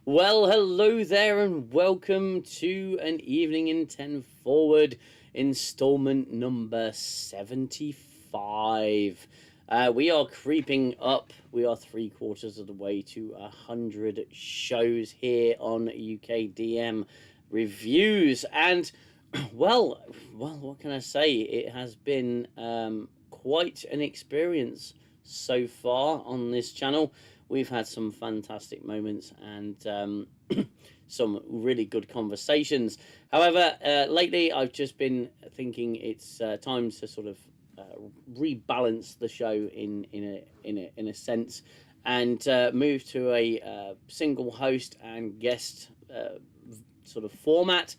Well, hello there, and welcome to an Evening in 10 Forward installment number 75. We are creeping up. We are three quarters of the way to 100 shows here on UKDM Reviews. And, what can I say? It has been quite an experience so far on this channel. We've had some fantastic moments and some really good conversations. However, lately I've just been thinking it's time to sort of rebalance the show in a sense, and move to a single host and guest sort of format.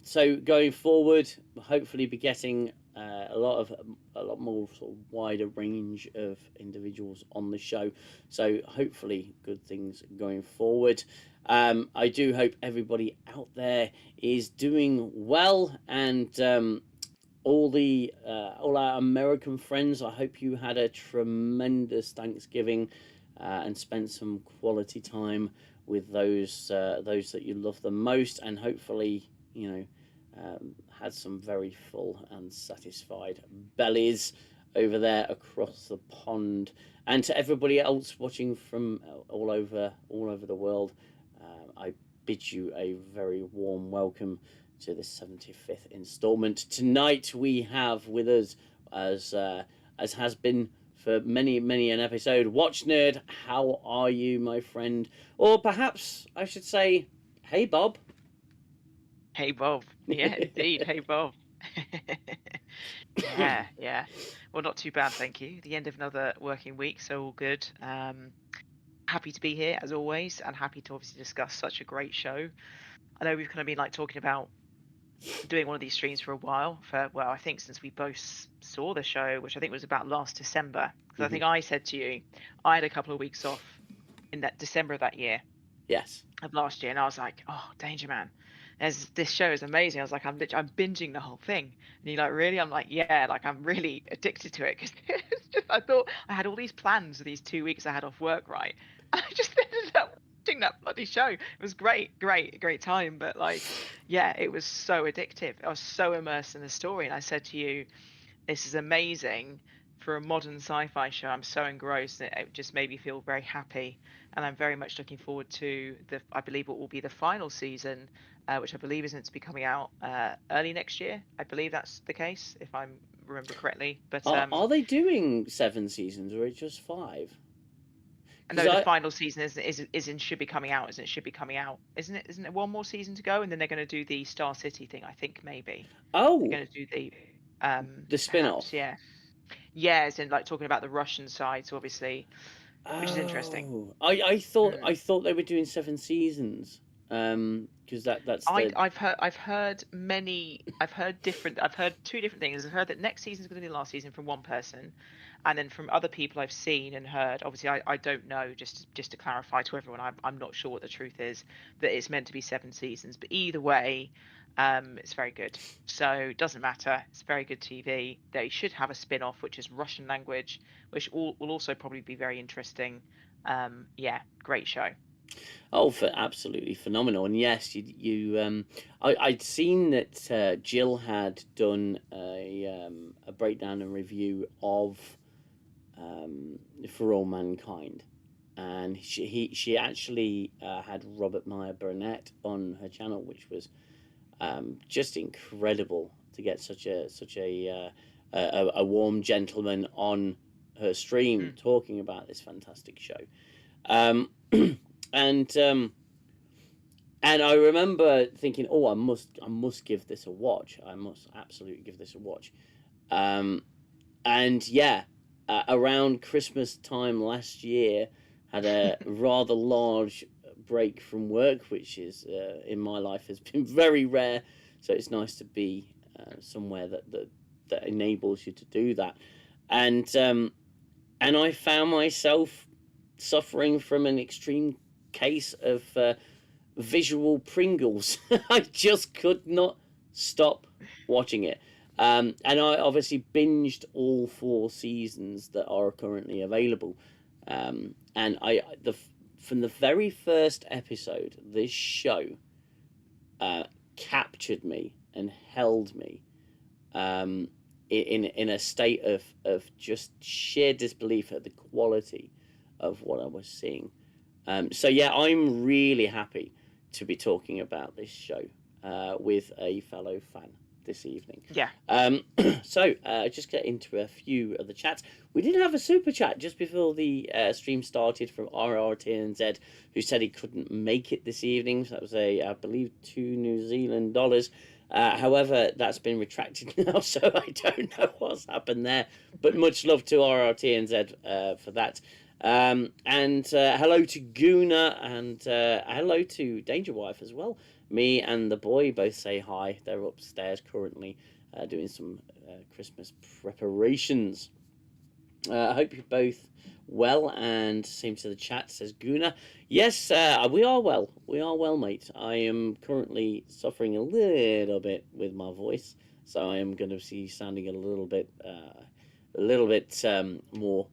So going forward, we'll hopefully be getting a lot more sort of wider range of individuals on the show. So hopefully good things going forward. I do hope everybody out there is doing well, and all our American friends, I hope you had a tremendous Thanksgiving and spent some quality time with those that you love the most, and hopefully had some very full and satisfied bellies over there across the pond. And to everybody else watching from all over the world, I bid you a very warm welcome to the 75th installment. Tonight we have with us, as has been for many an episode, Watchnerd. How are you, my friend? Or perhaps I should say, hey Bob. Hey Bob. Yeah, indeed. Hey Bob. Yeah. Well, not too bad, thank you. The end of another working week, so all good. Happy to be here as always, and happy to obviously discuss such a great show. I know we've kind of been like talking about doing one of these streams for a while, I think since we both saw the show, which I think was about last December. Because I think I said to you, I had a couple of weeks off in that December of that year. Yes. Of last year, and I was like, oh, Danger Man. This show is amazing. I was like, I'm binging the whole thing. And you're like, really? I'm like, yeah, like I'm really addicted to it, because I thought I had all these plans for these 2 weeks I had off work, right? And I just ended up watching that bloody show. It was great time, but like, yeah, it was so addictive. I was so immersed in the story, and I said to you, this is amazing for a modern sci-fi show. I'm so engrossed, and it just made me feel very happy, and I'm very much looking forward to I believe it will be the final season, which I believe is meant to be coming out early next year. I believe that's the case, if I remember correctly. But Are they doing 7 seasons or just 5? no, the final season should be coming out, isn't it? Should be coming out, isn't it? Isn't it one more season to go, and then they're going to do the Star City thing? I think maybe. Oh, they're going to do the spin-off. perhaps, yeah, as in like talking about the Russian side, so obviously, which is interesting. Oh, I thought they were doing 7 seasons. Because that's I've heard two different things. I've heard that next season is going to be the last season from one person, and then from other people I've seen and heard. Obviously, I don't know. Just to clarify to everyone, I'm not sure what the truth is. That it's meant to be 7 seasons, but either way, it's very good. So it doesn't matter. It's very good TV. They should have a spin-off, which is Russian language, which will also probably be very interesting. Yeah, great show. Oh, absolutely phenomenal. And yes, I'd seen that Jill had done a breakdown and review of For All Mankind, and she actually had Robert Meyer Burnett on her channel, which was just incredible to get such a warm gentleman on her stream talking about this fantastic show. And I remember thinking, oh, I must give this a watch. I must absolutely give this a watch. And yeah, around Christmas time last year, had a rather large break from work, which is in my life has been very rare. So it's nice to be somewhere that enables you to do that. And I found myself suffering from an extreme case of visual Pringles. I just could not stop watching it. And I obviously binged all 4 seasons that are currently available. And the from the very first episode, this show captured me and held me in a state of just sheer disbelief at the quality of what I was seeing. So yeah, I'm really happy to be talking about this show with a fellow fan this evening. Yeah. So just get into a few of the chats. We did have a super chat just before the stream started from RRTNZ, who said he couldn't make it this evening. So that was I believe, $2 New Zealand. However, that's been retracted now, so I don't know what's happened there. But much love to RRTNZ for that. And hello to Guna, and hello to Danger Wife as well. Me and the boy both say hi. They're upstairs currently doing some Christmas preparations. I hope you're both well, and same to the chat, says Guna. Yes, we are well. We are well, mate. I am currently suffering a little bit with my voice, so I am going to be sounding a little bit more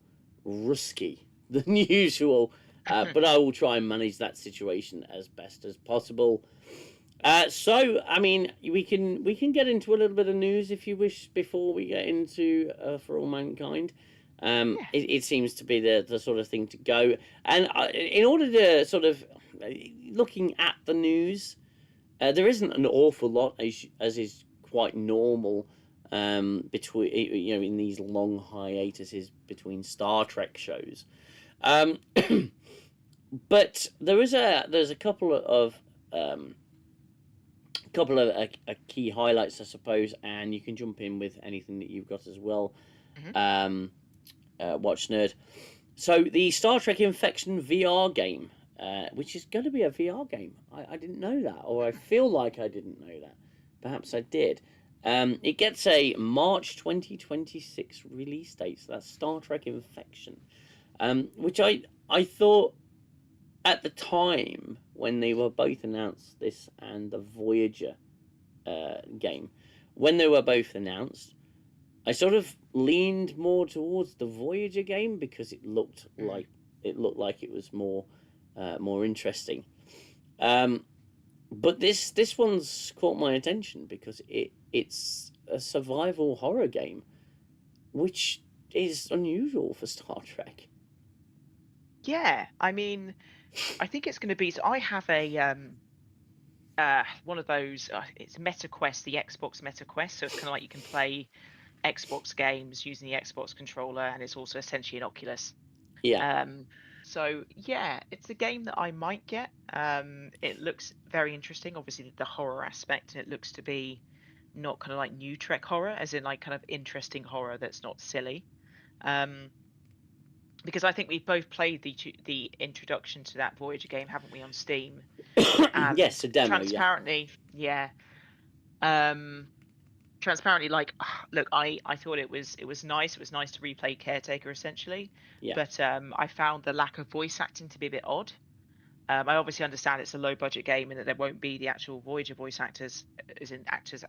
rusky than usual, but I will try and manage that situation as best as possible. So, I mean, we can get into a little bit of news if you wish before we get into For All Mankind. It seems to be the sort of thing to go. And in order to sort of looking at the news, there isn't an awful lot as is quite normal between in these long hiatuses between Star Trek shows. But there's a couple of key highlights, I suppose, and you can jump in with anything that you've got as well. Watchnerd. So the Star Trek Infection VR game, which is going to be a VR game. I didn't know that, or I feel like I didn't know that. Perhaps I did. It gets a March 2026 release date. So that's Star Trek Infection, which I thought at the time when they were both announced, this and the Voyager game, when they were both announced, I sort of leaned more towards the Voyager game because it looked like it was more interesting. But this one's caught my attention because it's a survival horror game, which is unusual for Star Trek. Yeah, I mean, I think it's going to be. So I have a one of those. It's MetaQuest, the Xbox MetaQuest. So it's kind of like you can play Xbox games using the Xbox controller, and it's also essentially an Oculus. Yeah. So yeah, it's a game that I might get. It looks very interesting. Obviously, the horror aspect, and it looks to be not kind of like new Trek horror, as in like kind of interesting horror that's not silly. Because I think we've both played the introduction to that Voyager game, haven't we, on Steam? And yes, a demo. Transparently, yeah. Transparently, like, look, I thought it was nice. It was nice to replay Caretaker essentially. Yeah. But I found the lack of voice acting to be a bit odd. I obviously understand it's a low budget game and that there won't be the actual Voyager voice actors, as in actors,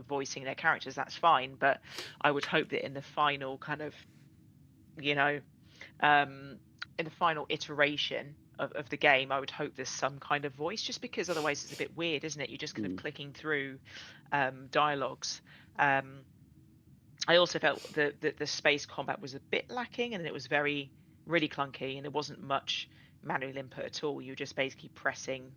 voicing their characters. That's fine. But I would hope that in the final kind of, in the final iteration of the game, I would hope there's some kind of voice, just because otherwise it's a bit weird, isn't it? You're just kind of clicking through dialogues. I also felt that the space combat was a bit lacking, and it was really clunky, and there wasn't much manual input at all. You were just basically pressing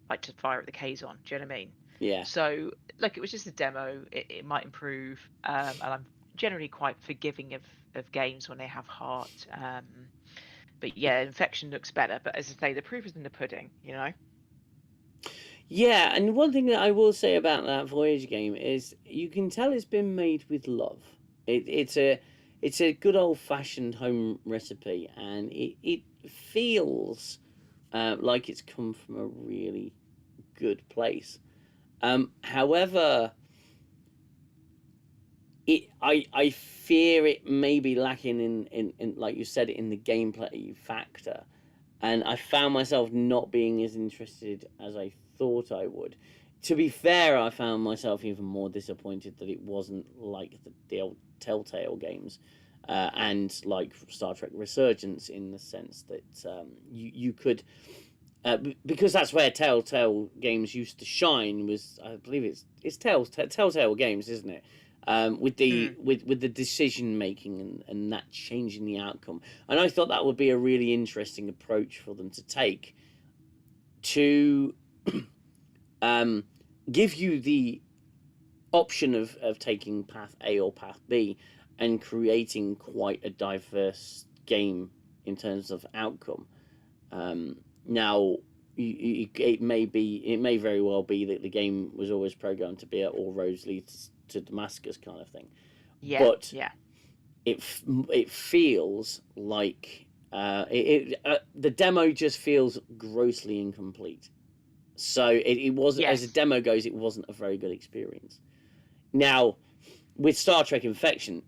like to fire at the Kazon. Do you know what I mean? Yeah. So like, it was just a demo. It might improve, and I'm generally quite forgiving of games when they have heart. But yeah, Infection looks better. But as I say, the proof is in the pudding, Yeah, and one thing that I will say about that Voyager game is you can tell it's been made with love. It's a good old-fashioned home recipe, and it feels like it's come from a really good place. However, I fear it may be lacking in like you said, in the gameplay factor, and I found myself not being as interested as I thought I would. To be fair, I found myself even more disappointed that it wasn't like the old Telltale games, and like Star Trek Resurgence, in the sense that you could. Because that's where Telltale games used to shine. Was, I believe it's Telltale games, isn't it? With the decision making and that changing the outcome. And I thought that would be a really interesting approach for them to take, to give you the option of taking path A or path B, and creating quite a diverse game in terms of outcome. Now, it may very well be that the game was always programmed to be all roads lead to Damascus kind of thing. Yeah. But yeah. it feels like the demo just feels grossly incomplete. So it wasn't, Yes. as a demo goes, it wasn't a very good experience. Now, with Star Trek Infection,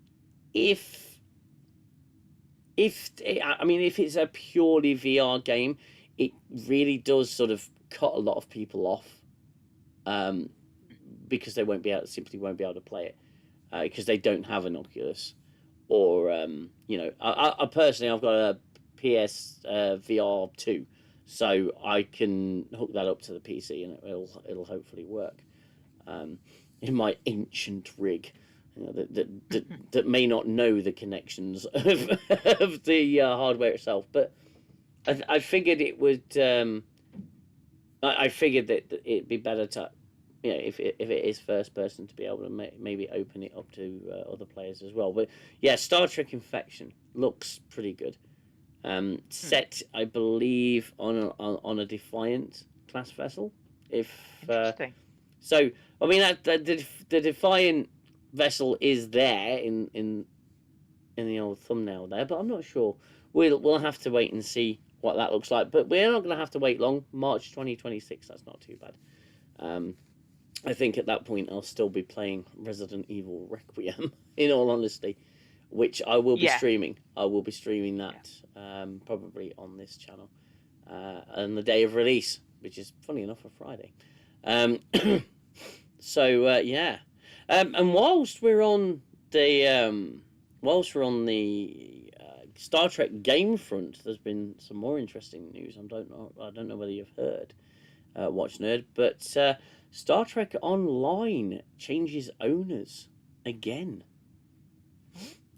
if it's a purely VR game, it really does sort of cut a lot of people off, because they simply won't be able to play it, because they don't have an Oculus, or I personally, I've got a PS VR 2, so I can hook that up to the PC and it'll hopefully work, in my ancient rig. That may not know the connections of the hardware itself, but I figured it would. I figured that it'd be better to, if it is first person, to be able to maybe open it up to other players as well. But yeah, Star Trek Infection looks pretty good. Set, I believe, on a Defiant class vessel. Interesting. So I mean that the Defiant vessel is there in the old thumbnail there, but I'm not sure. We'll have to wait and see what that looks like. But we're not going to have to wait long. March 2026. That's not too bad. I think at that point I'll still be playing Resident Evil Requiem. In all honesty, which I will be streaming. I will be streaming that probably on this channel on the day of release, which is funny enough a Friday. So yeah. And whilst we're on the Star Trek game front, there's been some more interesting news. I don't know whether you've heard, Watchnerd, but Star Trek Online changes owners again.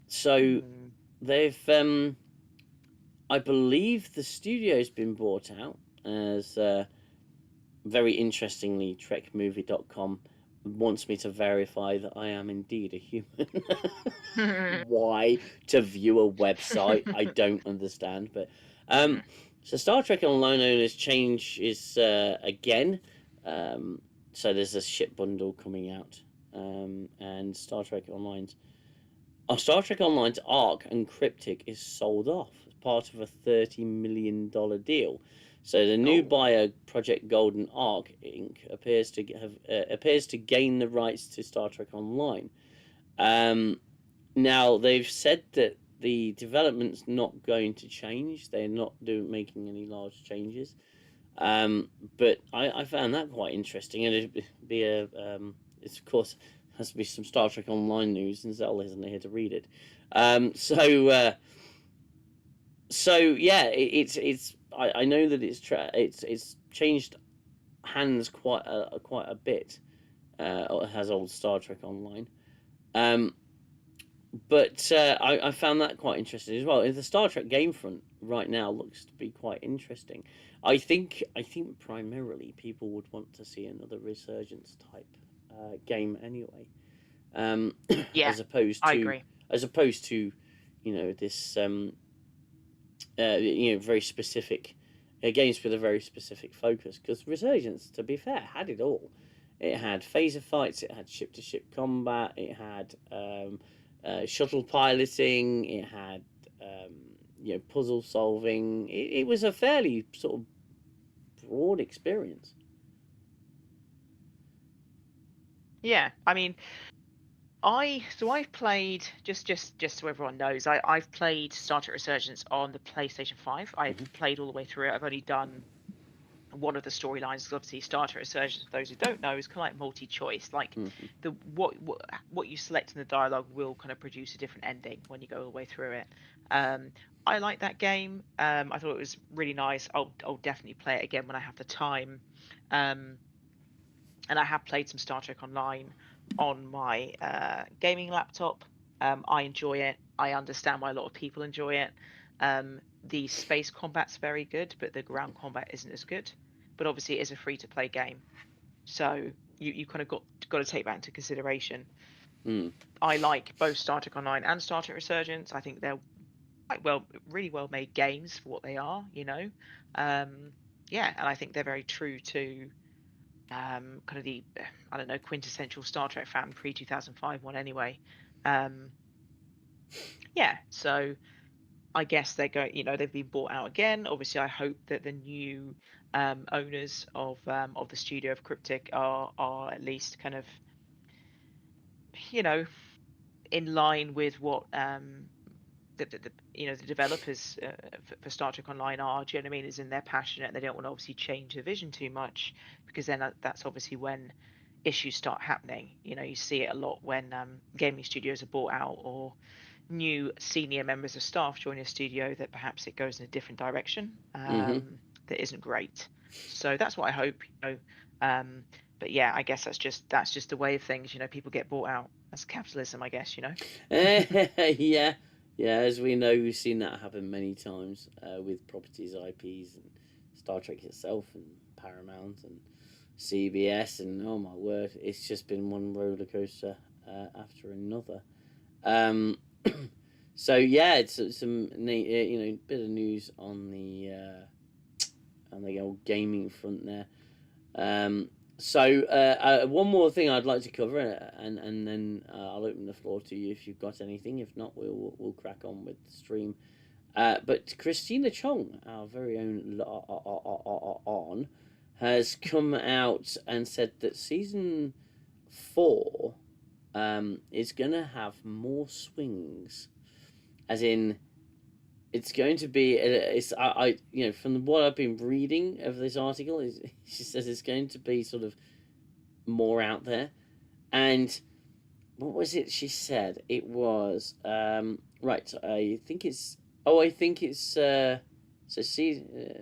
So they've, I believe, the studio's been bought out, as very interestingly, TrekMovie.com wants me to verify that I am indeed a human. Why? To view a website? I don't understand. But so Star Trek Online owners change is again. So there's a ship bundle coming out, and Star Trek Online's Arc and Cryptic is sold off as part of a $30 million deal. So the new buyer, Project Golden Arc Inc., appears to gain the rights to Star Trek Online. Now they've said that the development's not going to change. They're not making any large changes. But I found that quite interesting, and it'd be it's of course has to be some Star Trek Online news, and Zell isn't here to read it. So yeah, it's. I know that it's changed hands quite a bit. It has old Star Trek Online, but I found that quite interesting as well. The Star Trek game front right now looks to be quite interesting. I think primarily people would want to see another Resurgence type game anyway, as opposed to I agree. This very specific games with a very specific focus. Because Resurgence, to be fair, had it all. It had phaser fights, it had ship-to-ship combat, it had shuttle piloting, it had puzzle solving. It was a fairly sort of broad experience. Yeah, I mean, I've played, just so everyone knows, I've played Star Trek Resurgence on the PlayStation 5. I've played all the way through it. I've only done one of the storylines is obviously Star Trek Resurgence. For those who don't know, is kind of like multi-choice. Like the what you select in the dialogue will kind of produce a different ending when you go all the way through it. I like that game. I thought it was really nice. I'll definitely play it again when I have the time. And I have played some Star Trek Online on my gaming laptop. I enjoy it. I understand why a lot of people enjoy it. The space combat's very good, but the ground combat isn't as good. But obviously, it is a free-to-play game, so you kind of got to take that into consideration. I like both Star Trek Online and Star Trek Resurgence. I think they're really well made games for what they are. Yeah, and I think they're very true to kind of the I don't know, quintessential Star Trek fan pre 2005 one anyway. Yeah, so I guess they're going, they've been bought out again. Obviously, I hope that the new owners of the studio of Cryptic are at least kind of, in line with what the developers for Star Trek Online are. Do you know what I mean? Is in they're passionate and they don't want to obviously change the vision too much, because then that's obviously when issues start happening. You see it a lot when gaming studios are bought out or new senior members of staff join a studio, that perhaps it goes in a different direction that isn't great. So that's what I hope. But yeah, I guess that's just the way of things. People get bought out. That's capitalism, I guess. Yeah. Yeah, as we know, we've seen that happen many times with properties, IPs, and Star Trek itself, and Paramount, and CBS, and oh my word, it's just been one roller coaster after another. So yeah, it's some bit of news on the old gaming front there. So one more thing I'd like to cover, and then I'll open the floor to you if you've got anything. If not, we'll crack on with the stream. But Christina Chong, our very own on, has come out and said that season 4 is gonna have more swings, as in it's going to be from what I've been reading of this article, she says it's going to be sort of more out there. And what was it she said? It was right. I think it's so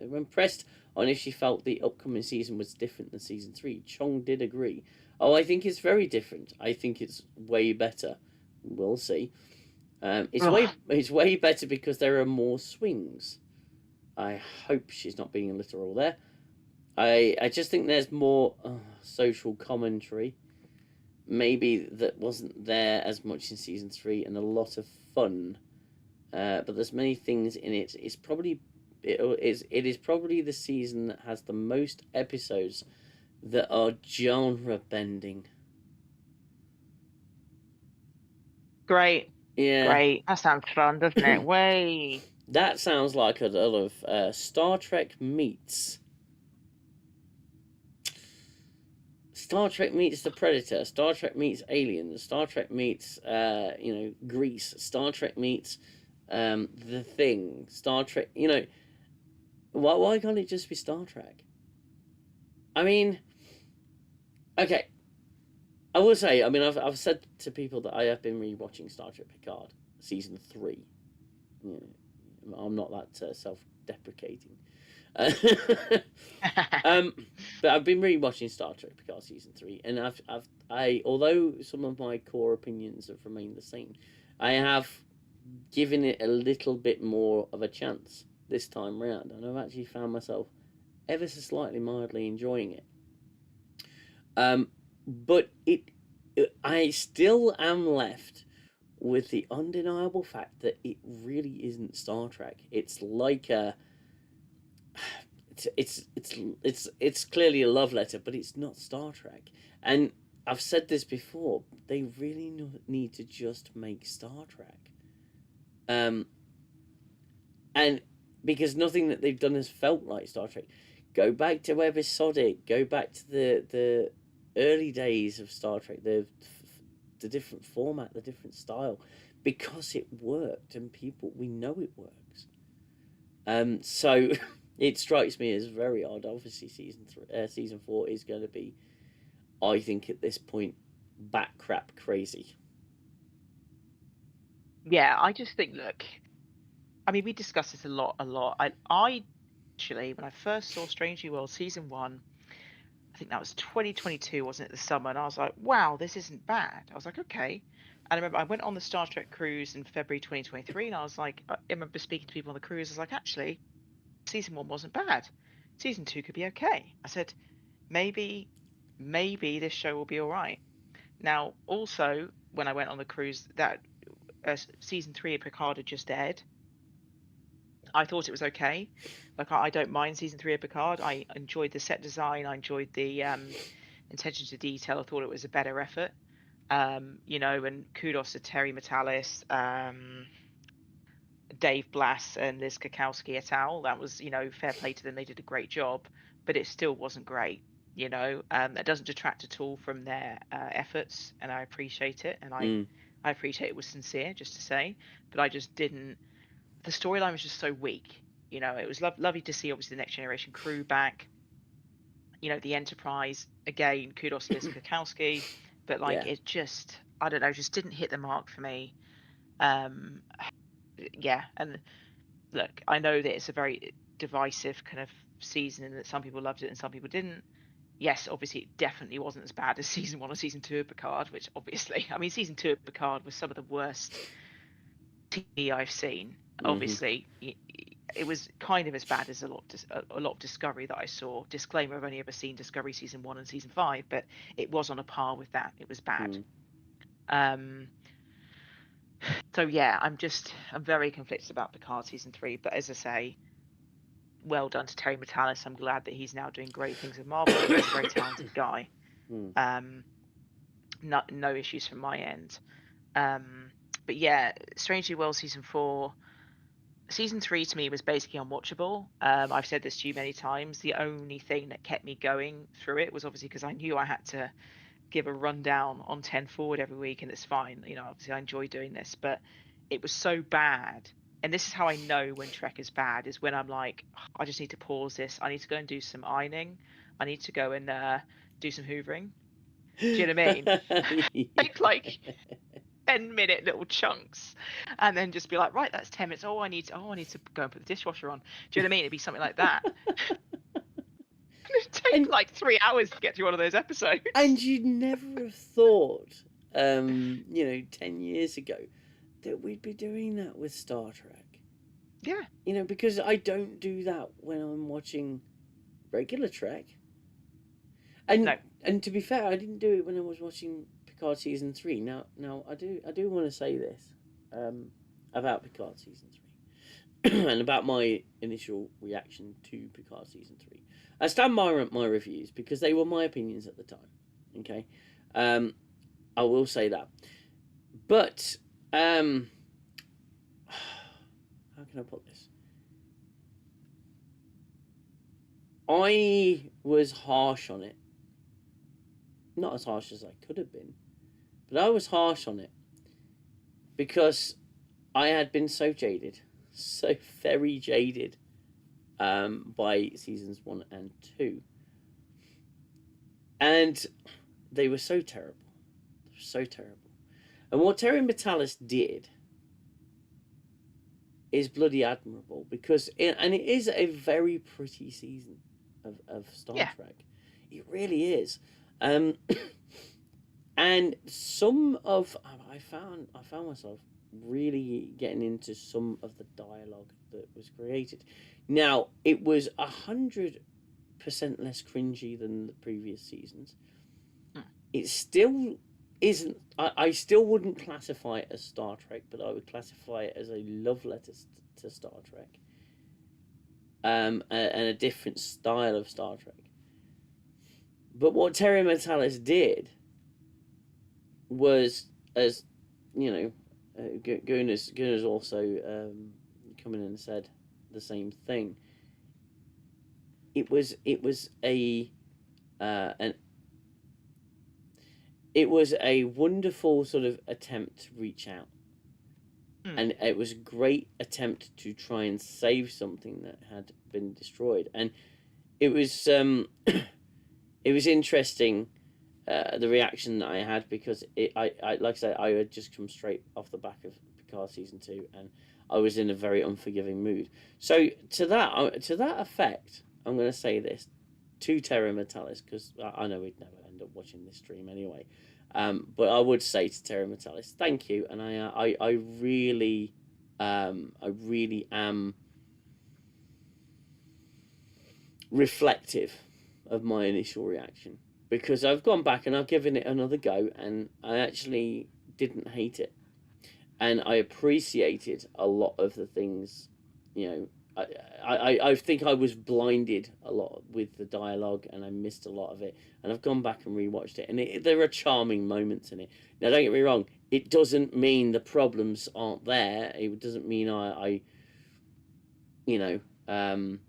when pressed on if she felt the upcoming season was different than season 3, Chong did agree. I think it's very different. I think it's way better. We'll see. It's way better because there are more swings. I hope she's not being literal there. I just think there's more social commentary, maybe that wasn't there as much in season 3, and a lot of fun. But there's many things in it. It is probably the season that has the most episodes that are genre bending. Great. Yeah. Great. That sounds fun, doesn't it? Way. That sounds like a lot of Star Trek meets the Predator, Star Trek meets Aliens, Star Trek meets Grease, Star Trek meets The Thing, Star Trek. Why can't it just be Star Trek? I mean, okay. I will say, I've said to people that I have been rewatching Star Trek Picard season 3. I'm not that self-deprecating, but I've been rewatching Star Trek Picard season 3, and although some of my core opinions have remained the same, I have given it a little bit more of a chance this time round, and I've actually found myself ever so slightly mildly enjoying it. But I still am left with the undeniable fact that it really isn't Star Trek. It's like it's clearly a love letter, but it's not Star Trek. And I've said this before, they really need to just make Star Trek. And because nothing that they've done has felt like Star Trek. Go back to episodic. Go back to the early days of Star Trek, the different format, the different style, because it worked, and we know it works. So It strikes me as very odd. Obviously, season 4 is going to be, I think, at this point, bat crap crazy. Yeah, I just think, look, I mean, we discussed this a lot, a lot. I actually, when I first saw Strange New World season 1, I think that was 2022, wasn't it, the summer? And I was like, wow, this isn't bad. I was like, okay. And I remember I went on the Star Trek cruise in February 2023, and I was like, I remember speaking to people on the cruise. I was like, actually, season 1 wasn't bad. Season 2 could be okay. I said, maybe this show will be all right. Now, also, when I went on the cruise, that season 3 of Picard had just aired. I thought it was okay. Like, I don't mind season 3 of Picard. I enjoyed the set design. I enjoyed the attention to detail. I thought it was a better effort. And kudos to Terry Matalis, Dave Blass, and Liz Kakowski et al. That was, fair play to them. They did a great job, but it still wasn't great. That doesn't detract at all from their efforts, and I appreciate it. And I appreciate it was sincere, just to say, but I just didn't. The storyline was just so weak. It was lovely to see, obviously, the Next Generation crew back. The Enterprise, again, kudos to Liz Kakowski, but it just, I don't know, just didn't hit the mark for me. Yeah, and look, I know that it's a very divisive kind of season, and that some people loved it and some people didn't. Yes, obviously, it definitely wasn't as bad as season 1 or season 2 of Picard, which obviously, I mean, season 2 of Picard was some of the worst TV I've seen. Obviously, it was kind of as bad as a lot of Discovery that I saw. Disclaimer: I've only ever seen Discovery season 1 and season 5, but it was on a par with that. It was bad. So yeah, I'm very conflicted about Picard season 3. But as I say, well done to Terry Matalis. I'm glad that he's now doing great things with Marvel. He's a very talented guy. No issues from my end. But yeah, Strange New World season 4. Season 3 to me was basically unwatchable. I've said this to you many times. The only thing that kept me going through it was obviously because I knew I had to give a rundown on 10 Forward every week, and it's fine. Obviously I enjoy doing this, but it was so bad. And this is how I know when Trek is bad, is when I'm like, I just need to pause this. I need to go and do some ironing. I need to go and do some hoovering. Do you know what I mean? like 10-minute little chunks, and then just be like, right, that's 10 minutes. I need to go and put the dishwasher on. Do you know what I mean? It'd be something like that. It'd take like 3 hours to get through one of those episodes. And you'd never have thought, 10 years ago, that we'd be doing that with Star Trek. Yeah. Because I don't do that when I'm watching regular Trek. And to be fair, I didn't do it when I was watching Picard season 3. Now I do want to say this about Picard season 3 and about my initial reaction to Picard season 3. I stand by my reviews because they were my opinions at the time. Okay, I will say that. But how can I put this? I was harsh on it. Not as harsh as I could have been, but I was harsh on it because I had been so jaded, so very jaded by seasons 1 and 2. And they were so terrible. So terrible. And what Terry Matalis did is bloody admirable because it is a very pretty season of Star Trek. It really is. And some of I found myself really getting into some of the dialogue that was created. Now, it was 100% less cringy than the previous seasons. It still isn't. I still wouldn't classify it as Star Trek, but I would classify it as a love letter to Star Trek. And a different style of Star Trek. But what Terry Matalis did was, as you know, Gunnar's also come in and said the same thing. It was a wonderful sort of attempt to reach out Mm. and it was a great attempt to try and save something that had been destroyed. And it was it was interesting, the reaction that I had, because I like I said, I had just come straight off the back of Picard season 2, and I was in a very unforgiving mood. So to that effect, I'm going to say this to Terra Metalis, because I know we'd never end up watching this stream anyway. But I would say to Terra Metalis, thank you, and I really am reflective of my initial reaction, because I've gone back and I've given it another go, and I actually didn't hate it, and I appreciated a lot of the things. You know, I think I was blinded a lot with the dialogue, and I missed a lot of it. And I've gone back and rewatched it, and there are charming moments in it. Now, don't get me wrong; it doesn't mean the problems aren't there. It doesn't mean I you know, how can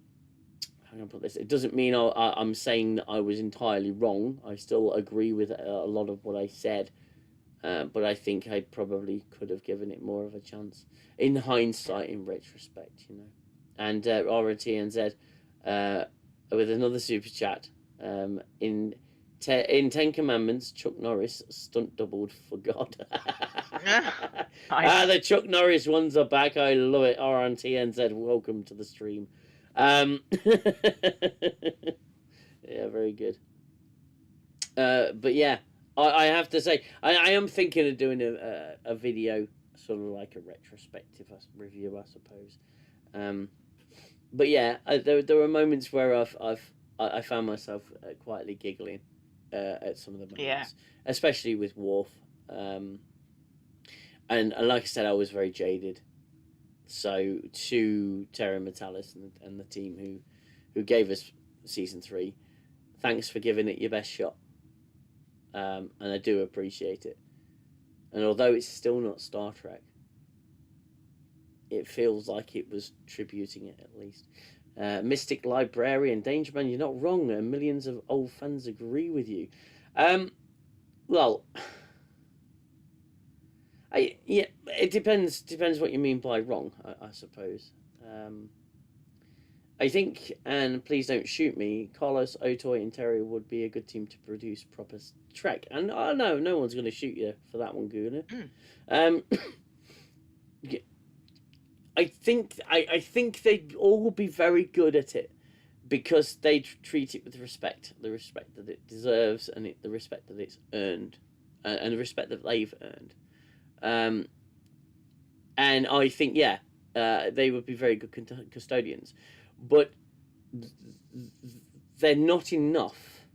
I put this? It doesn't mean I'm saying that I was entirely wrong. I still agree with a lot of what I said. But I think I probably could have given it more of a chance in hindsight, in retrospect, you know. And RTNZ with another super chat. In 10 Commandments, Chuck Norris stunt doubled for God. Nice. The Chuck Norris ones are back. I love it. RTNZ, welcome to the stream. Yeah, very good. But yeah. I have to say, I am thinking of doing a video, sort of like a retrospective review, I suppose. But yeah, there were moments where I found myself quietly giggling at some of the moments, especially with Worf. And like I said, I was very jaded. So to Terra Metalis and the team who gave us season 3, thanks for giving it your best shot. And I do appreciate it. And although it's still not Star Trek, it feels like it was tributing it, at least. Mystic Librarian, Dangerman, you're not wrong. Millions of old fans agree with you. Well, it depends what you mean by wrong, I suppose. I think, and please don't shoot me, Carlos, Otoy, and Terry would be a good team to produce proper Trek. And no one's going to shoot you for that one, Guna. I think they'd all be very good at it, because they treat it with respect, the respect that it deserves, and the respect that it's earned, and the respect that they've earned. And I think, they would be very good custodians. But they're not enough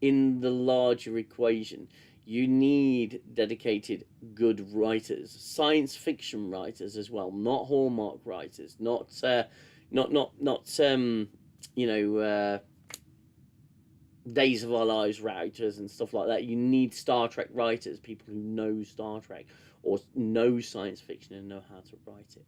in the larger equation. You need dedicated, good writers, science fiction writers as well, not Hallmark writers, not Days of Our Lives writers and stuff like that. You need Star Trek writers, people who know Star Trek or know science fiction and know how to write it.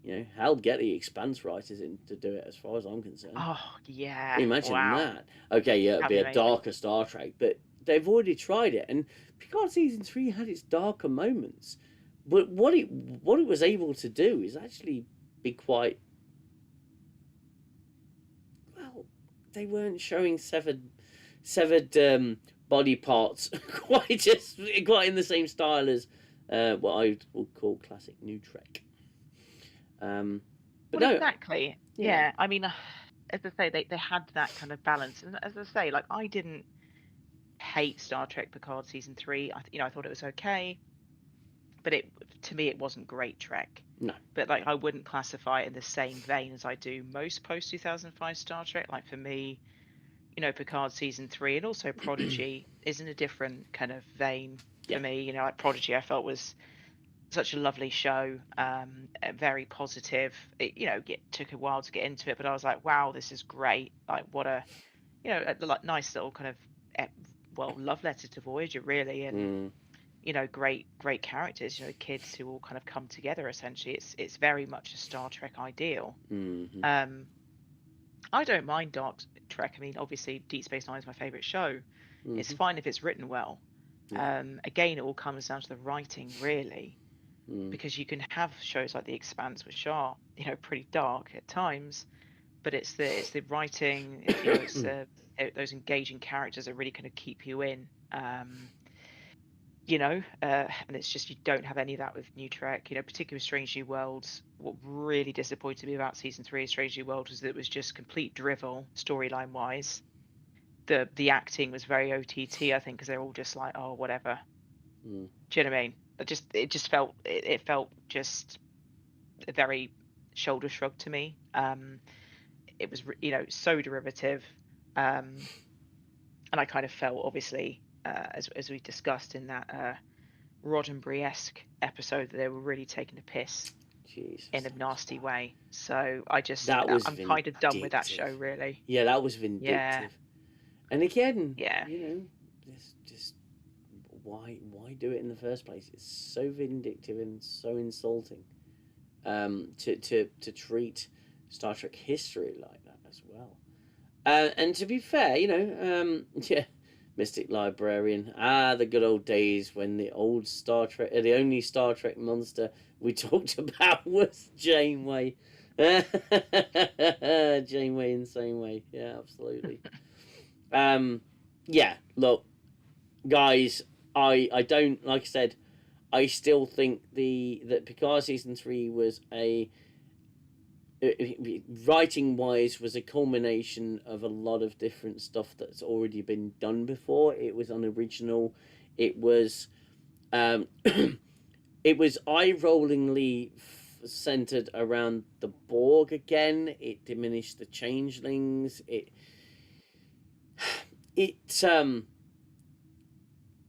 You know, hell, get the Expanse writers in to do it, as far as I'm concerned. Oh, yeah. Imagine that. Okay, yeah, it'd be a darker Star Trek, but they've already tried it, and Picard season 3 had its darker moments. But what it was able to do is actually be quite, well, they weren't showing severed body parts quite in the same style as what I would call classic New Trek. But well, no, exactly. Yeah. I mean, as I say, they had that kind of balance, and as I say, like, I didn't hate Star Trek Picard season 3. I thought it was okay, but to me it wasn't great Trek. No. But like, I wouldn't classify it in the same vein as I do most post 2005 Star Trek. Like, for me, Picard season 3 and also Prodigy is in a different kind of vein for me. Like Prodigy, I felt was such a lovely show, very positive. It took a while to get into it, but I was like, wow, this is great. Like, what a nice little kind of love letter to Voyager, really. And great characters, kids who all kind of come together. Essentially, it's very much a Star Trek ideal. I don't mind Dark Trek. I mean, obviously Deep Space Nine is my favorite show. It's fine if it's written well. Again, it all comes down to the writing, really. because you can have shows like The Expanse, which are, you know, pretty dark at times, but it's the writing, it's, you know, it's those engaging characters that really kind of keep you in. You know, and it's just you don't have any of that with New Trek, you know, particularly with Strange New Worlds. What really disappointed me about season 3 of Strange New Worlds was that it was just complete drivel storyline wise. The acting was very OTT, I think, because they're all just like, oh, whatever. Do you know what I mean? It just felt it felt just a very shoulder shrug to me. It was, you know, so derivative, and I kind of felt, obviously, as we discussed in that Roddenberry-esque episode, that they were really taking the piss Jesus, in a nasty way. So I just, that was I'm kind of done with that show, vindictive. really. Yeah, that was Yeah, vindictive. And again, yeah, you know, just why do it in the first place? It's so vindictive and so insulting. To treat Star Trek history like that as well. And to be fair, you know, yeah, Mystic Librarian. The good old days when the old Star Trek, the only Star Trek monster we talked about was Janeway. Janeway, insane way. Yeah, absolutely. Yeah, look, guys, I don't, like I said, I still think that Picard season 3 was writing wise was a culmination of a lot of different stuff that's already been done before. It was unoriginal. It was it was eye-rollingly centered around the Borg again. It diminished the changelings. It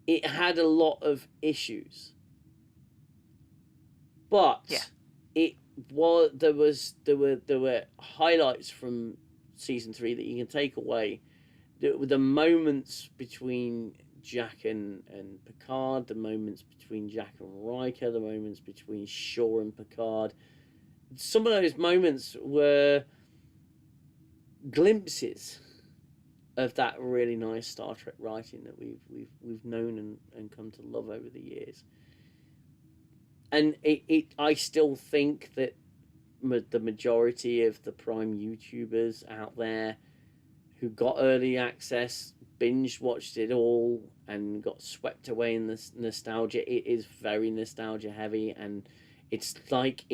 it had a lot of issues, but yeah, it was there were highlights from season 3 that you can take away. The moments between Jack and Picard, the moments between Jack and Riker, the moments between Shaw and Picard. Some of those moments were glimpses of that really nice Star Trek writing that we've known and come to love over the years. And I still think that the majority of the Prime YouTubers out there who got early access, binge watched it all, and got swept away in this nostalgia. It is very nostalgia heavy, and it's like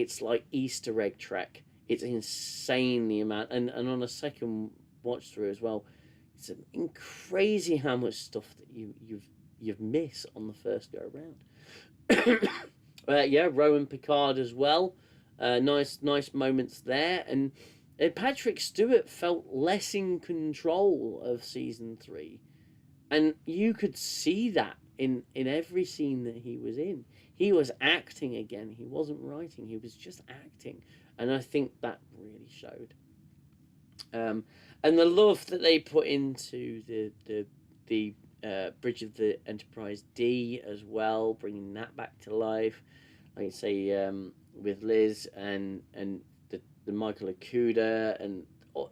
Easter egg Trek. It's insane the amount, and on a second watch through as well, it's crazy how much stuff that you've missed on the first go around. Yeah, Rowan Picard as well. Nice moments there, and Patrick Stewart felt less in control of season 3, and you could see that in every scene that he was in. He was acting again. He wasn't writing. He was just acting, and I think that really showed. And the love that they put into the Bridge of the Enterprise D as well, bringing that back to life. Like I say, with Liz and the Michael Okuda and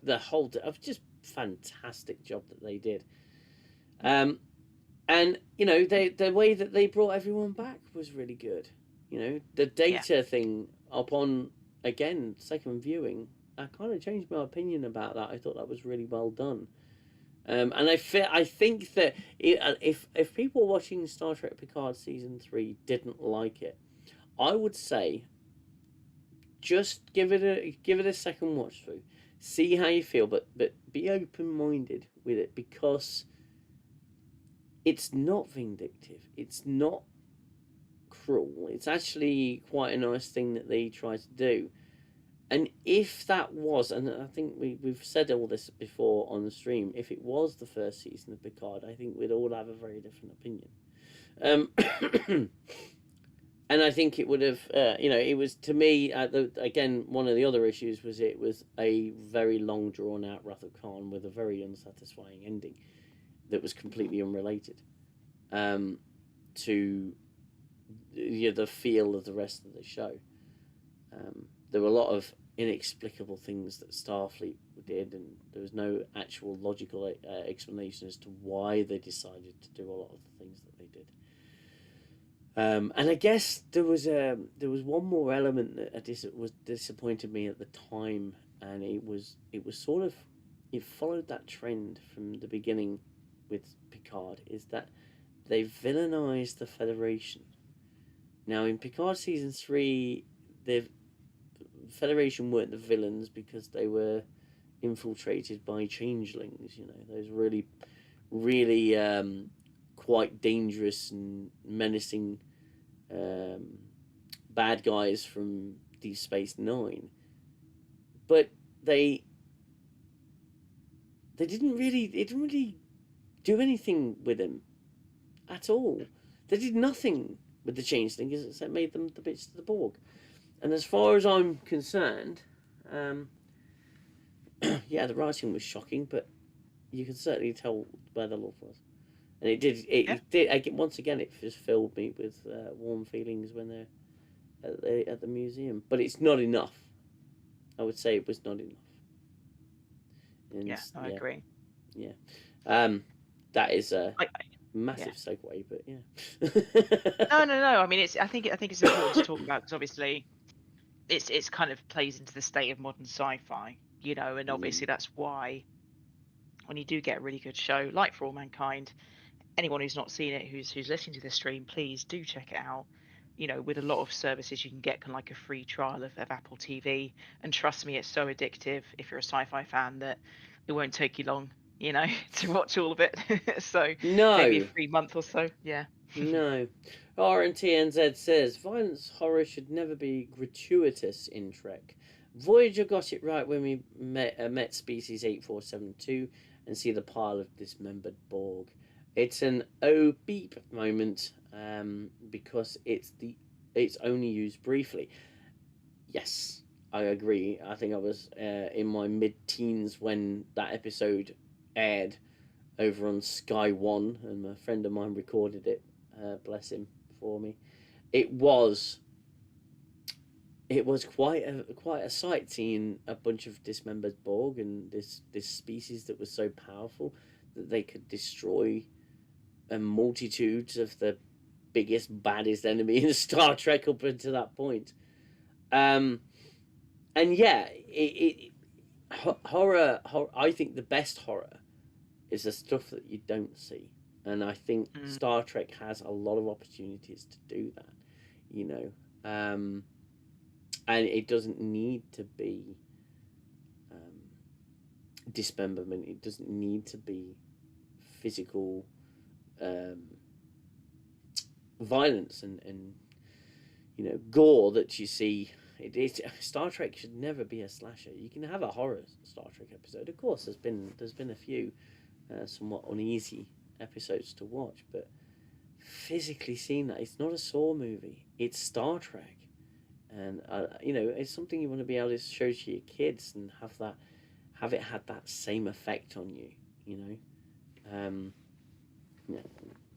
the whole of just fantastic job that they did. And you know, the way that they brought everyone back was really good. You know, the data thing upon again second viewing, I kind of changed my opinion about that. I thought that was really well done. And I think that if people watching Star Trek Picard season 3 didn't like it, I would say just give it a second watch through, see how you feel, but be open minded with it, because it's not vindictive, it's not cruel. It's actually quite a nice thing that they try to do. And if that was, and I think we've said all this before on the stream, if it was the first season of Picard, I think we'd all have a very different opinion. And I think it would have, you know, it was, to me, again, one of the other issues was it was a very long, drawn-out Wrath of Khan with a very unsatisfying ending that was completely unrelated to the feel of the rest of the show. There were a lot of inexplicable things that Starfleet did, and there was no actual logical explanation as to why they decided to do a lot of the things that they did. And I guess there was one more element that was disappointed me at the time, and it was sort of, it followed that trend from the beginning with Picard, is that they villainized the Federation. Now in Picard season 3, the Federation weren't the villains because they were infiltrated by changelings. You know, those really, really quite dangerous and menacing bad guys from Deep Space Nine. But they didn't really, it didn't really do anything with him at all. They did nothing with the changelings except made them the bits of the Borg. And as far as I'm concerned, yeah, the writing was shocking, but you can certainly tell where the love was. And it did. It did. Once again, it just filled me with warm feelings when they're at the museum. But it's not enough. I would say it was not enough. And, I agree. Yeah. That is a massive segue, but yeah. No. I mean, I think it's important to talk about because obviously, it's kind of plays into the state of modern sci-fi, you know, and obviously that's why when you do get a really good show like For All Mankind, anyone who's not seen it, who's listening to this stream, please do check it out. You know, with a lot of services, you can get kind of like a free trial of Apple TV, and trust me, it's so addictive if you're a sci-fi fan that it won't take you long, you know, to watch all of it. So maybe a free month or so. Yeah. No. RNTNZ says violence horror should never be gratuitous in Trek. Voyager got it right when we met species 8472 and see the pile of dismembered Borg. It's an oh beep moment because it's only used briefly. Yes, I agree. I think I was in my mid-teens when that episode aired over on Sky One, and a friend of mine recorded it. Bless him for me. It was quite a sight seeing a bunch of dismembered Borg and this species that was so powerful that they could destroy a multitude of the biggest, baddest enemy in Star Trek up until that point. And yeah, horror. I think the best horror is the stuff that you don't see. And I think Star Trek has a lot of opportunities to do that, you know. And it doesn't need to be dismemberment. It doesn't need to be physical violence and you know, gore that you see. Star Trek should never be a slasher. You can have a horror Star Trek episode. Of course, there's been a few somewhat uneasy episodes to watch, but physically seeing that, it's not a Saw movie, it's Star Trek. And you know, it's something you want to be able to show to your kids and have it had that same effect on you, you know. Yeah,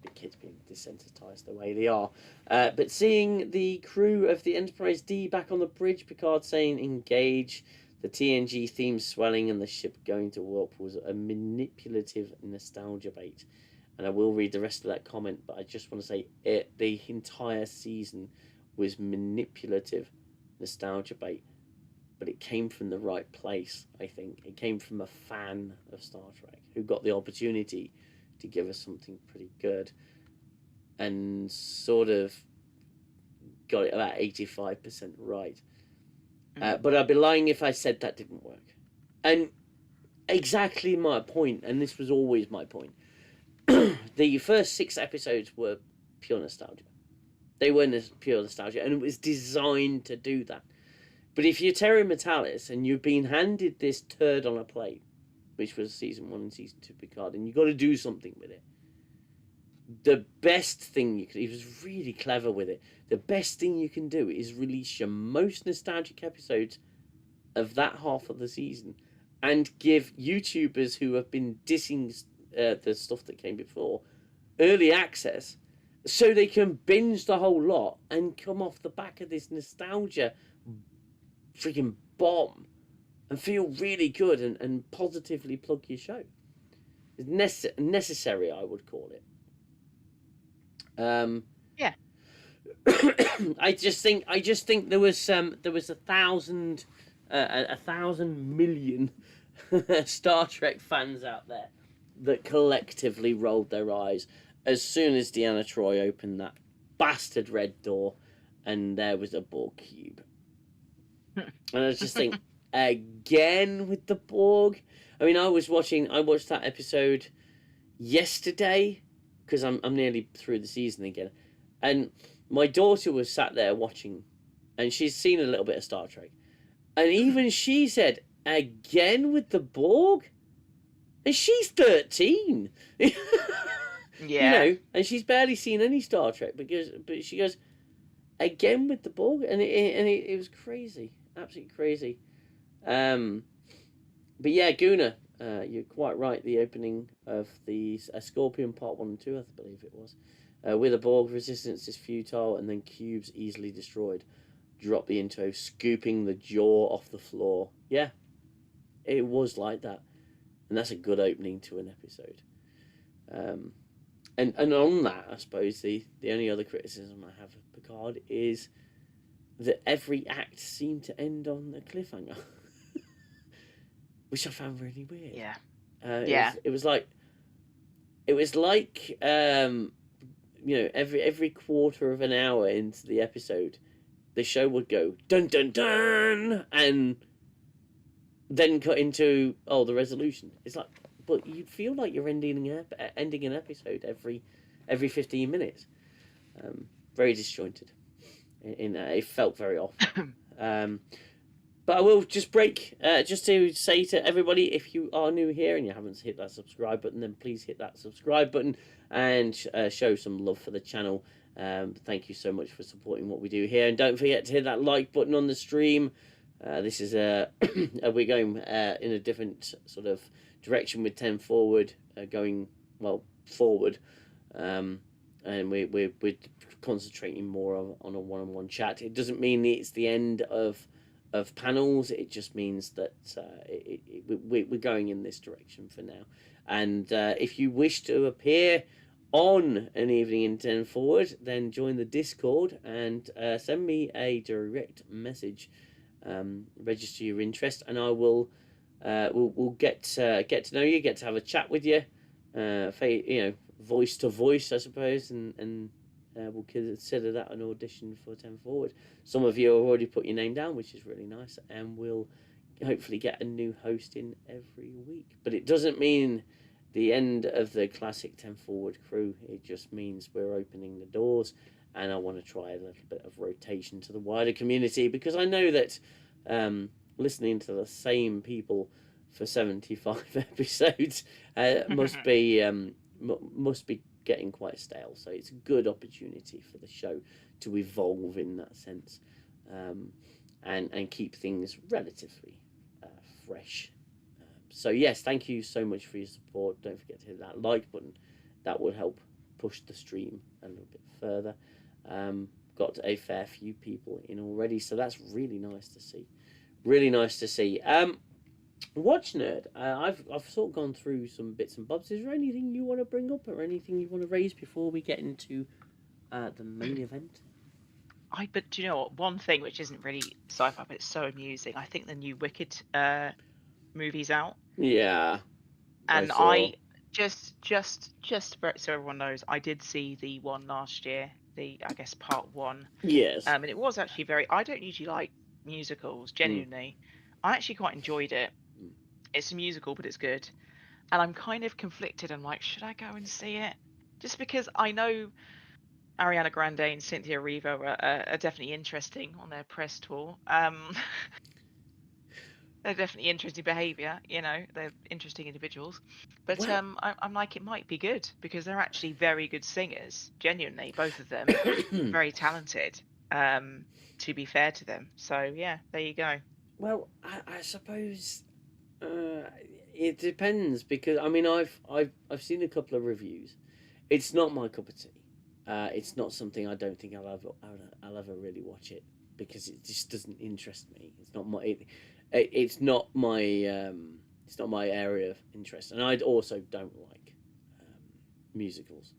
the kids being desensitized the way they are, but seeing the crew of the Enterprise D back on the bridge, Picard saying engage, the TNG theme swelling and the ship going to warp was a manipulative nostalgia bait. And I will read the rest of that comment, but I just want to say the entire season was manipulative nostalgia bait, but it came from the right place. I think it came from a fan of Star Trek who got the opportunity to give us something pretty good, and sort of got it about 85% right. But I'd be lying if I said that didn't work. And exactly my point, and this was always my point. The first 6 episodes were pure nostalgia. They were pure nostalgia, and it was designed to do that. But if you're Terry Metalis and you've been handed this turd on a plate, which was season 1 and season 2 Picard, and you've got to do something with it, the best thing you could, he was really clever with it, the best thing you can do is release your most nostalgic episodes of that half of the season and give YouTubers who have been dissing the stuff that came before early access so they can binge the whole lot and come off the back of this nostalgia freaking bomb and feel really good and positively plug your show. It's necessary, I would call it. Yeah. I just think there was 1,000 million Star Trek fans out there that collectively rolled their eyes as soon as Deanna Troi opened that bastard red door, and there was a Borg cube. And I was just think, again with the Borg. I mean, I watched that episode yesterday because I'm nearly through the season again, and my daughter was sat there watching, and she's seen a little bit of Star Trek, and even she said, "Again with the Borg," and she's 13. Yeah. And she's barely seen any Star Trek but she goes, "Again with the Borg," and it was crazy, absolutely crazy. But yeah, Guna, you're quite right. The opening of the Scorpion Part 1 and 2, I believe it was, with a Borg, resistance is futile, and then cubes easily destroyed. Drop the intro, scooping the jaw off the floor. Yeah, it was like that, and that's a good opening to an episode. And on that, I suppose the only other criticism I have of Picard is that every act seemed to end on a cliffhanger, which I found really weird. Yeah. It was like every quarter of an hour into the episode, the show would go dun dun dun, and then cut into the resolution. It's like, but you feel like you're ending an episode every 15 minutes. Very disjointed. It felt very off. But I will just just to say to everybody, if you are new here and you haven't hit that subscribe button, then please hit that subscribe button and show some love for the channel. Thank you so much for supporting what we do here, and don't forget to hit that like button on the stream. This is we're going in a different sort of direction with 10 forward, going forward, and we're concentrating more on a one-on-one chat. It doesn't mean it's the end of panels. It just means that we're going in this direction for now. And if you wish to appear on an evening in 10 forward, then join the Discord and send me a direct message. Register your interest, and I will we'll get to know you, get to have a chat with you, voice to voice, I suppose, and we'll consider that an audition for 10 forward. Some of you have already put your name down, which is really nice, and we'll hopefully get a new host in every week. But it doesn't mean the end of the classic 10 forward crew. It just means we're opening the doors, and I want to try a little bit of rotation to the wider community, because I know that listening to the same people for 75 episodes must be getting quite stale. So it's a good opportunity for the show to evolve in that sense, and keep things relatively fresh. So yes, thank you so much for your support. Don't forget to hit that like button. That will help push the stream a little bit further. Got a fair few people in already, so that's really nice to see. Really nice to see. Watchnerd, I've sort of gone through some bits and bobs. Is there anything you want to bring up or anything you want to raise before we get into the main event? But do you know what? One thing which isn't really sci-fi, but it's so amusing. I think the new Wicked movie's out. Yeah. And I just so everyone knows, I did see the one last year, I guess part 1. Yes. And it was actually I don't usually like musicals, genuinely. I actually quite enjoyed it. It's a musical, but it's good. And I'm kind of conflicted. I'm like, should I go and see it? Just because I know Ariana Grande and Cynthia Erivo are definitely interesting on their press tour. They're definitely interesting behaviour, they're interesting individuals. But I'm like, it might be good, because they're actually very good singers, genuinely, both of them. Very talented, to be fair to them. So yeah, there you go. Well, I suppose it depends, because I mean I've seen a couple of reviews. It's not my cup of tea. It's not something I don't think I'll ever really watch it, because it just doesn't interest me. It's not my it's not my area of interest, and I also don't like musicals.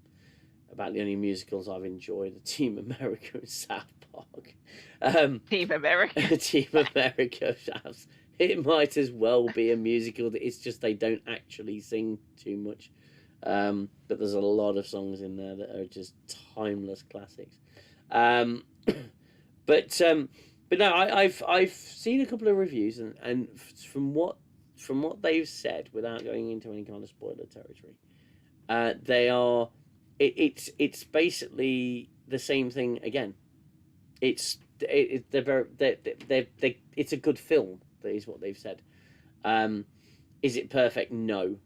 about the only musicals I've enjoyed are Team America and South Park. Team America. Team America, it might as well be a musical. It's just they don't actually sing too much. But there's a lot of songs in there that are just timeless classics. Um, but no, I've seen a couple of reviews, and from what they've said, without going into any kind of spoiler territory, they are it's basically the same thing again. It's it's a good film. That is what they've said. Is it perfect? No.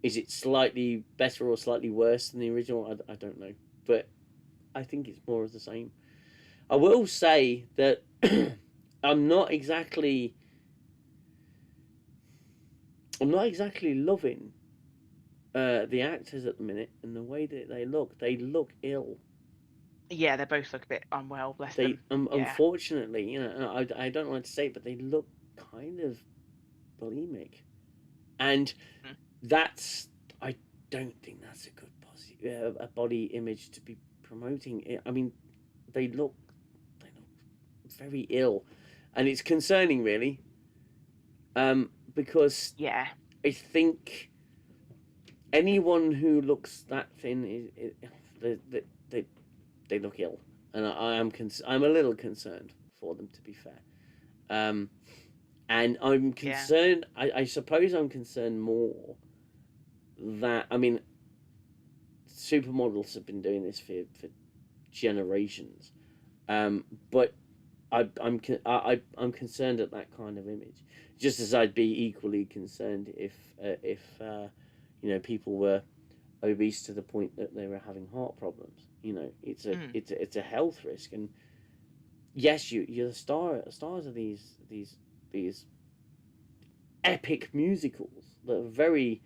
Is it slightly better or slightly worse than the original? I don't know, but I think it's more of the same. I will say that I'm not exactly loving the actors at the minute and the way that they look. They look ill. Yeah, they both look a bit unwell, bless them. Unfortunately, you know, I don't like to say it, but they look kind of bulimic, and that's I don't think that's a good a body image to be promoting. I mean, they look very ill, and it's concerning, really, because yeah, I think anyone who looks that thin they look ill, and I'm a little concerned for them, to be fair. And I'm concerned. Yeah. I suppose I'm concerned more that, I mean, supermodels have been doing this for generations, but I'm concerned at that kind of image, just as I'd be equally concerned if you know, people were obese to the point that they were having heart problems. You know, it's a health risk, and yes, you're the stars of these epic musicals that are very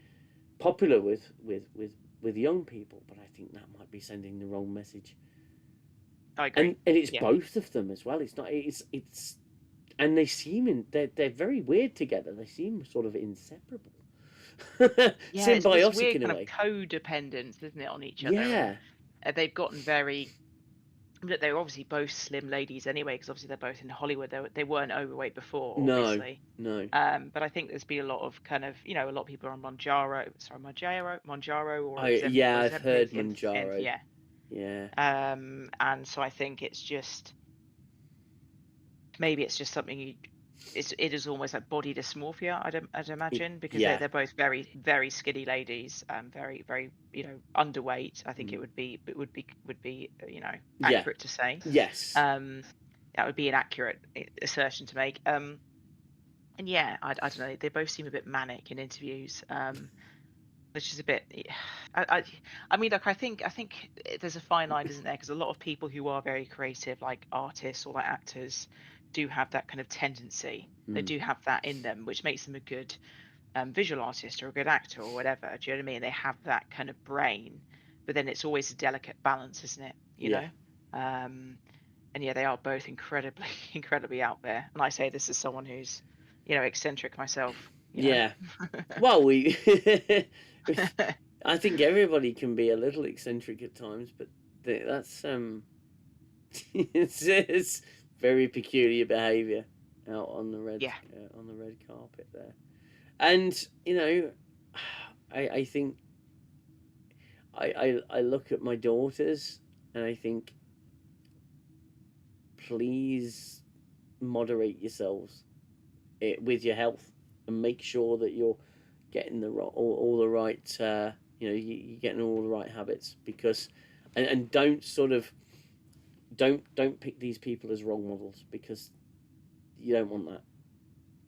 popular with young people, but I think that might be sending the wrong message. I agree. And it's both of them as well. It's not. It's and they're very weird together. They seem sort of inseparable. Yeah, symbiotic it's this weird in a kind way. of codependence, isn't it, on each other? Yeah. And they've gotten very. Look, they were obviously both slim ladies anyway, because obviously they're both in Hollywood. They weren't overweight before, obviously. No. But I think there's been a lot of kind of, you know, a lot of people are on Monjaro, or I've heard Monjaro. Yeah. And so I think it's just maybe it's just something it is almost like body dysmorphia, I'd imagine, because they're both very, very skinny ladies, very, very, you know, underweight. I think it would be you know, accurate to say. Yes. That would be an accurate assertion to make. And yeah, I don't know. They both seem a bit manic in interviews, which is a bit. I mean, like I think there's a fine line, isn't there? Because a lot of people who are very creative, like artists or like actors, do have that kind of tendency. They do have that in them, which makes them a good visual artist or a good actor or whatever. Do you know what I mean? They have that kind of brain, but then it's always a delicate balance, isn't it? You know. And yeah, they are both incredibly out there. And I say this as someone who's, you know, eccentric myself. You know? Well, I think everybody can be a little eccentric at times, but that's it's very peculiar behaviour out on the red carpet there. And you know, I think I look at my daughters and I think, please moderate yourselves with your health and make sure that you're getting all the right you know, you're getting all the right habits, because and don't pick these people as role models, because you don't want that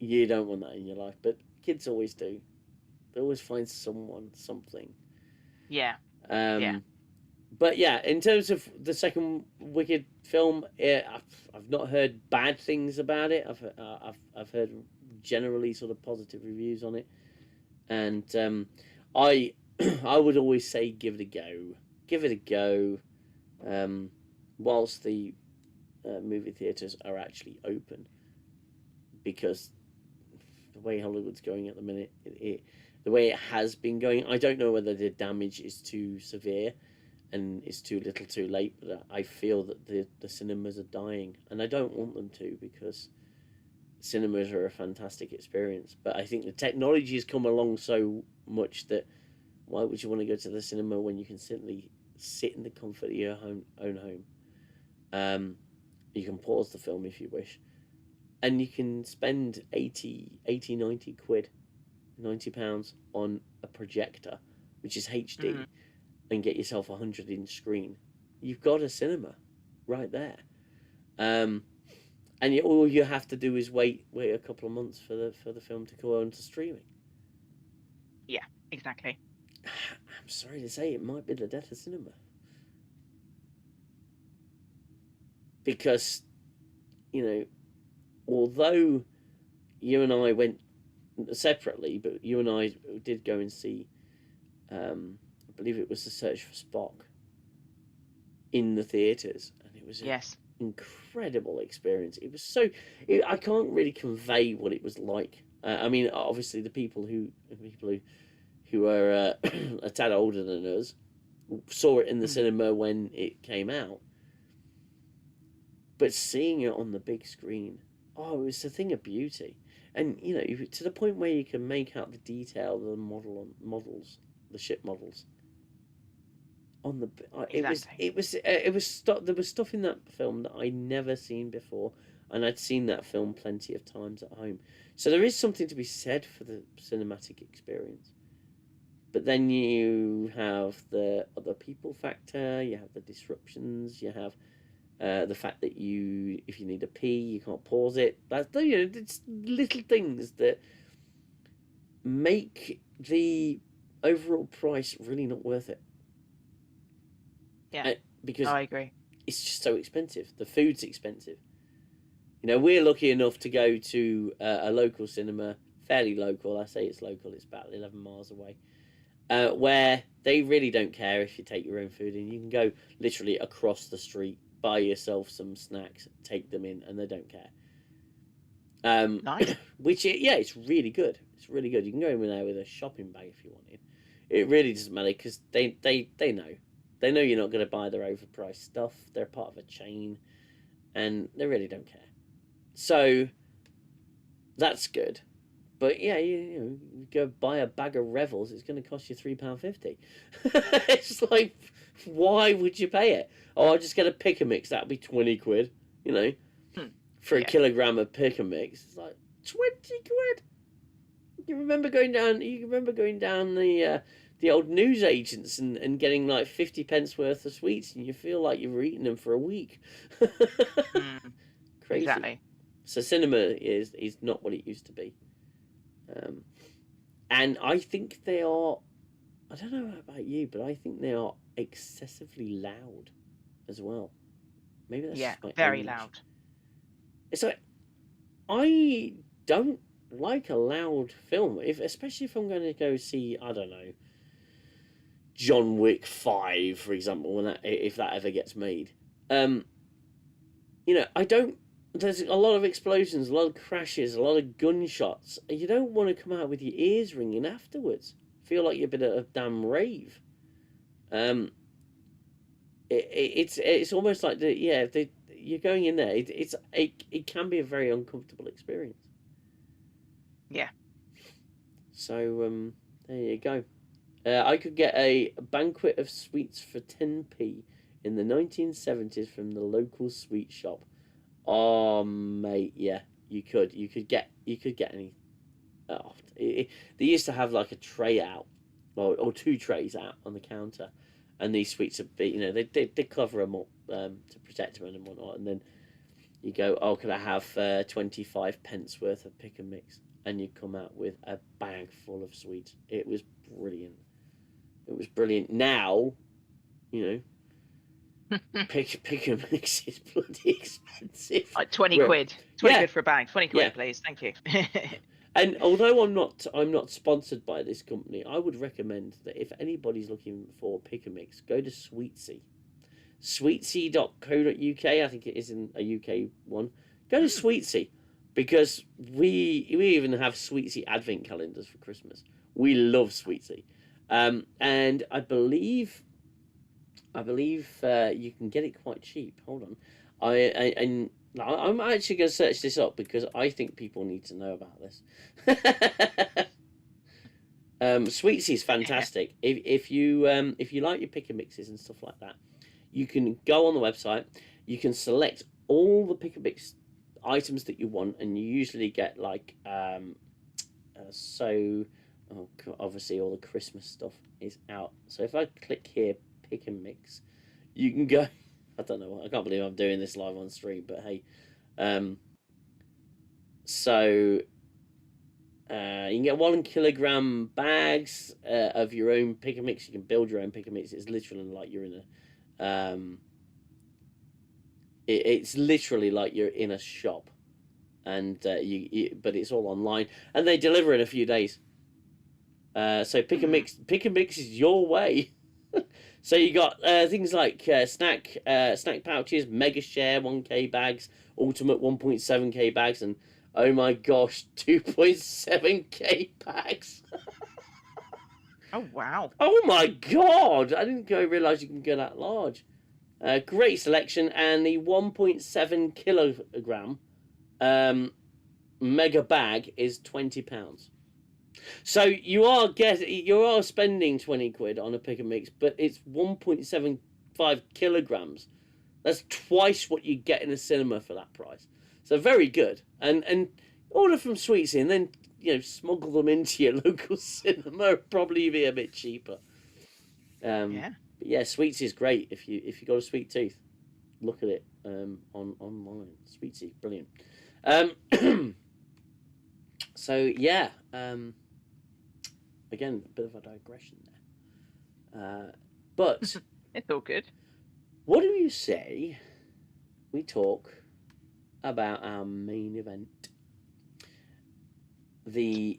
in your life. But kids always do. They always find something. But yeah, in terms of the second Wicked film, I've not heard bad things about it. I've heard generally sort of positive reviews on it, and I would always say give it a go, whilst the movie theaters are actually open, because the way Hollywood's going at the minute, the way it has been going, I don't know whether the damage is too severe. and it's too little too late, but I feel that the cinemas are dying, and I don't want them to, because cinemas are a fantastic experience. But I think the technology has come along so much that why would you want to go to the cinema when you can simply sit in the comfort of your own home? You can pause the film if you wish, and you can spend 90 quid, £90 on a projector, which is HD, and get yourself a 100-inch screen. You've got a cinema right there. And all you have to do is wait a couple of months for the film to go on to streaming. Yeah, exactly. I'm sorry to say, it might be the death of cinema. Because, although you and I went separately, but you and I did go and see, I believe it was The Search for Spock in the theatres, and it was an incredible experience. It was I can't really convey what it was like. I mean, obviously the people who are a tad older than us saw it in the cinema when it came out, but seeing it on the big screen, it was a thing of beauty. And to the point where you can make out the detail of the models, the ship models. On the there was stuff in that film that I'd never seen before, and I'd seen that film plenty of times at home. So there is something to be said for the cinematic experience. But then you have the other people factor, you have the disruptions, you have the fact that if you need a pee, you can't pause it. That's it's little things that make the overall price really not worth it. Yeah, because I agree. It's just so expensive. The food's expensive. We're lucky enough to go to a local cinema, fairly local. I say it's local. It's about 11 miles away. Where they really don't care if you take your own food in. You can go literally across the street, buy yourself some snacks, take them in, and they don't care. Nice. It's really good. It's really good. You can go in there with a shopping bag if you wanted. It really doesn't matter, because they know. They know you're not going to buy their overpriced stuff. They're part of a chain, and they really don't care. So that's good. But yeah, you go buy a bag of Revels, it's going to cost you £3.50. It's like, why would you pay it? I'll just get a pick and mix. That'll be 20 quid. For a kilogram of pick and mix. It's like 20 quid. You remember going down the old newsagents and getting like 50 pence worth of sweets, and you feel like you've eaten them for a week. Crazy. Exactly. So cinema is not what it used to be. And I think they are, I don't know about you, but I think they are excessively loud as well. Maybe that's just my very age. loud. It's like, I don't like a loud film, especially if I'm going to go see, I don't know, John Wick 5, for example, if that ever gets made. I don't. There's a lot of explosions, a lot of crashes, a lot of gunshots. You don't want to come out with your ears ringing afterwards. Feel like you've been at a damn rave. It's almost like you're going in there. It can be a very uncomfortable experience. Yeah. So there you go. I could get a banquet of sweets for 10p in the 1970s from the local sweet shop. Oh, mate, yeah, you could get any. They used to have like a tray out, or two trays out on the counter, and these sweets would be, they cover them up to protect them and whatnot, and then you go, could I have 25 pence worth of pick and mix, and you come out with a bag full of sweets. It was brilliant. Now, pick and mix is bloody expensive. Like 20 quid. 20 quid for a bag. 20 quid, please. Thank you. And although I'm not sponsored by this company, I would recommend that if anybody's looking for pick and mix, go to Sweetsy. Sweetsy.co.uk, I think it is in a UK one. Go to Sweetsy, because we even have Sweetsy advent calendars for Christmas. We love Sweetsy. And I believe I believe you can get it quite cheap. Hold on, I'm actually going to search this up because I think people need to know about this. Sweetsy is fantastic. If you like your pick and mixes and stuff like that, you can go on the website. You can select all the pick and mix items that you want, and you usually get like so. Oh, obviously all the Christmas stuff is out. So if I click here, pick and mix, you can go. I don't know. I can't believe I'm doing this live on stream, but hey. So you can get 1 kilogram bags of your own pick and mix. You can build your own pick and mix. It's literally like you're in a. It's literally like you're in a shop, and but it's all online, and they deliver in a few days. So pick and mix is your way. So you got things like snack pouches, mega share 1K bags, ultimate 1.7K bags, and oh my gosh, 2.7K bags. Oh wow! Oh my god! I didn't realize you can go that large. Great selection, and the 1.7 kilogram mega bag is £20. So you are spending 20 quid on a pick and mix, but it's 1.75 kilograms. That's twice what you get in a cinema for that price. So very good. And order from Sweetsy and then smuggle them into your local cinema. Probably be a bit cheaper. Yeah. But yeah, Sweetsy is great if you got a sweet tooth. Look at it online. Sweetsy, brilliant. So yeah. Again, a bit of a digression there. But It's all good. what do you say we talk about our main event? The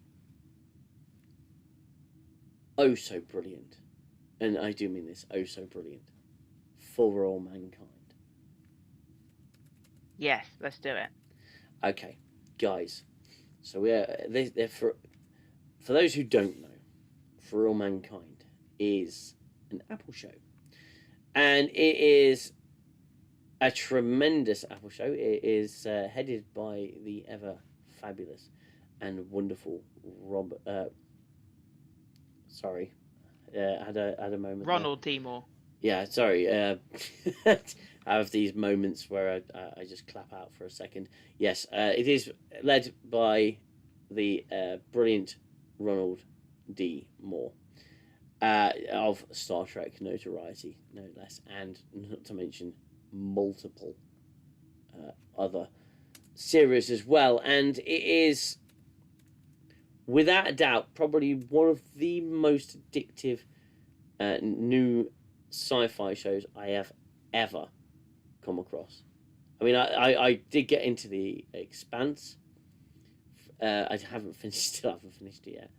oh so brilliant, and I do mean this, oh so brilliant, For All Mankind. Yes, let's do it. Okay, guys. So for those who don't know, For All Mankind is an Apple show, and it is a tremendous Apple show. It is headed by the ever fabulous and wonderful Rob. Sorry, I had a moment. Ronald D. Moore. Yeah, sorry. I have these moments where I just clap out for a second. Yes, it is led by the brilliant Ronald D. Moore of Star Trek notoriety, no less, and not to mention multiple other series as well. And it is, without a doubt, probably one of the most addictive new sci-fi shows I have ever come across. I mean, I did get into The Expanse. I still haven't finished it yet.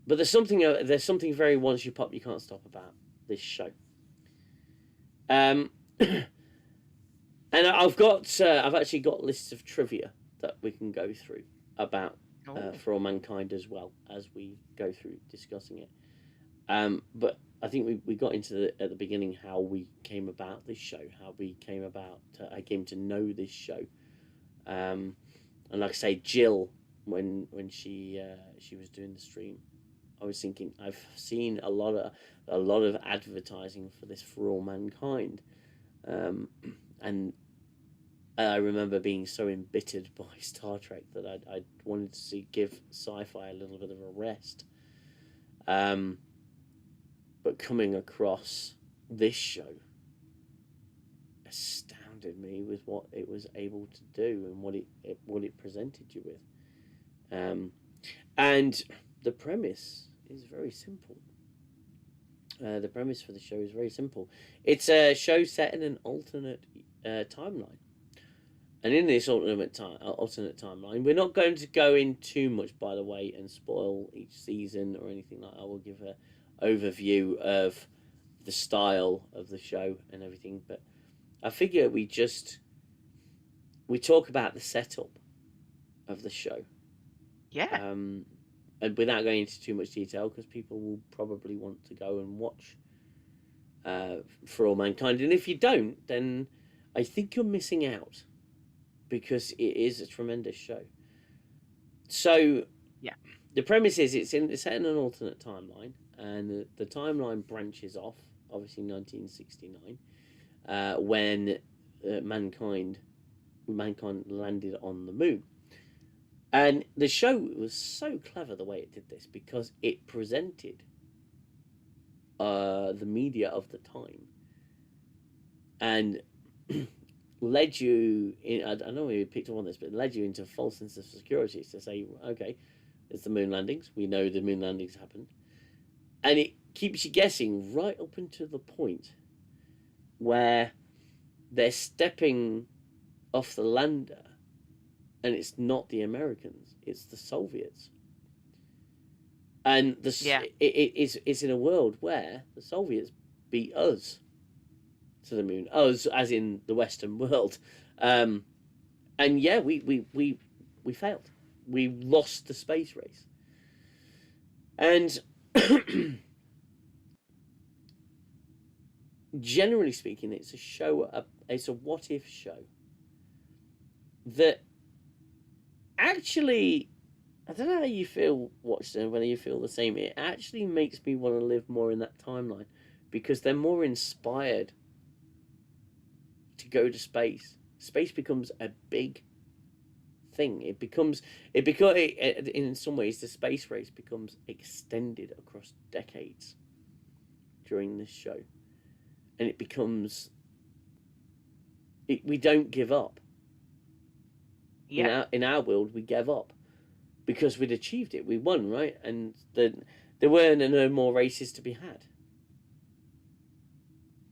But there's something very once you pop, you can't stop about this show. And I've actually got lists of trivia that we can go through about For All Mankind as well as we go through discussing it. But I think we got into at the beginning how we came about this show, how we came about. I came to know this show, and like I say, Jill, when she was doing the stream, I was thinking I've seen a lot of advertising for this For All Mankind, and I remember being so embittered by Star Trek that I wanted to give sci-fi a little bit of a rest. But coming across this show astounded me with what it was able to do and what it presented you with. And the premise is very simple. The premise for the show is very simple. It's a show set in an alternate timeline. And in this alternate timeline, we're not going to go in too much, by the way, and spoil each season or anything like that. I will give an overview of the style of the show and everything. But I figure we talk about the setup of the show. Yeah. And without going into too much detail, because people will probably want to go and watch For All Mankind, and if you don't, then I think you're missing out, because it is a tremendous show. So Yeah. the premise is it's set in an alternate timeline, and the timeline branches off, obviously 1969, when mankind landed on the moon. And the show was so clever the way it did this, because it presented the media of the time, and led you in. I don't know if you picked up on this, but it led you into a false sense of security to say, okay, it's the moon landings. We know the moon landings happened, and it keeps you guessing right up until the point where they're stepping off the lander, and it's not the Americans, it's the Soviets. And it's in a world where the Soviets beat us to the moon, us as in the Western world, and yeah, we failed. We lost the space race, and generally speaking, it's a show. It's a what if show that actually, I don't know how you feel watching it, whether you feel the same. It actually makes me want to live more in that timeline, because they're more inspired to go to space. Space becomes a big thing. In some ways, the space race becomes extended across decades during this show, and it becomes. We don't give up. Yeah. In our world, we gave up because we'd achieved it. We won, right? And there weren't no more races to be had.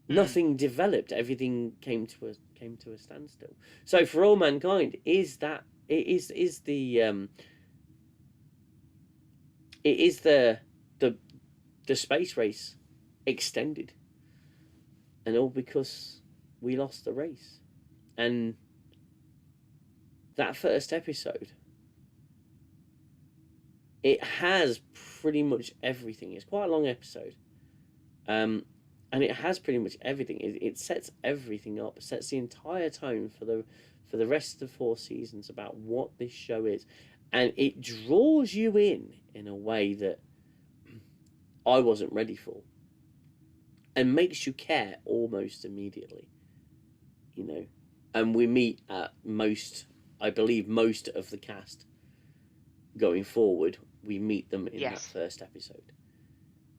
Nothing developed. Everything came to a standstill. So For All Mankind is that it is the space race extended, and all because we lost the race. And that first episode, it has pretty much everything. It's quite a long episode, and it has pretty much everything. It sets everything up. It sets the entire tone for the rest of the 4 seasons about what this show is, and it draws you in a way that I wasn't ready for, and makes you care almost immediately. And we meet I believe most of the cast going forward. We meet them in that first episode,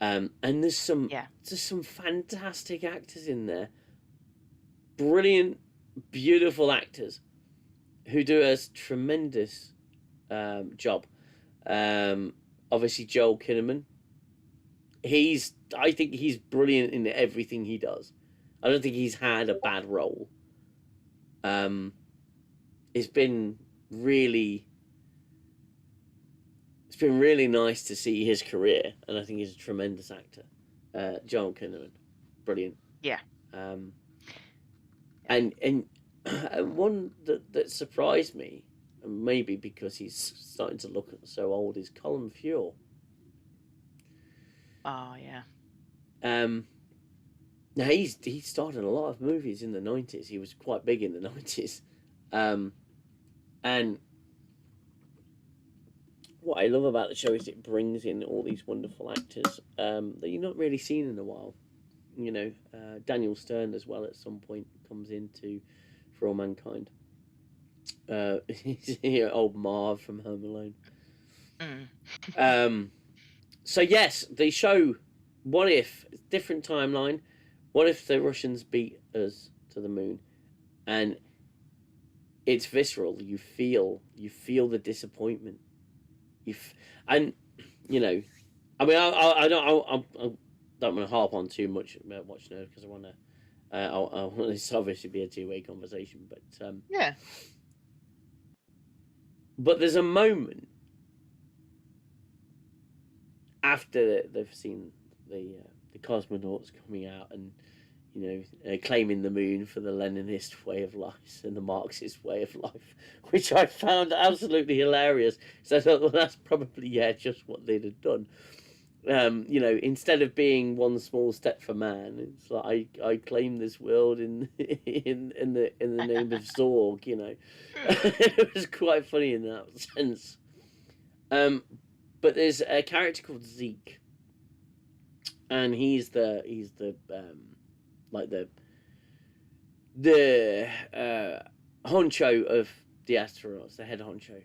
and there's some fantastic actors in there, brilliant, beautiful actors who do a tremendous job. Obviously, Joel Kinnaman. I think he's brilliant in everything he does. I don't think he's had a bad role. It's been really nice to see his career, and I think he's a tremendous actor. Joel Kinnaman, brilliant. Yeah. And one that surprised me, and maybe because he's starting to look so old, is Colin Feore. Oh yeah. Now he started a lot of movies in the 90s. He was quite big in the 90s. And what I love about the show is it brings in all these wonderful actors that you're not really seen in a while. Daniel Stern as well at some point comes into For All Mankind. He's old Marv from Home Alone. So yes, the show, what if, different timeline, what if the Russians beat us to the moon? And it's visceral. You feel the disappointment. I mean, I don't want to harp on too much about Watchnerd, because I want this obviously be a 2-way conversation, but yeah. But there's a moment after they've seen the cosmonauts coming out and claiming the moon for the Leninist way of life and the Marxist way of life, which I found absolutely hilarious. So I thought, well, that's probably just what they'd have done. You know, instead of being one small step for man, it's like I claim this world in in the name of Zorg. You know, it was quite funny in that sense. But there's a character called Zeke, and he's the like the honcho of the astronauts, the head honcho.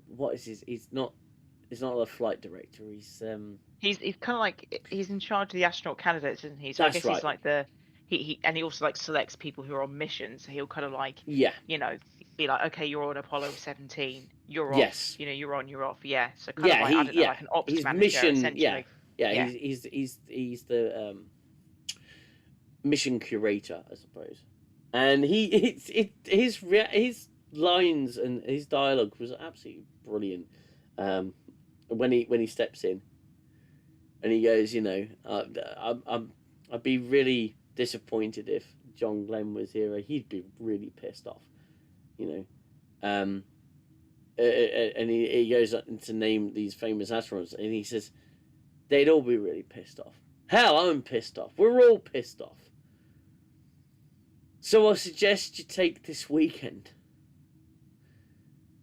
What is his? He's not. He's not a flight director. He's kind of like he's in charge of the astronaut candidates, isn't he? So I That's guess he's right. like the he and he also like selects people who are on missions. So he'll kind of like Yeah. you know be like, okay, you're on Apollo 17, you're off. Yes. You know, you're on, you're off. Yeah. So kind of Yeah. like I don't know, like an ops His manager mission. Yeah. essentially. Yeah. Yeah. He's the mission curator, I suppose. And his lines and his dialogue was absolutely brilliant. When he steps in, and he goes, you know, I'd be really disappointed if John Glenn was here. He'd be really pissed off, you know. And he goes to name these famous astronauts, and he says they'd all be really pissed off. Hell, I'm pissed off. We're all pissed off. So I suggest you take this weekend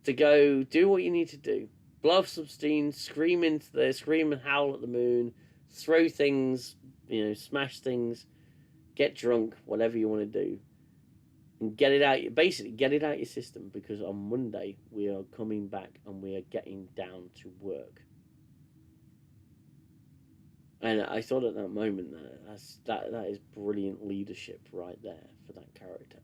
to go do what you need to do. Blow off some steam, scream and howl at the moon, throw things, you know, smash things, get drunk, whatever you want to do, and get it out. Basically, get it out your system, because on Monday we are coming back and we are getting down to work. And I thought at that moment that is brilliant leadership right there for that character.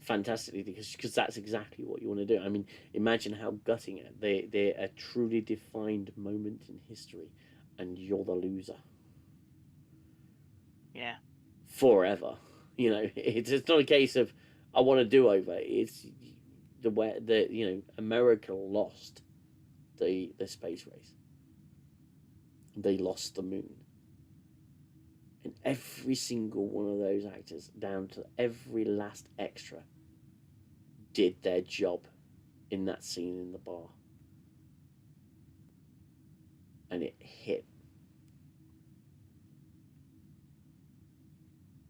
Fantastically, because that's exactly what you want to do. I mean, imagine how gutting it. They're a truly defined moment in history, and you're the loser. Yeah. Forever. You know, it's not a case of I want to do over. It's the you know, America lost the space race. They lost the moon. And every single one of those actors, down to every last extra, did their job in that scene in the bar. And it hit.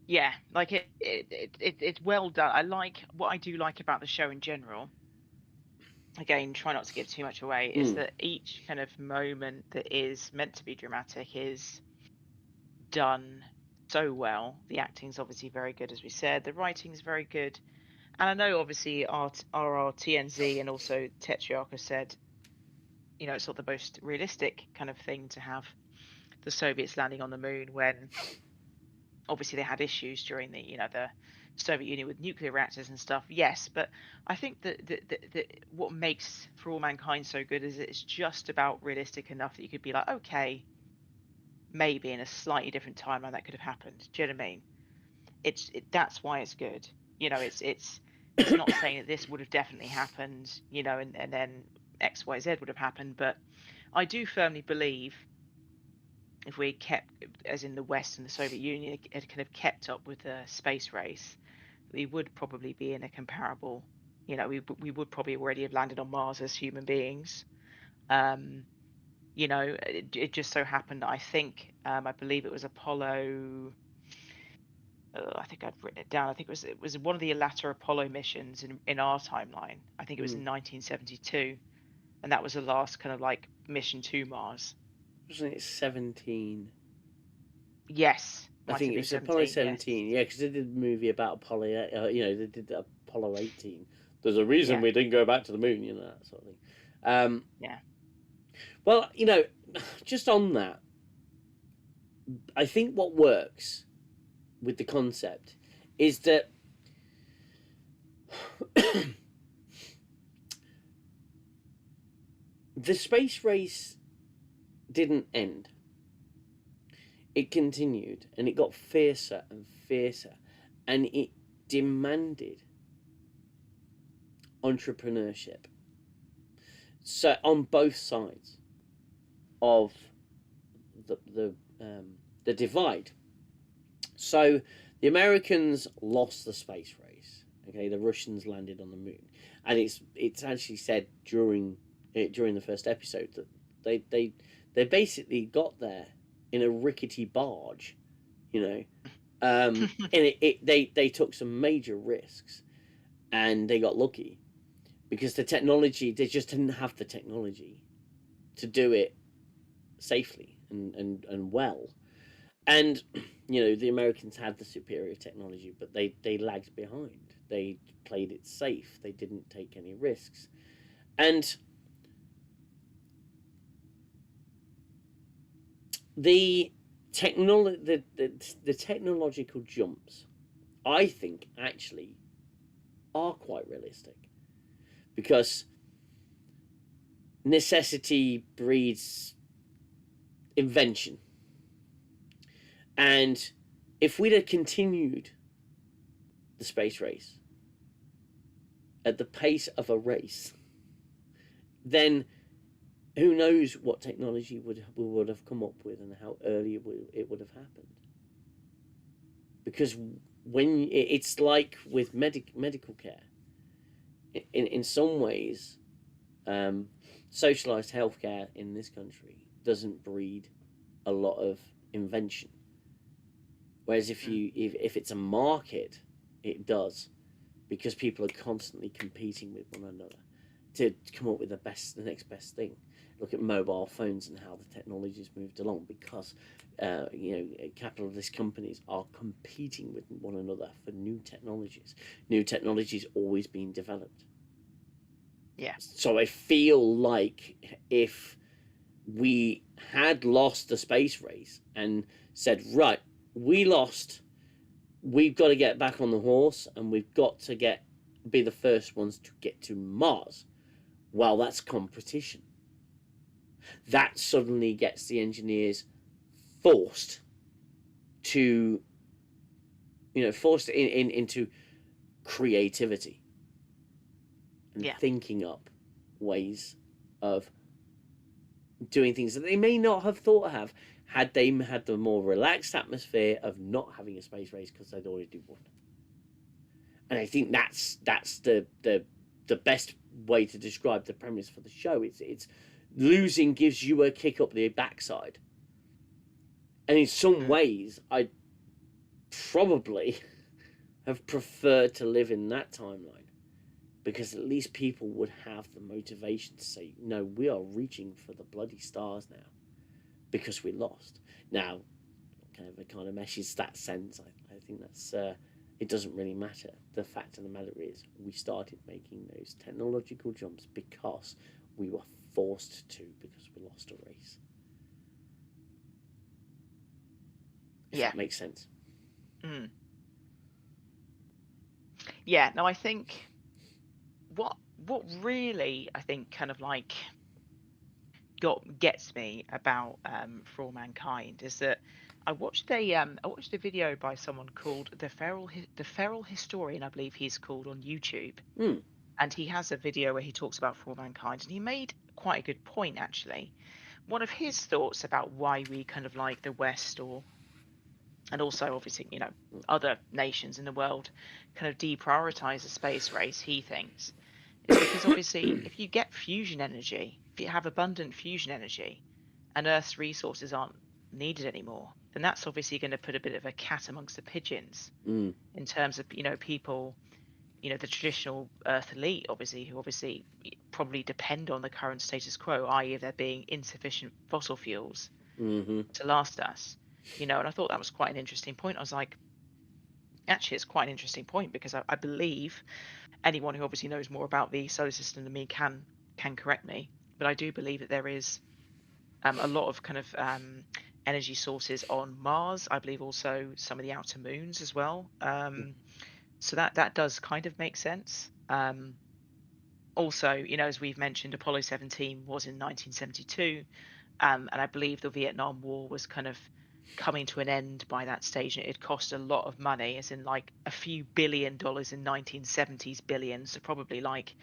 Yeah, like it's well done. What I do like about the show in general. Again, try not to give too much away. Is that each kind of moment that is meant to be dramatic is done so well. The acting's obviously very good, as we said. The writing's very good, and I know obviously our TNZ and also Tetriarch have said, you know, it's not the most realistic kind of thing to have the Soviets landing on the moon when obviously they had issues during the Soviet Union with nuclear reactors and stuff. Yes, but I think that what makes For All Mankind so good is it's just about realistic enough that you could be like, okay, maybe in a slightly different timeline that could have happened. Do you know what I mean? That's why it's good. You know, it's not saying that this would have definitely happened, you know, and then X, Y, Z would have happened, but I do firmly believe if we kept, as in the West and the Soviet Union, had kind of kept up with the space race, we would probably be in a comparable, you know, we would probably already have landed on Mars as human beings. You know, it just so happened that I think, I believe it was Apollo. I think I'd written it down. I think it was one of the latter Apollo missions in our timeline. I think it was in 1972, and that was the last kind of like mission to Mars. Wasn't it 17? Yes. I think it was Apollo 17, yes. Yeah, because they did a movie about Apollo, you know, they did Apollo 18. There's a reason we didn't go back to the moon, you know, that sort of thing. Yeah. Well, you know, just on that, I think what works with the concept is that the space race didn't end. It continued, and it got fiercer and fiercer, and it demanded entrepreneurship. So on both sides of the divide. So the Americans lost the space race. Okay, the Russians landed on the moon, and it's actually said during the first episode that They basically got there in a rickety barge, you know, and they took some major risks, and they got lucky because the technology, they just didn't have the technology to do it safely and well. And the Americans had the superior technology, but they lagged behind. They played it safe. They didn't take any risks. And the the technological jumps, I think, actually are quite realistic, because necessity breeds invention. And if we'd have continued the space race at the pace of a race, then who knows what technology we would have come up with and how early it would have happened. Because when it's like with medical care, in some ways, socialized healthcare in this country doesn't breed a lot of invention. Whereas if it's a market, it does, because people are constantly competing with one another to come up with the next best thing. Look at mobile phones and how the technology's moved along, because capitalist companies are competing with one another for new technologies. New technologies always being developed. Yeah. So I feel like if we had lost the space race and said, right, we lost, we've got to get back on the horse, and we've got to be the first ones to get to Mars. Well, that's competition. That suddenly gets the engineers forced into creativity and thinking up ways of doing things that they may not have thought of had they had the more relaxed atmosphere of not having a space race, because they'd already do one. And I think that's the best way to describe the premise for the show. It's losing gives you a kick up the backside. And in some ways, I probably have preferred to live in that timeline, because at least people would have the motivation to say, no, we are reaching for the bloody stars now because we lost. Now, kind of meshes that sense. I think that's it doesn't really matter. The fact of the matter is, we started making those technological jumps because we were forced to, because we lost a race. If that makes sense. Yeah, no, I think what really, I think, kind of like gets me about For All Mankind is that I watched a video by someone called the Feral Historian, I believe he's called, on YouTube. And he has a video where he talks about For All Mankind, and he made quite a good point, actually. One of his thoughts about why we kind of like the West, and also obviously other nations in the world, kind of deprioritize the space race, he thinks, is because obviously if you get fusion energy, if you have abundant fusion energy and Earth's resources aren't needed anymore, then that's obviously going to put a bit of a cat amongst the pigeons in terms of people, the traditional Earth elite, obviously, who obviously probably depend on the current status quo, i.e. there being insufficient fossil fuels to last us. And I thought that was quite an interesting point. I was like, actually, it's quite an interesting point, because I believe anyone who obviously knows more about the solar system than me can correct me, but I do believe that there is a lot of kind of energy sources on Mars. I believe also some of the outer moons as well. So that does kind of make sense. Also, as we've mentioned, Apollo 17 was in 1972, and I believe the Vietnam War was kind of coming to an end by that stage. It cost a lot of money, as in like a few $1 billion in 1970s billions, so probably like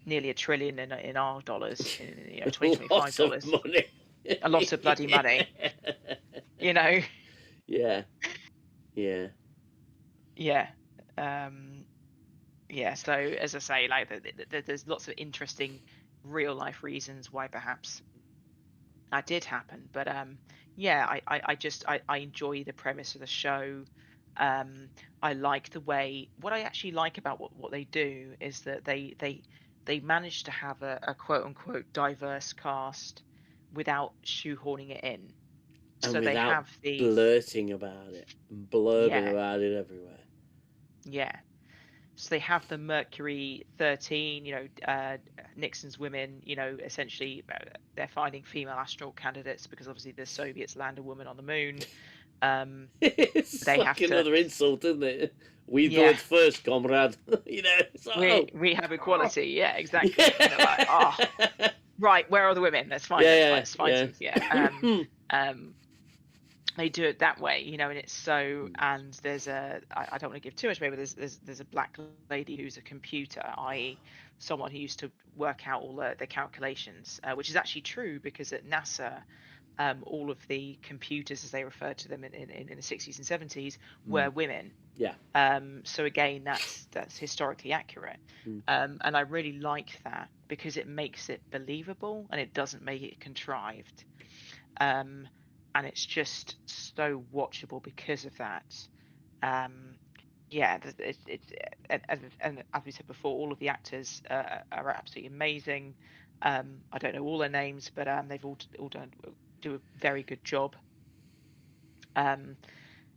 nearly $1 trillion in our dollars, in 2025 dollars. Money. A lot of bloody money. Yeah. Yeah. So as I say, like there's lots of interesting real life reasons why perhaps that did happen. But yeah, I enjoy the premise of the show. Um, I like the way what I actually like about what they do is that they manage to have a quote unquote diverse cast without shoehorning it in. And So they without have the blurting about it and blurbing yeah, about it everywhere. yeah. So they have the Mercury 13, Nixon's women, essentially they're finding female astronaut candidates because obviously the Soviets land a woman on the moon. Um, It's they like have to, another insult, isn't it? We do yeah, it first, comrade. It's like, we oh, we have equality, yeah, exactly. And they're like, oh, yeah, right, where are the women? Let's find them. yeah, Let's find yeah, some, yeah. Um, they do it that way, and it's so. And there's I don't want to give too much away, but there's a black lady who's a computer, i.e., someone who used to work out all the calculations, which is actually true because at NASA, all of the computers, as they referred to them in the 60s and 70s, were women. yeah. So again, that's historically accurate, and I really like that because it makes it believable and it doesn't make it contrived, um, and it's just so watchable because of that. Um, yeah, and as we said before, all of the actors are absolutely amazing. I don't know all their names, but they've all do a very good job. Um,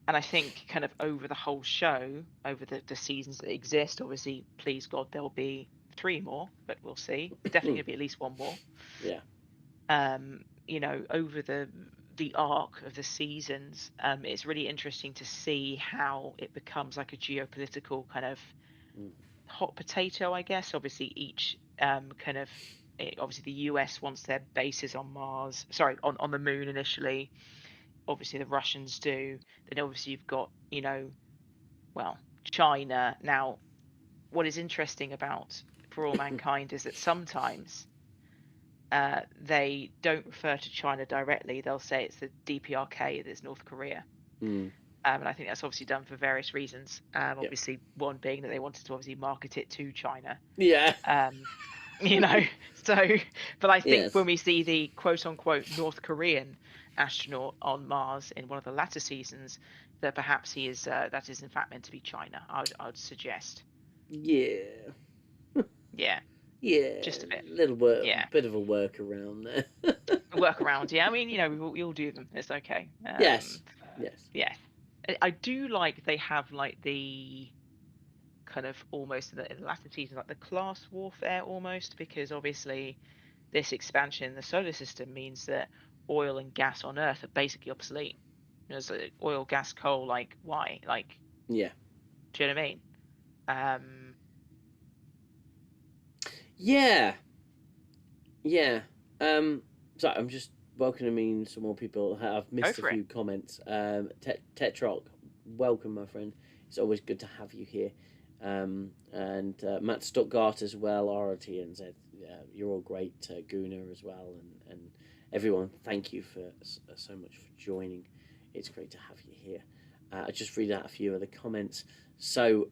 and I think kind of over the whole show, over the seasons that exist, obviously, please God, there'll be three more, but we'll see. Definitely gonna be at least one more. Yeah. Over the arc of the seasons, it's really interesting to see how it becomes like a geopolitical kind of hot potato, I guess. Obviously, each obviously the US wants their bases on Mars, sorry, on the moon initially. Obviously, the Russians do. Then obviously you've got, well, China. Now, what is interesting about For All Mankind is that sometimes they don't refer to China directly. They'll say it's the DPRK, that's North Korea. And I think that's obviously done for various reasons. Yep. Obviously, one being that they wanted to obviously market it to China. Yeah. You know, so, but I think Yes. when we see the quote unquote North Korean astronaut on Mars in one of the latter seasons, that perhaps that is in fact meant to be China. I would suggest. Yeah. Yeah, Yeah. just a bit. Little Yeah, bit of a workaround there. work around. Yeah, I mean, we all do them. It's okay. Yes. Yes. Yeah, I do like they have like the kind of almost in the latter season, like the class warfare almost, because obviously this expansion in the solar system means that oil and gas on Earth are basically obsolete. So oil, gas, coal, like why? Like, Yeah. do you know what I mean? Yeah. Yeah. Sorry, I'm just welcoming some more people. I've missed a few comments. Tetrock, welcome, my friend. It's always good to have you here. And Matt Stuttgart as well, ROTNZ. You're all great. Guna as well, and everyone. Thank you for so much for joining. It's great to have you here. I just read out a few of the comments. So,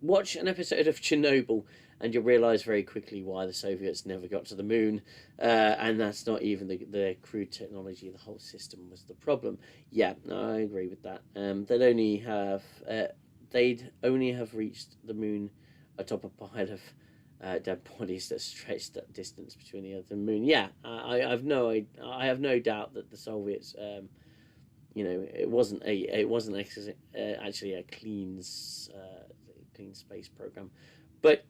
watch an episode of Chernobyl and you'll realise very quickly why the Soviets never got to the moon, and that's not even the crude technology. The whole system was the problem. Yeah, I agree with that. They'd only have reached the moon atop a pile of dead bodies that stretched that distance between the Earth and the moon. Yeah, I have no doubt that the Soviets. It wasn't actually a clean space program, but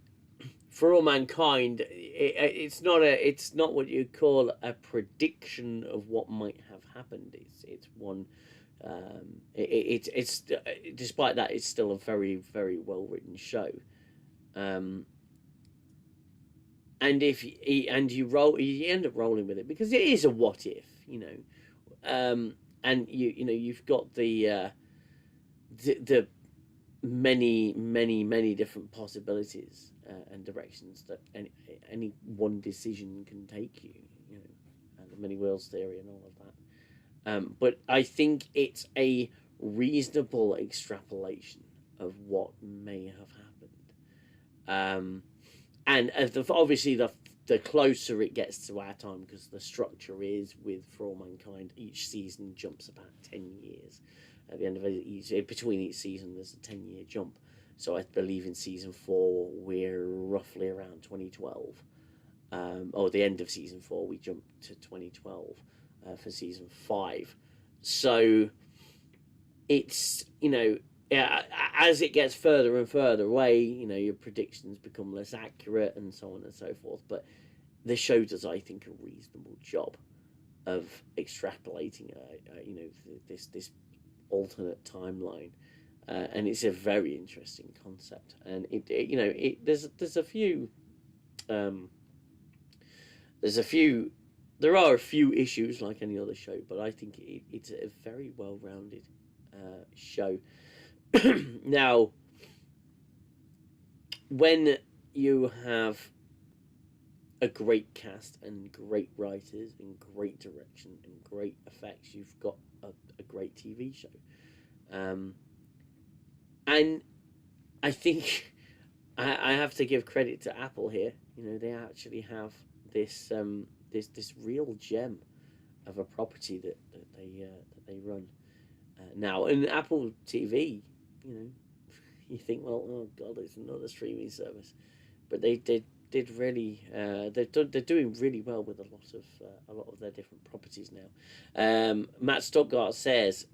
For All Mankind, it's not what you call a prediction of what might have happened. It's one. It's despite that, it's still a very, very well written show. And if you end up rolling with it because it is a what if, and you've got the many different possibilities and directions that any one decision can take you, and the many worlds theory and all of that. But I think it's a reasonable extrapolation of what may have happened. and obviously the closer it gets to our time, because the structure is with For All Mankind, each season jumps about 10 years. At the end of between each season, there's a 10-year jump. So I believe in season 4 we're roughly around 2012. Or the end of season 4 we jumped to 2012 for season 5. So it's, as it gets further and further away, your predictions become less accurate and so on and so forth. But this show does, I think, a reasonable job of extrapolating, this alternate timeline, and it's a very interesting concept. And there are a few issues like any other show, but I think it's a very well-rounded show. Now, when you have a great cast and great writers and great direction and great effects, you've got a great TV show. And I think I have to give credit to Apple here. They actually have this this real gem of a property that they run now. And Apple TV, you think, well, oh god, it's another streaming service, but they did really they're doing really well with a lot of their different properties now. Matt Stuttgart says,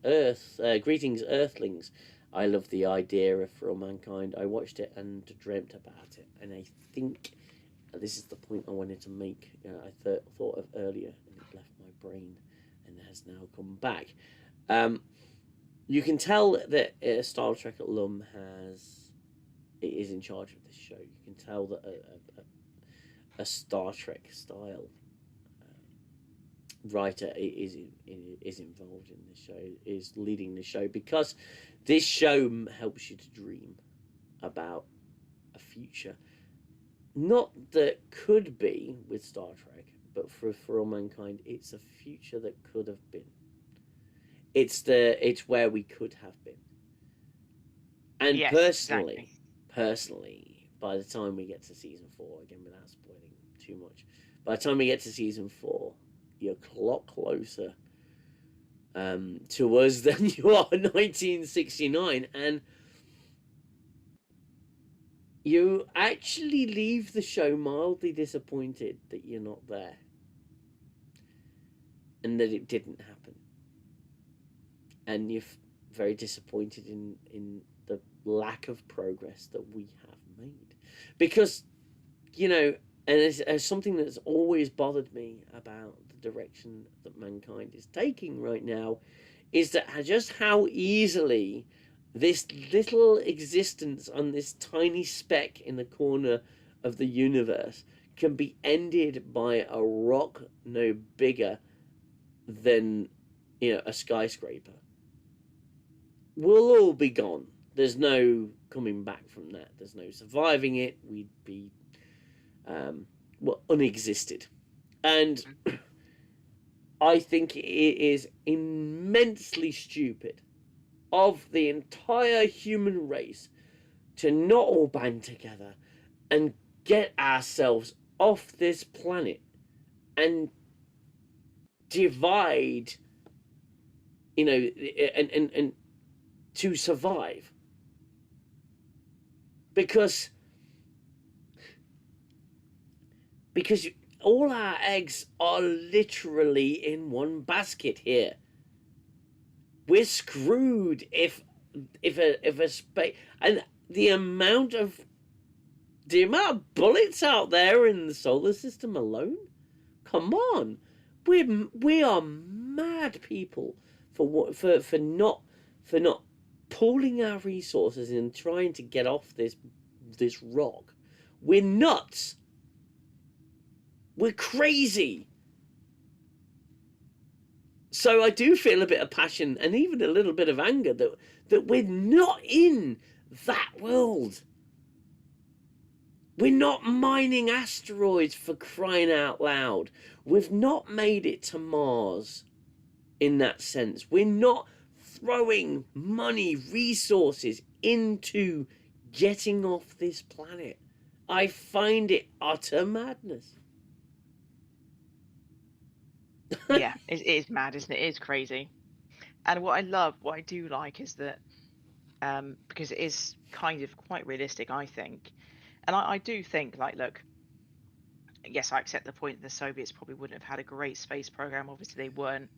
greetings Earthlings, I love the idea of For All Mankind. I watched it and dreamt about it, and I think this is the point I wanted to make. I thought of earlier and it left my brain and has now come back. You can tell that a Star Trek alum is in charge of this show. You can tell that a Star Trek style writer is involved in this show, is leading the show, because this show helps you to dream about a future, not that could be with Star Trek, but for All Mankind, it's a future that could have been. It's where we could have been. And yes, personally, by the time we get to season 4, again without spoiling too much, by the time we get to season 4, you're a lot closer to us than you are 1969, and you actually leave the show mildly disappointed that you're not there and that it didn't happen, and you're very disappointed in the lack of progress that we have made, because and it's something that's always bothered me about the direction that mankind is taking right now, is that just how easily this little existence on this tiny speck in the corner of the universe can be ended by a rock no bigger than a skyscraper. We'll all be gone. There's no coming back from that. There's no surviving it. We'd be unexisted. And I think it is immensely stupid of the entire human race to not all band together and get ourselves off this planet and divide, and to survive. Because all our eggs are literally in one basket here. We're screwed if a space, and the amount of bullets out there in the solar system alone. Come on, we are mad people for not pooling our resources and trying to get off this rock. We're nuts. We're crazy. So I do feel a bit of passion and even a little bit of anger that we're not in that world. We're not mining asteroids, for crying out loud. We've not made it to Mars in that sense. We're not throwing money, resources into getting off this planet. I find it utter madness. Yeah, it is mad, isn't it? It is crazy. And what I do like is that because it is kind of quite realistic, I think. And I do think, like, look, yes, I accept the point the Soviets probably wouldn't have had a great space program. Obviously, they weren't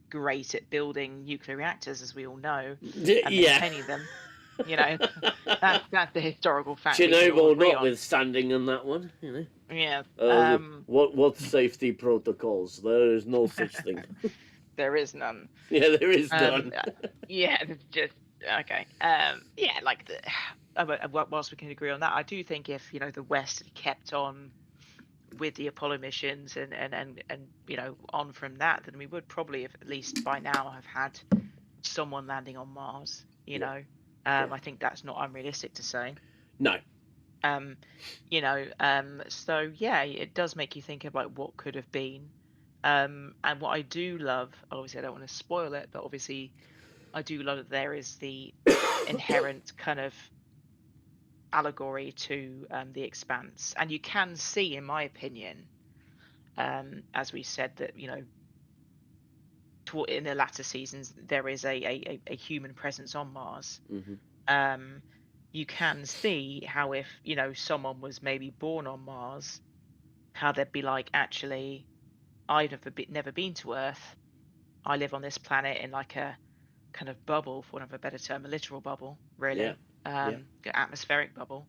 great at building nuclear reactors, as we all know, and Yeah. maintaining them. You know, that's the historical fact we can all Chernobyl agree on. notwithstanding on that one, you know. Yeah. What safety protocols? There is no such thing. There is none. Yeah, there is Um, none. uh, yeah, it's just okay. Yeah, like whilst we can agree on that, I do think if the West had kept on with the Apollo missions and on from that, then we would probably have at least by now have had someone landing on Mars. Yeah. I think that's not unrealistic to say. No. Um, so yeah, it does make you think about what could have been. And what I do love, obviously, I don't want to spoil it, but obviously, I do love that there is the inherent kind of allegory to the Expanse, and you can see, in my opinion, as we said, that in the latter seasons there is a human presence on Mars. Mm-hmm. You can see how if someone was maybe born on Mars, how they'd be like, actually, I've never been to Earth. I live on this planet in like a kind of bubble, for want of a better term, a literal bubble, really, Yeah. atmospheric bubble,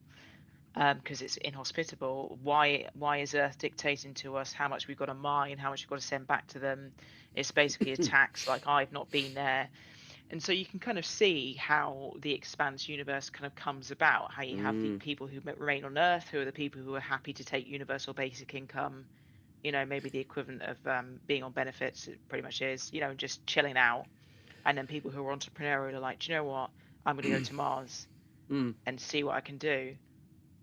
because it's inhospitable. Why is Earth dictating to us how much we've got to mine, how much we've got to send back to them? It's basically a tax. Like, I've not been there. And so you can kind of see how the Expanse universe kind of comes about, how you have the people who remain on Earth, who are the people who are happy to take universal basic income, maybe the equivalent of being on benefits. It pretty much is, just chilling out. And then people who are entrepreneurial are like, do you know what? I'm going to go to Mars and see what I can do.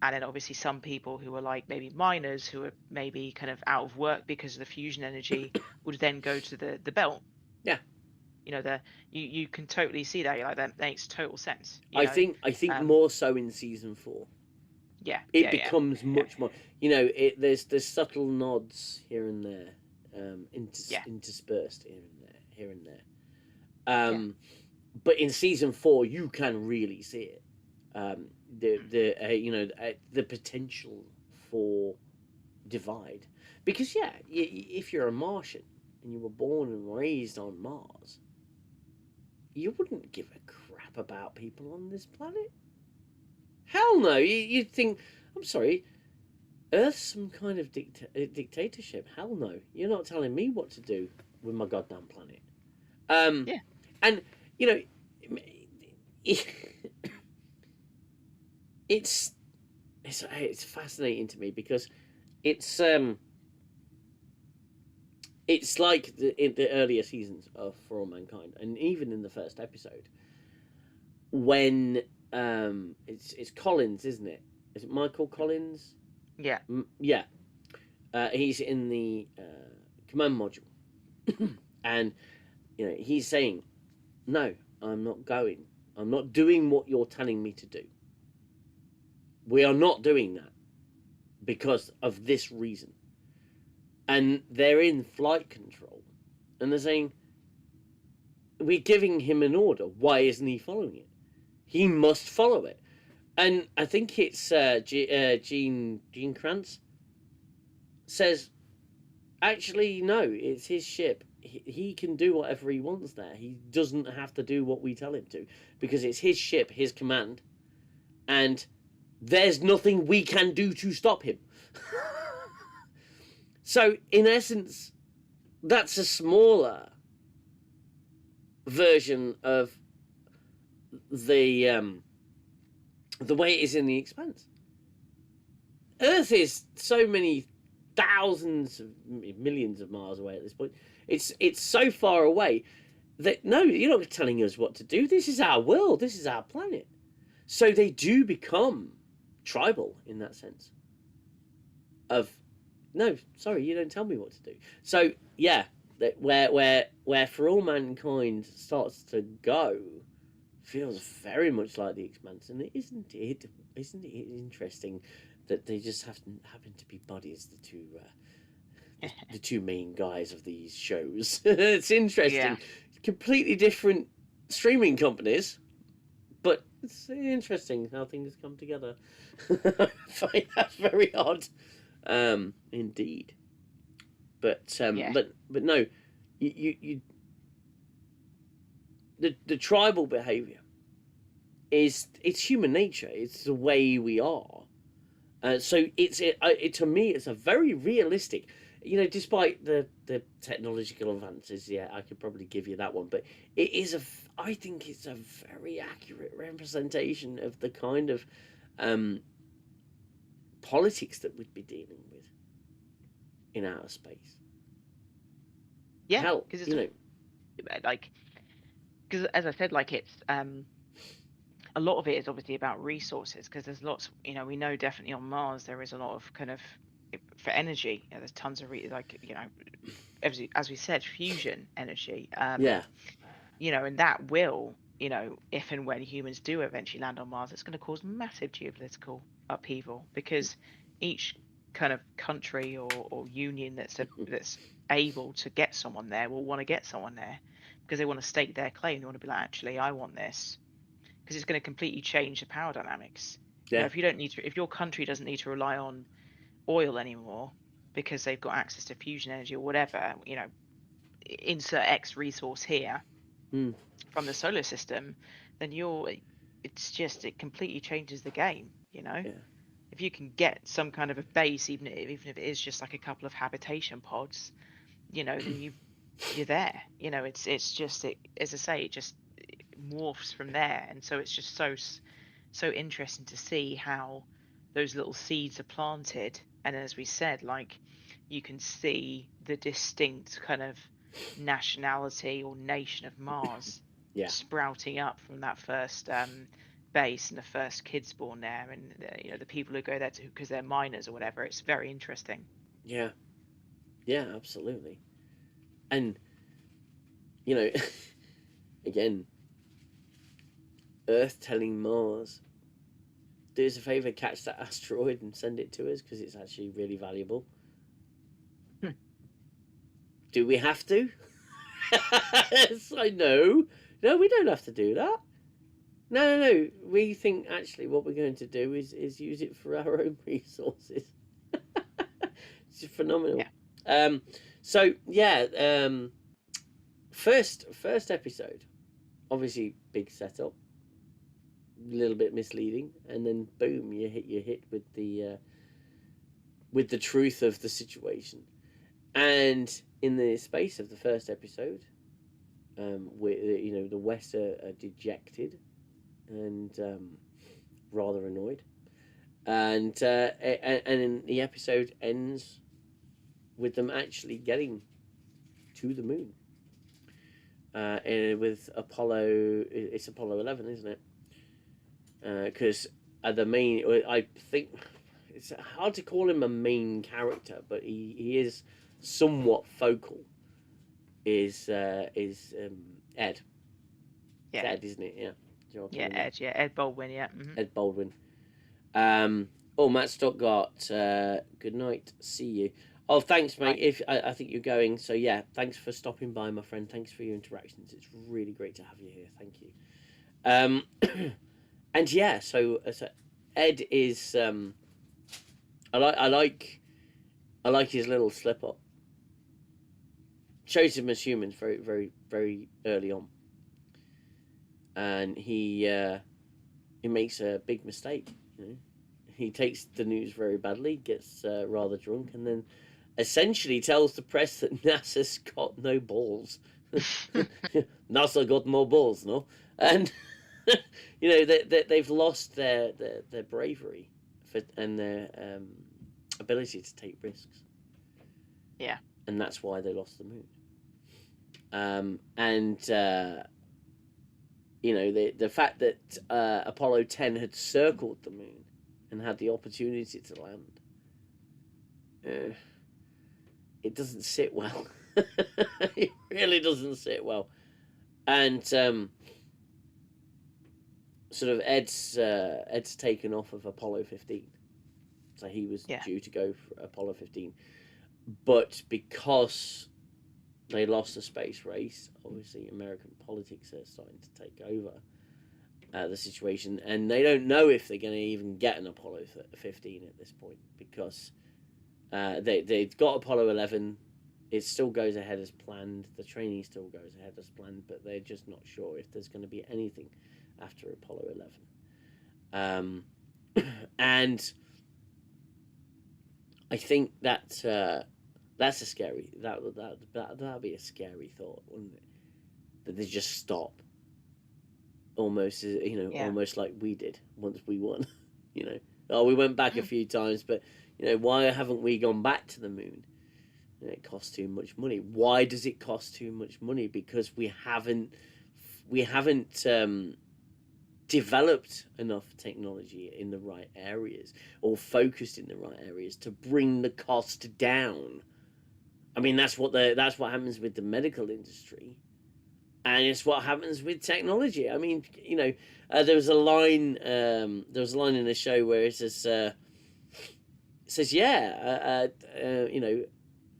And then obviously some people who are like maybe miners who are maybe kind of out of work because of the fusion energy would then go to the belt. Yeah. You can totally see that. You're like, that makes total sense. I think more so in season 4. Yeah. It becomes much more. There's subtle nods here and there, interspersed here and there. But in season 4, you can really see it. The potential for divide, because if you're a Martian and you were born and raised on Mars, you wouldn't give a crap about people on this planet. Hell no. You'd think, I'm sorry, Earth's some kind of dictatorship. Hell no. You're not telling me what to do with my goddamn planet. And it's fascinating to me because it's like in the earlier seasons of For All Mankind, and even in the first episode, when it's Collins, isn't it? Is it Michael Collins? Yeah. Yeah. He's in the command module, and he's saying, "No, I'm not going. I'm not doing what you're telling me to do. We are not doing that because of this reason." And they're in flight control, and they're saying, "We're giving him an order. Why isn't he following it? He must follow it." And I think it's Gene Kranz says, "Actually, no, it's his ship. He can do whatever he wants there. He doesn't have to do what we tell him to, because it's his ship, his command, and there's nothing we can do to stop him." So, in essence, that's a smaller version of the way it is in the Expanse. Earth is so many thousands of millions of miles away at this point. It's so far away that no, you're not telling us what to do. This is our world. This is our planet. So they do become tribal in that sense. Of no, sorry, you don't tell me what to do. So yeah, where For All Mankind starts to go feels very much like the Expanse, and isn't it interesting that they just happen to be buddies, the two main guys of these shows. It's interesting. Yeah. Completely different streaming companies, but it's interesting how things come together. I find that very odd, indeed. But no, you the tribal behavior it's human nature. It's the way we are. So to me, it's a very realistic. Despite the technological advances, yeah, I could probably give you that one, but I think it's a very accurate representation of the kind of politics that we'd be dealing with in outer space. Yeah, Hell, because it's like, because as I said, like it's a lot of it is obviously about resources, because there's lots, we know definitely on Mars there is a lot of kind of for energy. There's tons of as we said, fusion energy. yeah, And that will, if and when humans do eventually land on Mars, it's going to cause massive geopolitical upheaval, because each kind of country or union that's able to get someone there will want to get someone there, because they want to stake their claim. They want to be like, actually, I want this, because it's going to completely change the power dynamics. yeah, If your country doesn't need to rely on oil anymore because they've got access to fusion energy or whatever, insert X resource here from the solar system, then it completely changes the game. yeah. If you can get some kind of a base, even if it is just like a couple of habitation pods, then you're there. It's just, as I say, it just morphs from there. And so it's just so interesting to see how those little seeds are planted. And as we said, like, you can see the distinct kind of nationality or nation of Mars sprouting up from that first base and the first kids born there, and the people who go there because they're miners or whatever. It's very interesting. Yeah, absolutely. And again, Earth telling Mars, do us a favor, catch that asteroid and send it to us, because it's actually really valuable. Do we have to? Yes, I know. No, we don't have to do that. No. We think actually what we're going to do is use it for our own resources. It's phenomenal. Yeah. First episode, obviously big setup, a little bit misleading, and then boom, you're hit with the truth of the situation. And in the space of the first episode, the West are dejected and rather annoyed, and in the episode ends with them actually getting to the moon. With Apollo, it's Apollo 11, isn't it? Because the main, I think it's hard to call him a main character, but he is somewhat focal. Is Ed? Yeah. It's Ed, isn't it? Yeah. Yeah, Ed. Yeah, Ed Baldwin. Yeah. Mm-hmm. Ed Baldwin. Matt Stuttgart. Good night. See you. Oh, thanks, mate. If I think you're going, so yeah, thanks for stopping by, my friend. Thanks for your interactions. It's really great to have you here. Thank you. And yeah, so Ed is. I like his little slip up. Shows him as humans very, very, very early on, and he makes a big mistake. He takes the news very badly, gets rather drunk, and then essentially tells the press that NASA's got no balls. NASA got no balls, no? And they've lost their bravery and their ability to take risks. Yeah. And that's why they lost the moon. The fact that Apollo 10 had circled the moon and had the opportunity to land, it doesn't sit well. It really doesn't sit well. And sort of Ed's taken off of Apollo 15, So he was Yeah. due to go for Apollo 15. But because they lost the space race, obviously American politics are starting to take over the situation, and they don't know if they're going to even get an Apollo 15 at this point, because they've got Apollo 11. It still goes ahead as planned. The training still goes ahead as planned, but they're just not sure if there's going to be anything after Apollo 11. And I think that's a scary, that'd be a scary thought, wouldn't it? That they just stop, almost, almost like we did once we won. We went back a few times, but why haven't we gone back to the moon? It costs too much money. Why does it cost too much money? Because we haven't developed enough technology in the right areas, or focused in the right areas to bring the cost down. I mean, that's what happens with the medical industry, and it's what happens with technology. I mean, there was a line in the show where it says,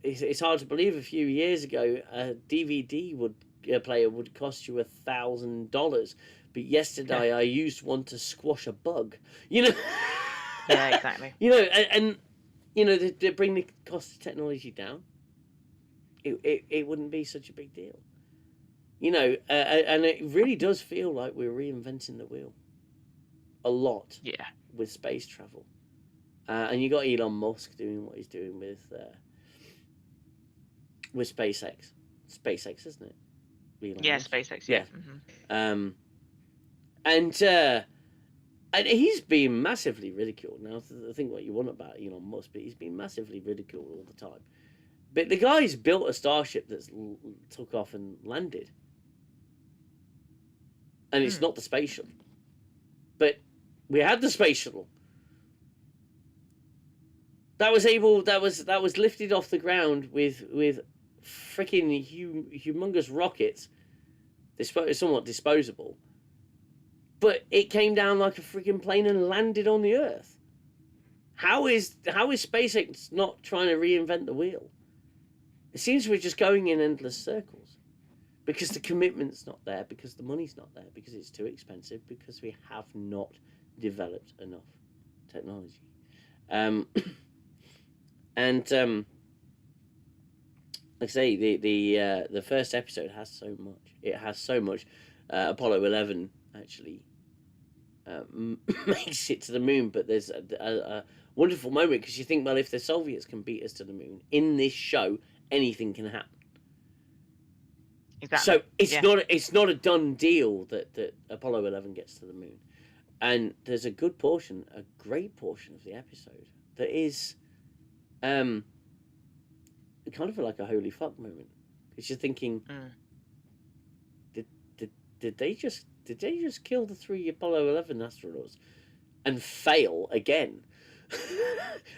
it's hard to believe a few years ago a DVD player would cost you $1,000, but yesterday I used one to squash a bug. Yeah, exactly. They bring the cost of technology down. It wouldn't be such a big deal. And it really does feel like we're reinventing the wheel a lot. Yeah. With space travel, and you got Elon Musk doing what he's doing with SpaceX. SpaceX, isn't it? Elon Musk. SpaceX. Yeah. Mm-hmm. And he's been massively ridiculed. Now, I think what you want about Elon Musk, but he's been massively ridiculed all the time. But the guy's built a starship that's took off and landed, and it's not the space shuttle. But we had the space shuttle. That was lifted off the ground with freaking humongous rockets, somewhat disposable, but it came down like a freaking plane and landed on the Earth. How is SpaceX not trying to reinvent the wheel? It seems we're just going in endless circles, because the commitment's not there, because the money's not there, because it's too expensive, because we have not developed enough technology. And like I say, the first episode has so much. It has so much. Apollo 11 actually makes it to the moon, but there's a wonderful moment, because you think, well, if the Soviets can beat us to the moon in this show, anything can happen. Exactly. So it's not a done deal that Apollo 11 gets to the moon, and there's a great portion of the episode that is kind of like a holy fuck moment, because you're thinking, did they just kill the 3 Apollo 11 astronauts and fail again?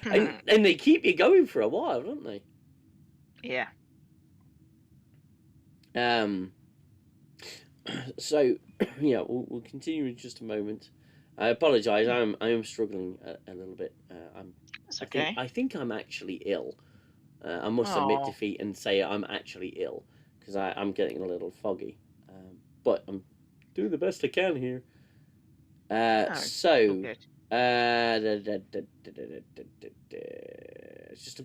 and they keep you going for a while, don't they? Yeah. So yeah, we'll continue in just a moment. I apologise. I am struggling a little bit. It's okay. I think I'm actually ill. I must admit defeat and say I'm actually ill, because I'm getting a little foggy. But I'm doing the best I can here. So just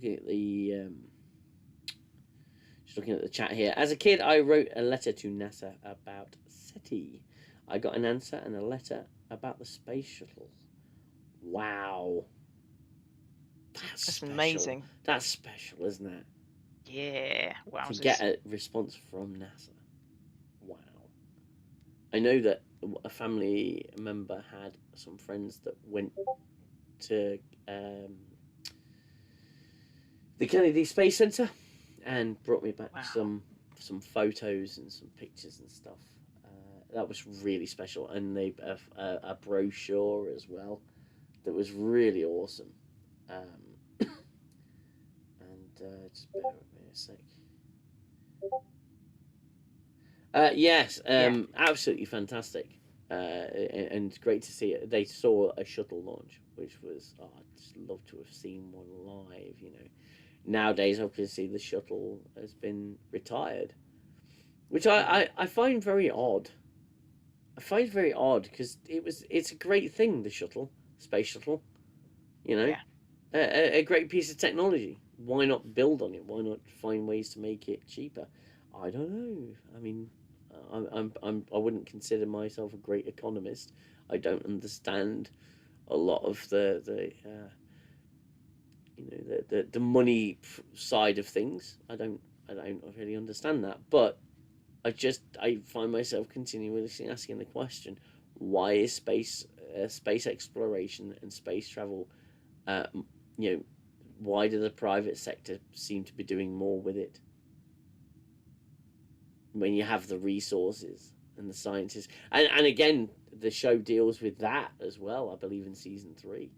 looking at the chat here. As a kid, I wrote a letter to NASA about SETI. I got an answer and a letter about the space shuttle. Wow. That's amazing. That's special, isn't it? Yeah. Wow. To get a response from NASA. Wow. I know that a family member had some friends that went to the Kennedy Space Center and brought me back some photos and some pictures and stuff. That was really special, and they a brochure as well that was really awesome. Just bear with me a sec. Yes, absolutely fantastic. and great to see it. They saw a shuttle launch, which was, oh, I'd just love to have seen one live. Nowadays, obviously, the shuttle has been retired, which I find very odd. I find it very odd because it's a great thing, the shuttle, space shuttle. You know, Yeah. a great piece of technology. Why not build on it? Why not find ways to make it cheaper? I don't know. I mean, I wouldn't consider myself a great economist. I don't understand a lot of the money side of things. I don't really understand that. But I find myself continuously asking the question: why is space exploration and space travel, uh, you know, why does the private sector seem to be doing more with it when you have the resources and the scientists? And again, the show deals with that as well. I believe in season 3,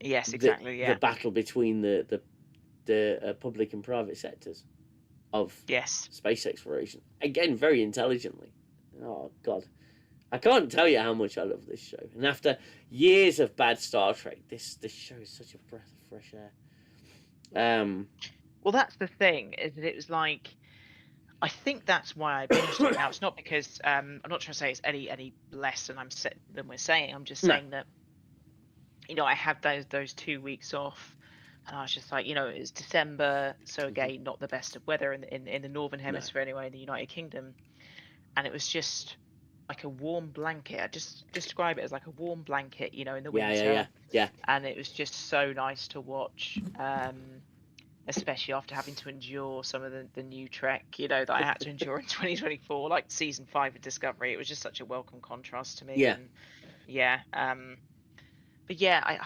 Yes, the exactly. the Yeah. battle between the public and private sectors of Yes. space exploration. Again, very intelligently. Oh God, I can't tell you how much I love this show. And after years of bad Star Trek, this show is such a breath of fresh air. Well, that's the thing, is that it was like, I think that's why I binged it. Now, it's not because I'm not trying to say it's any less than than we're saying. I'm just No. saying that, I had those 2 weeks off, and I was just like, it's December, so Mhm. again, not the best of weather in the northern No. hemisphere anyway, in the United Kingdom, and it was just like a warm blanket. I just describe it as like a warm blanket, in the Yeah, yeah, yeah, winter, yeah. and it was just so nice to watch. Especially after having to endure some of the new Trek, that I had to endure in 2024, like season 5 of Discovery. It was just such a welcome contrast to me, Yeah. and yeah, but yeah,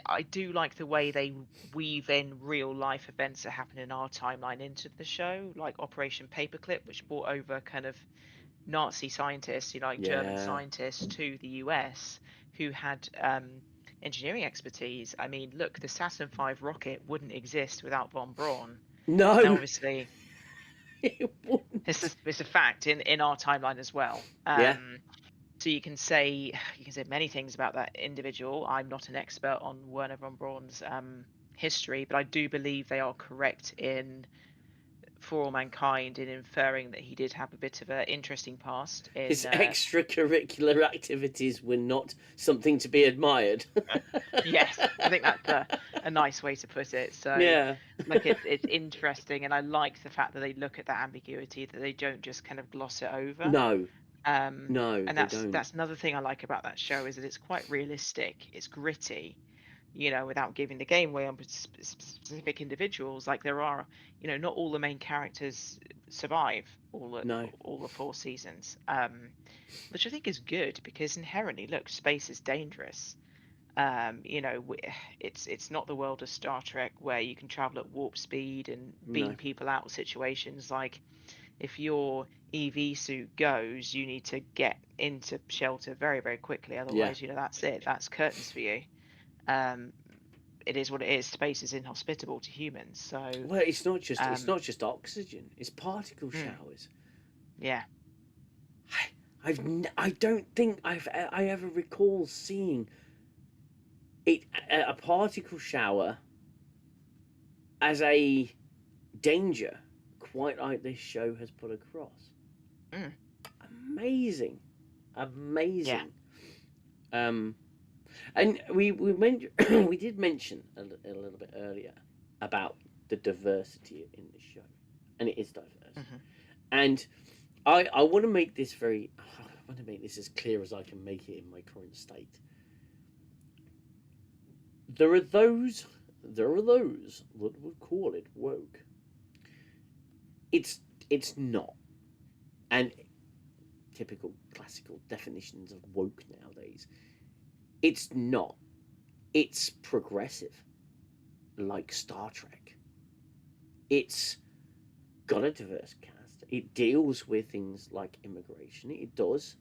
I do like the way they weave in real life events that happen in our timeline into the show, like Operation Paperclip, which brought over kind of Nazi scientists, like German Yeah. scientists to the US who had engineering expertise. I mean, look, the Saturn V rocket wouldn't exist without von Braun. Now, No, obviously, it this wouldn't. is it's a fact in our timeline as well. Yeah. So you can say many things about that individual. I'm not an expert on Werner von Braun's history, but I do believe they are correct in For All Mankind in inferring that he did have a bit of an interesting past in His extracurricular activities were not something to be admired. yes, I think that's a nice way to put it. So, Yeah. like, it's interesting, and I like the fact that they look at that ambiguity, that they don't just kind of gloss it over. No, Um, no, and they that's don't. that's another thing I like about that show, is that it's quite realistic. It's gritty, without giving the game away on specific individuals. Like, there are, not all the main characters survive No, all the 4 seasons. Which I think is good, because inherently, look, space is dangerous. It's not the world of Star Trek where you can travel at warp speed and no, beam people out of situations. Like, if your EV suit goes, you need to get into shelter very, very quickly. yeah. Otherwise, that's it. That's curtains for you. Um, it is what it is. Space is inhospitable to humans. So, Well, it's um, not just oxygen. It's particle mm, showers. yeah, I don't think I ever recall seeing it a particle shower as a danger quite like this show has put across. mm, Amazing, yeah, amazing. Um, and we did mention a little bit earlier about the diversity in the show, and it is diverse. hmm And I want to make this I want to make this as clear as I can make it in my current state. There are those there are those that would call it woke. It's it's not. And typical classical definitions of woke nowadays. It's not. It's progressive, like Star Trek. It's got a diverse cast. It deals with things like immigration. It does.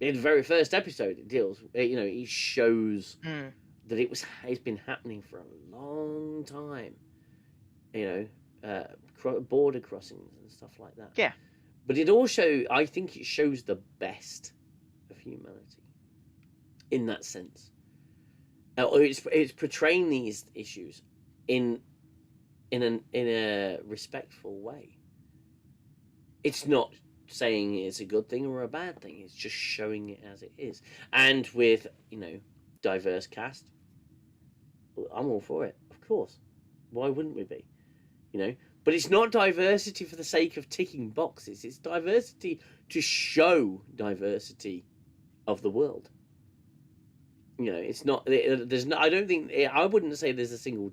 In the very first episode, it deals. It shows mm, that it's been happening for a long time. Border crossings and stuff like that. yeah, but it also, I think it shows the best of humanity in that sense. Or it's portraying these issues in in a respectful way. It's not saying it's a good thing or a bad thing. It's just showing it as it is. And with, diverse cast, I'm all for it, of course. Why wouldn't we be? But it's not diversity for the sake of ticking boxes. It's diversity to show diversity of the world. It's not. There's no. I don't think. I wouldn't say there's a single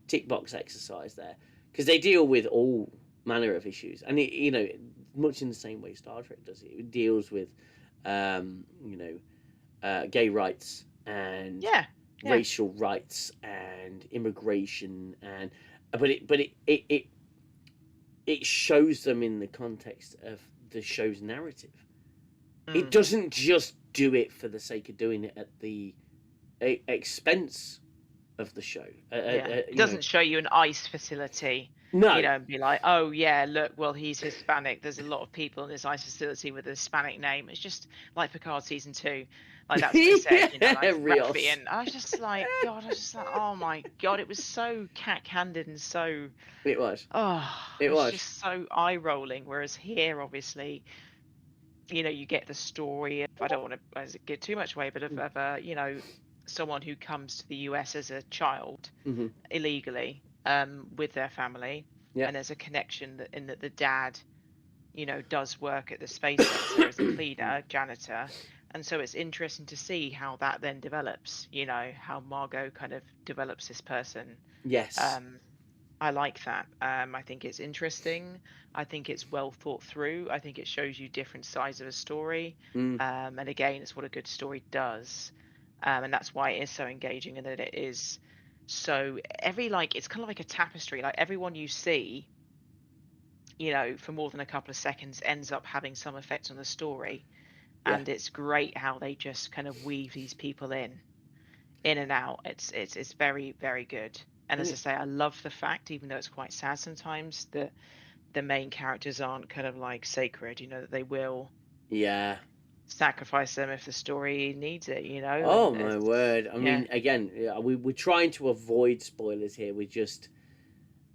tick box exercise there, because they deal with all manner of issues, and much in the same way Star Trek does. It deals with, gay rights and racial rights and immigration, but it shows them in the context of the show's narrative. It doesn't just do it for the sake of doing it at the expense of the show. It doesn't show you an ICE facility. No. And be like, oh yeah, look, well, he's Hispanic. There's a lot of people in this ICE facility with a Hispanic name. It's just like Picard season 2. Like that's what they said, like Ralphie, and I was just like, God, oh my God, it was so cack-handed and so. It was. It was just so eye-rolling. Whereas here, obviously, you get the story. I don't want to give too much away, but of someone who comes to the US as a child illegally with their family, and there's a connection in that the dad, does work at the space center as a cleaner, janitor, and so it's interesting to see how that then develops. How Margot kind of develops this person. Yes. I like that. I think it's interesting. I think it's well thought through. I think it shows you different sides of a story. And again, it's what a good story does. And that's why it is so engaging, and that it is so it's kind of like a tapestry. Like everyone you see, for more than a couple of seconds ends up having some effect on the story. Yeah. And it's great how they just kind of weave these people in and out. It's very, very good. And as I say, I love the fact, even though it's quite sad sometimes, that the main characters aren't kind of like sacred, that they will sacrifice them if the story needs it, Oh, my word. I mean, again, we're trying to avoid spoilers here. We're just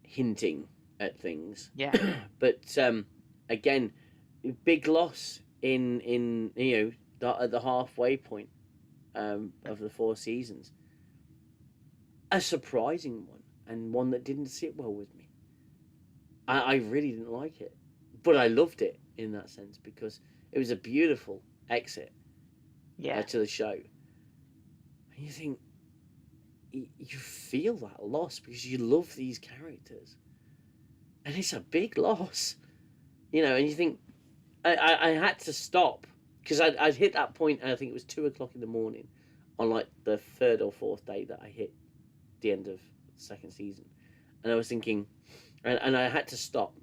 hinting at things. Yeah. But, again, big loss in at the halfway point of the 4 seasons. A surprising one, and one that didn't sit well with me. I really didn't like it, but I loved it in that sense, because it was a beautiful exit to the show. And you think, you feel that loss because you love these characters, and it's a big loss, and you think, I had to stop, because I'd hit that point, and I think it was 2:00 in the morning on like the 3rd or 4th day that I hit the end of the 2nd season, and I was thinking, and I had to stop.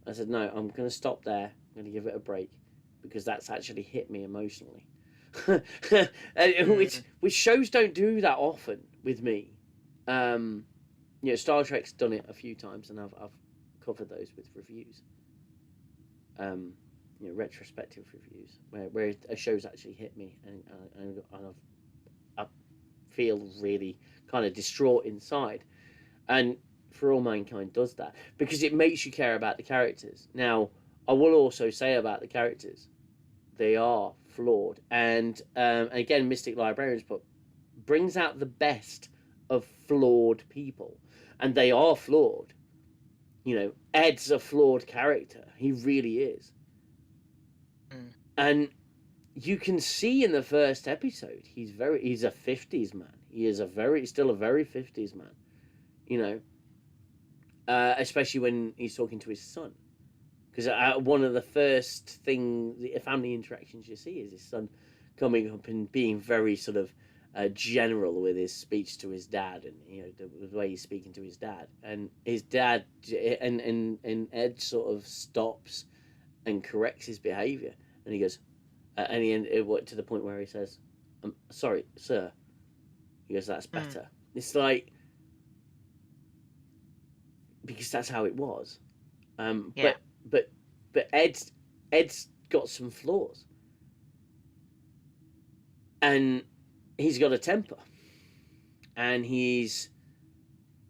I said, no, I'm going to stop there. I'm going to give it a break, because that's actually hit me emotionally. Which shows don't do that often with me. Star Trek's done it a few times, and I've covered those with reviews. Retrospective reviews where a show's actually hit me, and I feel really kind of distraught inside. And For All Mankind does that, because it makes you care about the characters. Now, I will also say about the characters, they are flawed, and again, Mystic Librarians book brings out the best of flawed people, and they are flawed. Ed's a flawed character. He really is. And you can see in the first episode, he's a 50s man. He is still a very 50s man, especially when he's talking to his son. Because one of the first family interactions you see is his son coming up and being very sort of general with his speech to his dad, and the way he's speaking to his dad, and his dad and Ed sort of stops and corrects his behavior, and he goes, and he to the point where he says, "I'm sorry, sir." He goes, "That's better." It's like, because that's how it was. But but Ed's got some flaws, and he's got a temper, and he's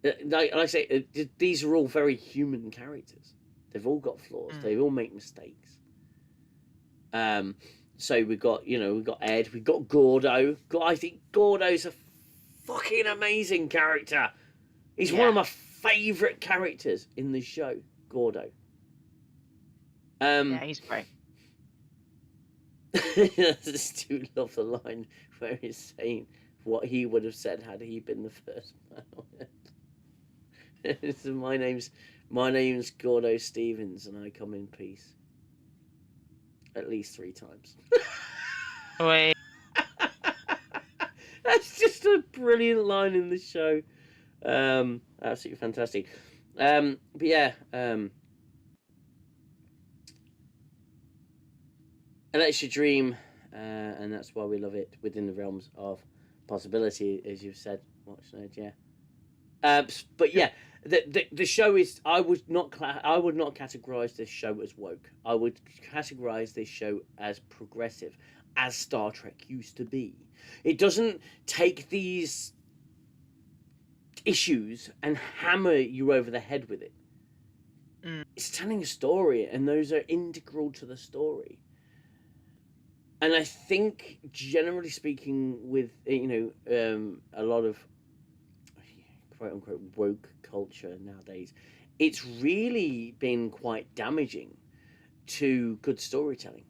like I say, these are all very human characters. They've all got flaws. They all make mistakes. So we've got Ed, we've got Gordo. I think Gordo's a fucking amazing character. He's one of my favourite characters in the show, Gordo. Yeah, he's great. I just do love the line where he's saying what he would have said had he been the first man on it. So my name's Gordo Stevens, and I come in peace. At least 3 times. Wait. That's just a brilliant line in the show. Absolutely fantastic. But yeah, it lets you dream, and that's why we love it within the realms of possibility, as you've said, Watchnerd. Yeah. But yeah, the show is. I would not categorize this show as woke. I would categorize this show as progressive, as Star Trek used to be. It doesn't take these issues and hammer you over the head with it. It's telling a story, and those are integral to the story. And I think, generally speaking, with a lot of quote unquote woke culture nowadays, it's really been quite damaging to good storytelling,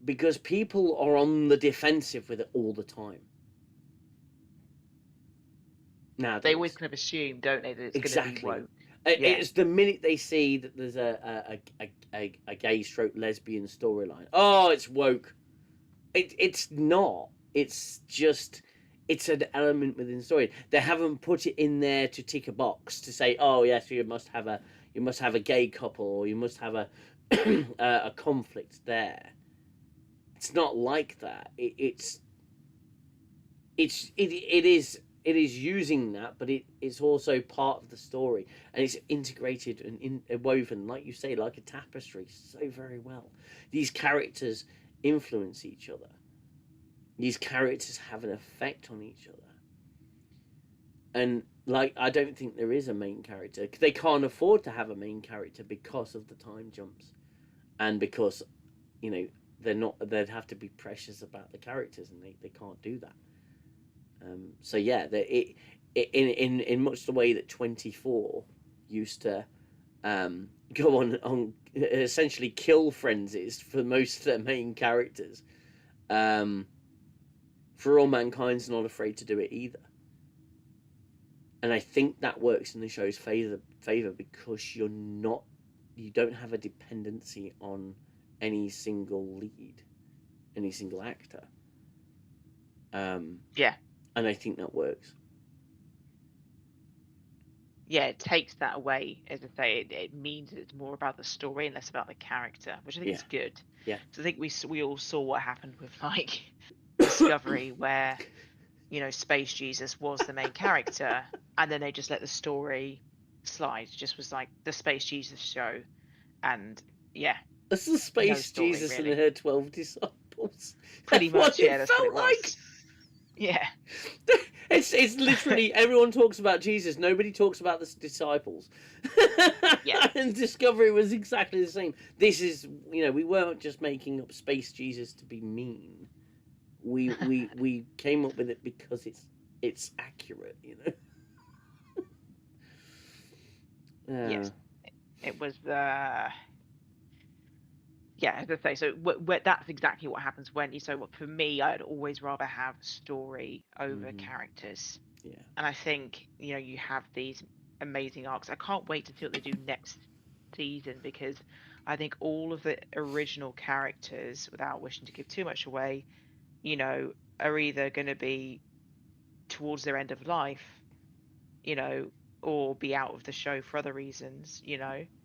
because people are on the defensive with it all the time. Nowadays. They always kind of assume, don't they, that it's going to be woke. It's the minute they see that there's a gay stroke lesbian storyline. Oh, it's woke. It's not. It's just, it's an element within the story. They haven't put it in there to tick a box to say, oh yes, you must have a gay couple, or you must have a conflict there. It's not like that. It is using that, but it's also part of the story, and it's integrated and woven, like you say, like a tapestry, so very well. These characters influence each other. These characters have an effect on each other. And I don't think there is a main character. They can't afford to have a main character because of the time jumps, and because they'd have to be precious about the characters, and they can't do that. So yeah, in much the way that 24 used to go on essentially kill frenzies for most of their main characters, For All Mankind's not afraid to do it either. And I think that works in the show's favor because you don't have a dependency on any single lead, any single actor. Yeah. And I think that works. Yeah, it takes that away. As I say, it means it's more about the story and less about the character, which I think is good. Yeah. So I think we all saw what happened with Discovery, where Space Jesus was the main character, and then they just let the story slide. It just was like the Space Jesus show, and yeah. This is Space story, Jesus really. and her 12 disciples. Pretty much, yeah. That's felt what it was. Yeah. It's literally everyone talks about Jesus. Nobody talks about the disciples. Yeah. And Discovery was exactly the same. This is, we weren't just making up Space Jesus to be mean. We came up with it because it's accurate, Yes. It was yeah, as I say, so that's exactly what happens for me, I'd always rather have story over characters. Yeah. And I think, you have these amazing arcs. I can't wait to see what they do next season, because I think all of the original characters, without wishing to give too much away, are either going to be towards their end of life, or be out of the show for other reasons,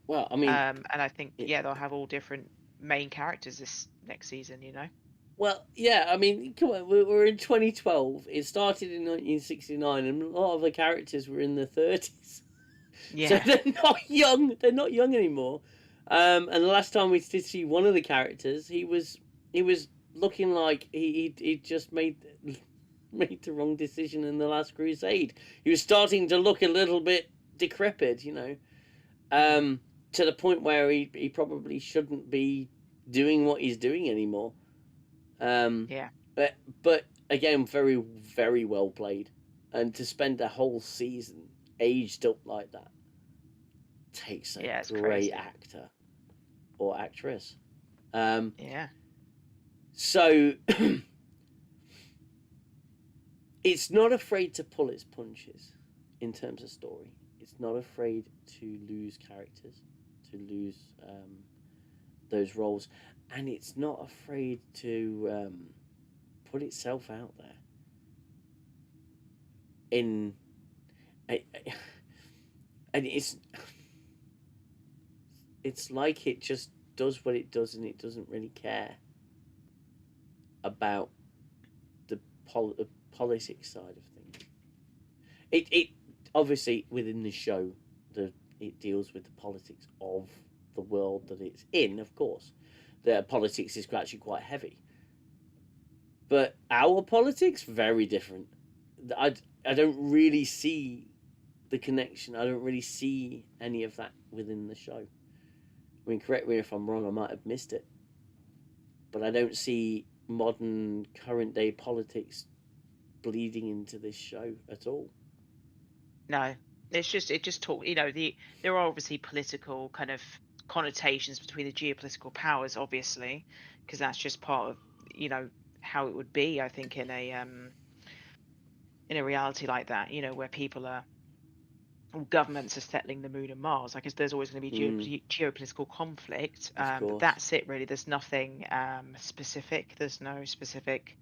Well, I mean... and I think, they'll have all different main characters this next season, Well, yeah, I mean, come on, we're in 2012. It started in 1969, and a lot of the characters were in their 30s. Yeah. So they're not young. They're not young anymore. And the last time we did see one of the characters, he was looking like he just made the wrong decision in the last Crusade. He was starting to look a little bit decrepit, you know, to the point where he probably shouldn't be doing what he's doing anymore. Yeah. But again, very, very well played. And to spend a whole season aged up like that takes a Yeah, it's great crazy. actor or actress. Yeah. So it's not afraid to pull its punches in terms of story. It's not afraid to lose characters, to lose those roles, and it's not afraid to put itself out there. And it's like it just does what it does, and it doesn't really care about the politics side of things. It obviously within the show, it deals with the politics of the world that it's in. Of course, the politics is actually quite heavy, but our politics very different. I don't really see the connection. I don't really see any of that within the show. I mean, correct me if I'm wrong. I might have missed it, but I don't see modern current day politics bleeding into this show at all. No, it just talk. There are obviously political kind of connotations between the geopolitical powers, obviously, because that's just part of how it would be. I think in a reality like that, where people are governments are settling the moon and Mars. I guess there's always going to be geopolitical conflict, but that's it really. There's nothing specific. There's no specific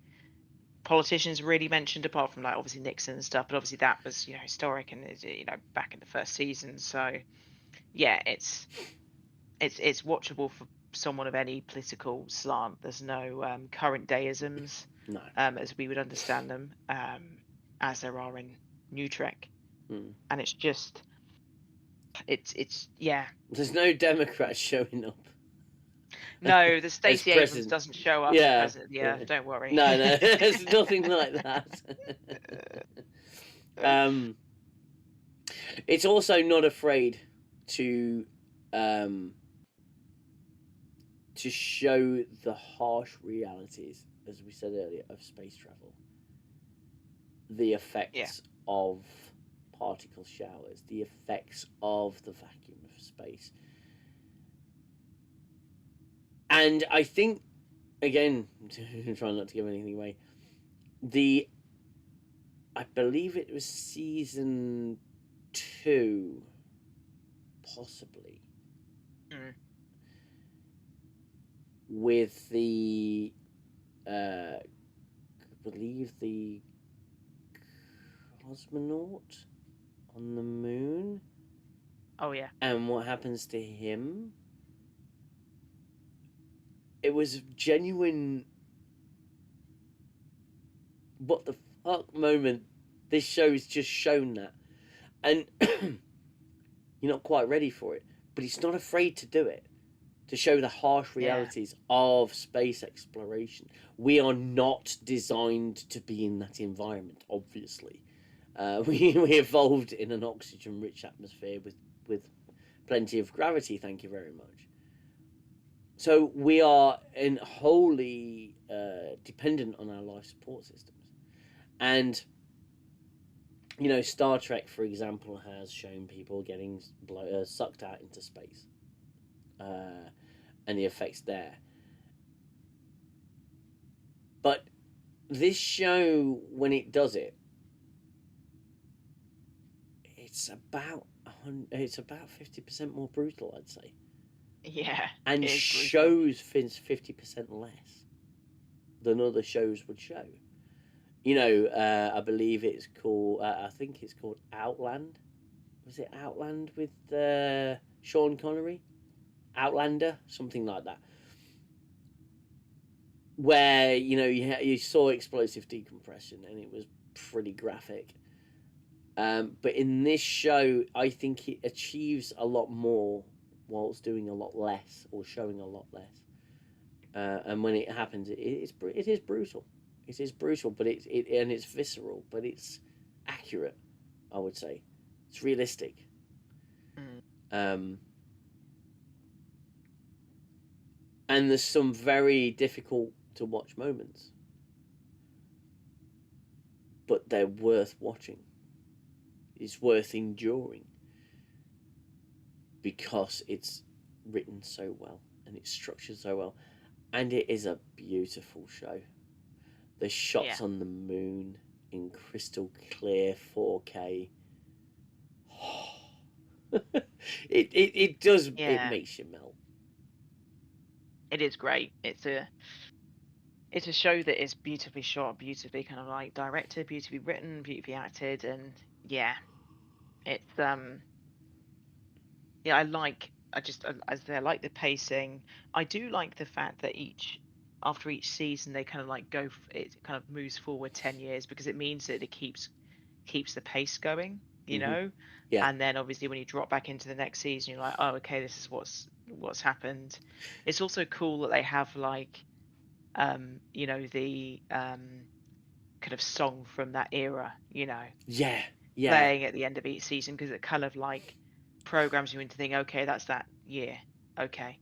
politicians really mentioned apart from like obviously Nixon and stuff, but obviously that was historic and back in the first season. So yeah, it's watchable for someone of any political slant. There's no current dayisms, No. As we would understand them, as there are in New Trek. And it's just yeah. There's no Democrats showing up. No, the Stacey Abrams doesn't show up as president of the Earth. Don't worry. No, there's nothing like that. It's also not afraid to show the harsh realities, as we said earlier, of space travel. The effects of particle showers, the effects of the vacuum of space. And I think, again, trying not to give anything away, I believe it was season 2, possibly, with the, I believe the cosmonaut on the moon. Oh yeah. And what happens to him? It was genuine what the fuck moment. This show's just shown that. And you're not quite ready for it. But it's not afraid to do it. To show the harsh realities of space exploration. We are not designed to be in that environment, obviously. We evolved in an oxygen-rich atmosphere with plenty of gravity, thank you very much. So we are wholly dependent on our life support systems. And, Star Trek, for example, has shown people getting sucked out into space. And the effects there. But this show, when it does it, it's about 50% more brutal, I'd say. Yeah. And shows 50% less than other shows would show. I believe it's called, I think it's called Outland. Was it Outland with Sean Connery? Outlander? Something like that. Where, you saw explosive decompression and it was pretty graphic. But in this show, I think it achieves a lot more whilst doing a lot less or showing a lot less. And when it happens, it is brutal. It is brutal, but it's visceral, but it's accurate. I would say it's realistic. Mm. And there's some very difficult to watch moments, but they're worth watching. It's worth enduring because it's written so well and it's structured so well, and it is a beautiful show. The shots on the moon in crystal clear 4K. It does. It Yeah. makes you melt. It is great. It's a show that is beautifully shot, beautifully kind of like directed, beautifully written, beautifully acted, and yeah, it's yeah, I say I like the pacing. I do like the fact that after each season they kind of like it kind of moves forward 10 years, because it means that it keeps the pace going, you Hmm. know. Yeah. And then obviously when you drop back into the next season, you're like, oh, okay, this is what's happened. It's also cool that they have like the kind of song from that era, Yeah. Yeah. playing at the end of each season, because it kind of like programs you into thinking, okay, that's that year, okay,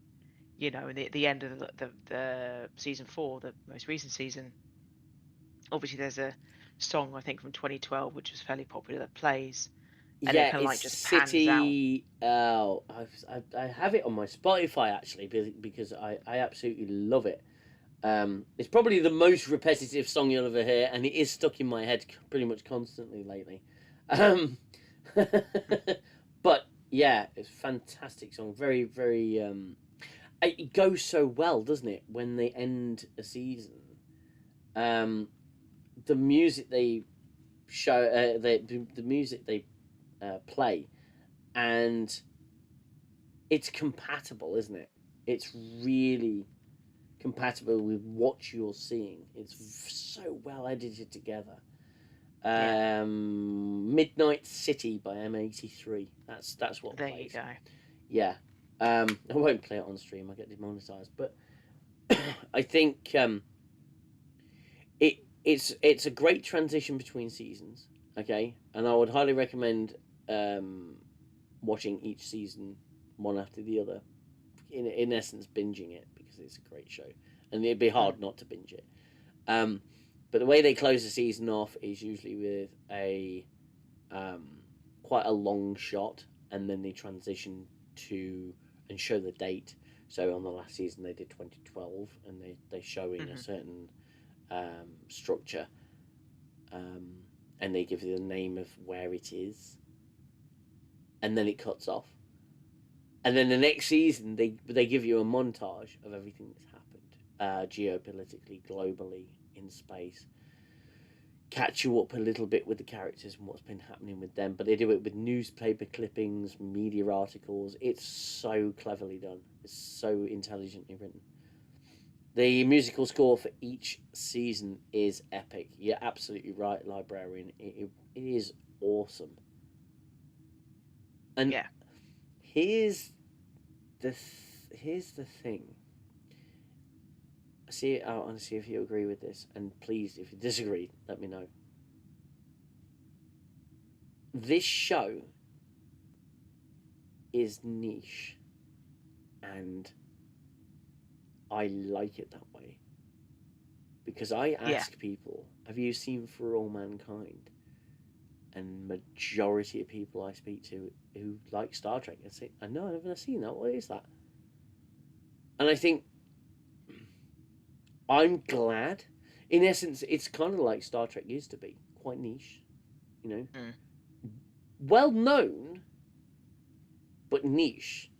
and the end of the season 4, the most recent season, obviously there's a song I think from 2012 which was fairly popular that plays, and it Yeah, kind of it's like just pans out. City. Oh, I have it on my Spotify actually because I absolutely love it. It's probably the most repetitive song you'll ever hear, and it is stuck in my head pretty much constantly lately. Um, but yeah, it's a fantastic song. Very, very. It goes so well, doesn't it? When they end a season, um, the music they show, the music they play, and it's compatible, isn't it? It's really compatible with what you're seeing. It's so well edited together. Yeah, Midnight City by M83. That's what there you plays. go. Yeah. I won't play it on stream. I get demonetized, but I think it's a great transition between seasons. Okay, and I would highly recommend watching each season one after the other. In essence, binging it because it's a great show, and it'd be Mm. hard not to binge it. Um, but the way they close the season off is usually with a um, quite a long shot, and then they transition to and show the date. So on the last season they did 2012, and they show in a Hmm. certain structure, and they give you the name of where it is, and then it cuts off. And then the next season, they give you a montage of everything that's happened, geopolitically, globally, in space. Catch you up a little bit with the characters and what's been happening with them, but they do it with newspaper clippings, media articles. It's so cleverly done. It's so intelligently written. The musical score for each season is epic. You're absolutely right, librarian. It is awesome. And Yeah. here's here's the thing. See, I want to see if you agree with this, and please, if you disagree, let me know. This show is niche, and I like it that way because I Yeah. ask people, "Have you seen For All Mankind?" And majority of people I speak to who like Star Trek, I say, "I know, I've never seen that. What is that?" And I think I'm glad. In essence, it's kind of like Star Trek used to be, quite niche, you know, Mm. well known, but niche.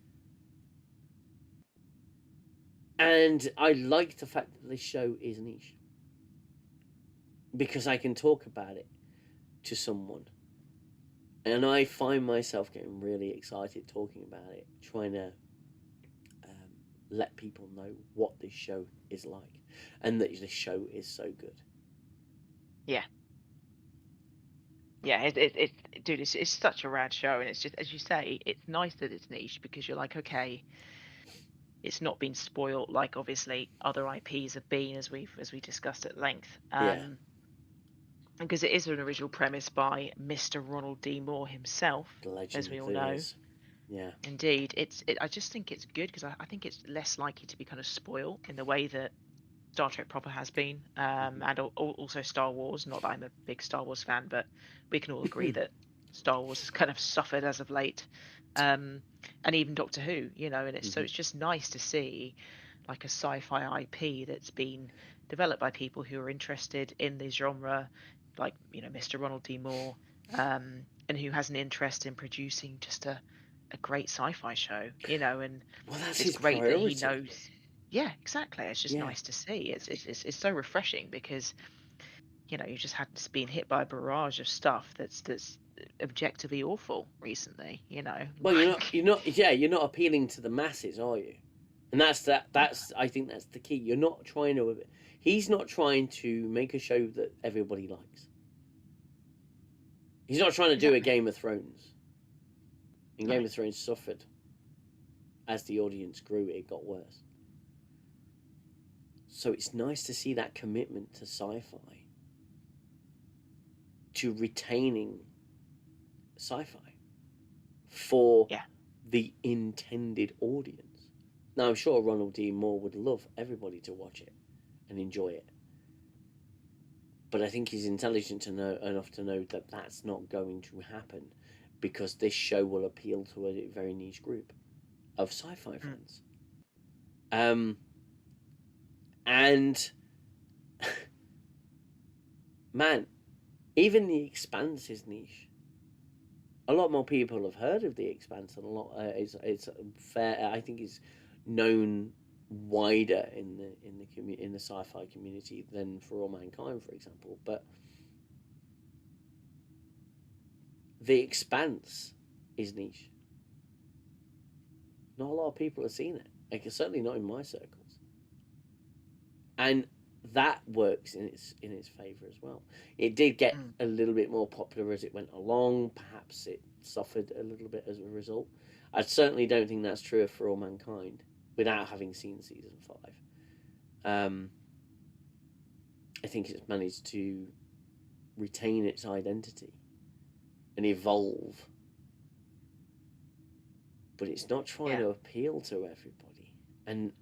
And I like the fact that this show is niche because I can talk about it to someone. And I find myself getting really excited talking about it, trying to let people know what this show is like and that this show is so good. Yeah. Yeah, dude, it's such a rad show, and it's just as you say, it's nice that it's niche because you're like, okay, it's not been spoiled like obviously other IPs have been, as we discussed at length. Yeah, Because it is an original premise by Mr. Ronald D. Moore himself, the as legend we of all know. theories. Yeah. Indeed, I just think it's good because I think it's less likely to be kind of spoiled in the way that Star Trek proper has been, and also Star Wars. Not that I'm a big Star Wars fan, but we can all agree that Star Wars has kind of suffered as of late, um, and even Doctor Who, and it's just nice to see like a sci-fi IP that's been developed by people who are interested in the genre, like Mr. Ronald D. Moore, and who has an interest in producing just a great sci-fi show, and Well, that's it's his great that he priority. knows. Yeah, exactly. It's just Yeah. nice to see. It's so refreshing because you just had been hit by a barrage of stuff that's objectively awful recently. Well, Like you're not appealing to the masses, are you? And that's I think that's the key. You're not trying to. He's not trying to make a show that everybody likes. He's not trying to do a exactly. Game of Thrones. And No. Game of Thrones suffered as the audience grew. It got worse. So it's nice to see that commitment to sci-fi, to retaining sci-fi for Yeah. the intended audience. Now, I'm sure Ronald D. Moore would love everybody to watch it and enjoy it. But I think he's intelligent enough to know that that's not going to happen because this show will appeal to a very niche group of sci-fi fans. And man, even The Expanse is niche. A lot more people have heard of The Expanse, and a lot it's fair. I think it's known wider in the sci-fi community than For All Mankind, for example. But The Expanse is niche. Not a lot of people have seen it. Like, certainly not in my circles, and that works in its favor as well. It did get a little bit more popular as it went along. Perhaps it suffered a little bit as a result. I certainly don't think that's true of For All Mankind without having seen season 5. I think it's managed to retain its identity and evolve, but it's not trying to appeal to everybody. And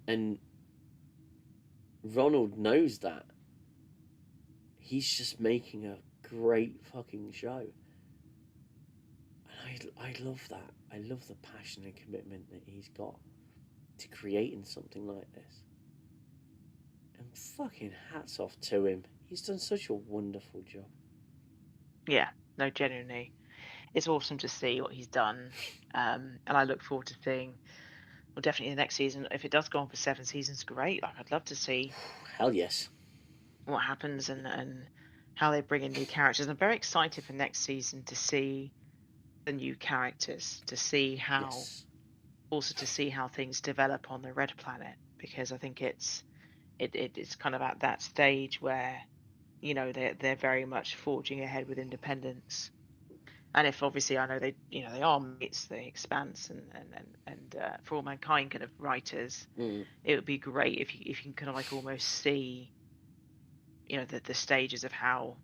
Ronald knows that. He's just making a great fucking show. And I love that. I love the passion and commitment that he's got to creating something like this. And fucking hats off to him. He's done such a wonderful job. Yeah. No, genuinely, it's awesome to see what he's done, and I look forward to seeing. Well, definitely the next season. If it does go on for 7 seasons, great. Like I'd love to see Hell yes. what happens and how they bring in new characters. I'm very excited for next season to see the new characters, to see how Yes. also to see how things develop on the Red Planet, because I think it's kind of at that stage where they're very much forging ahead with independence. And if obviously I know they are mates, the Expanse and For All Mankind kind of writers, it would be great if you can kind of like almost see the stages of how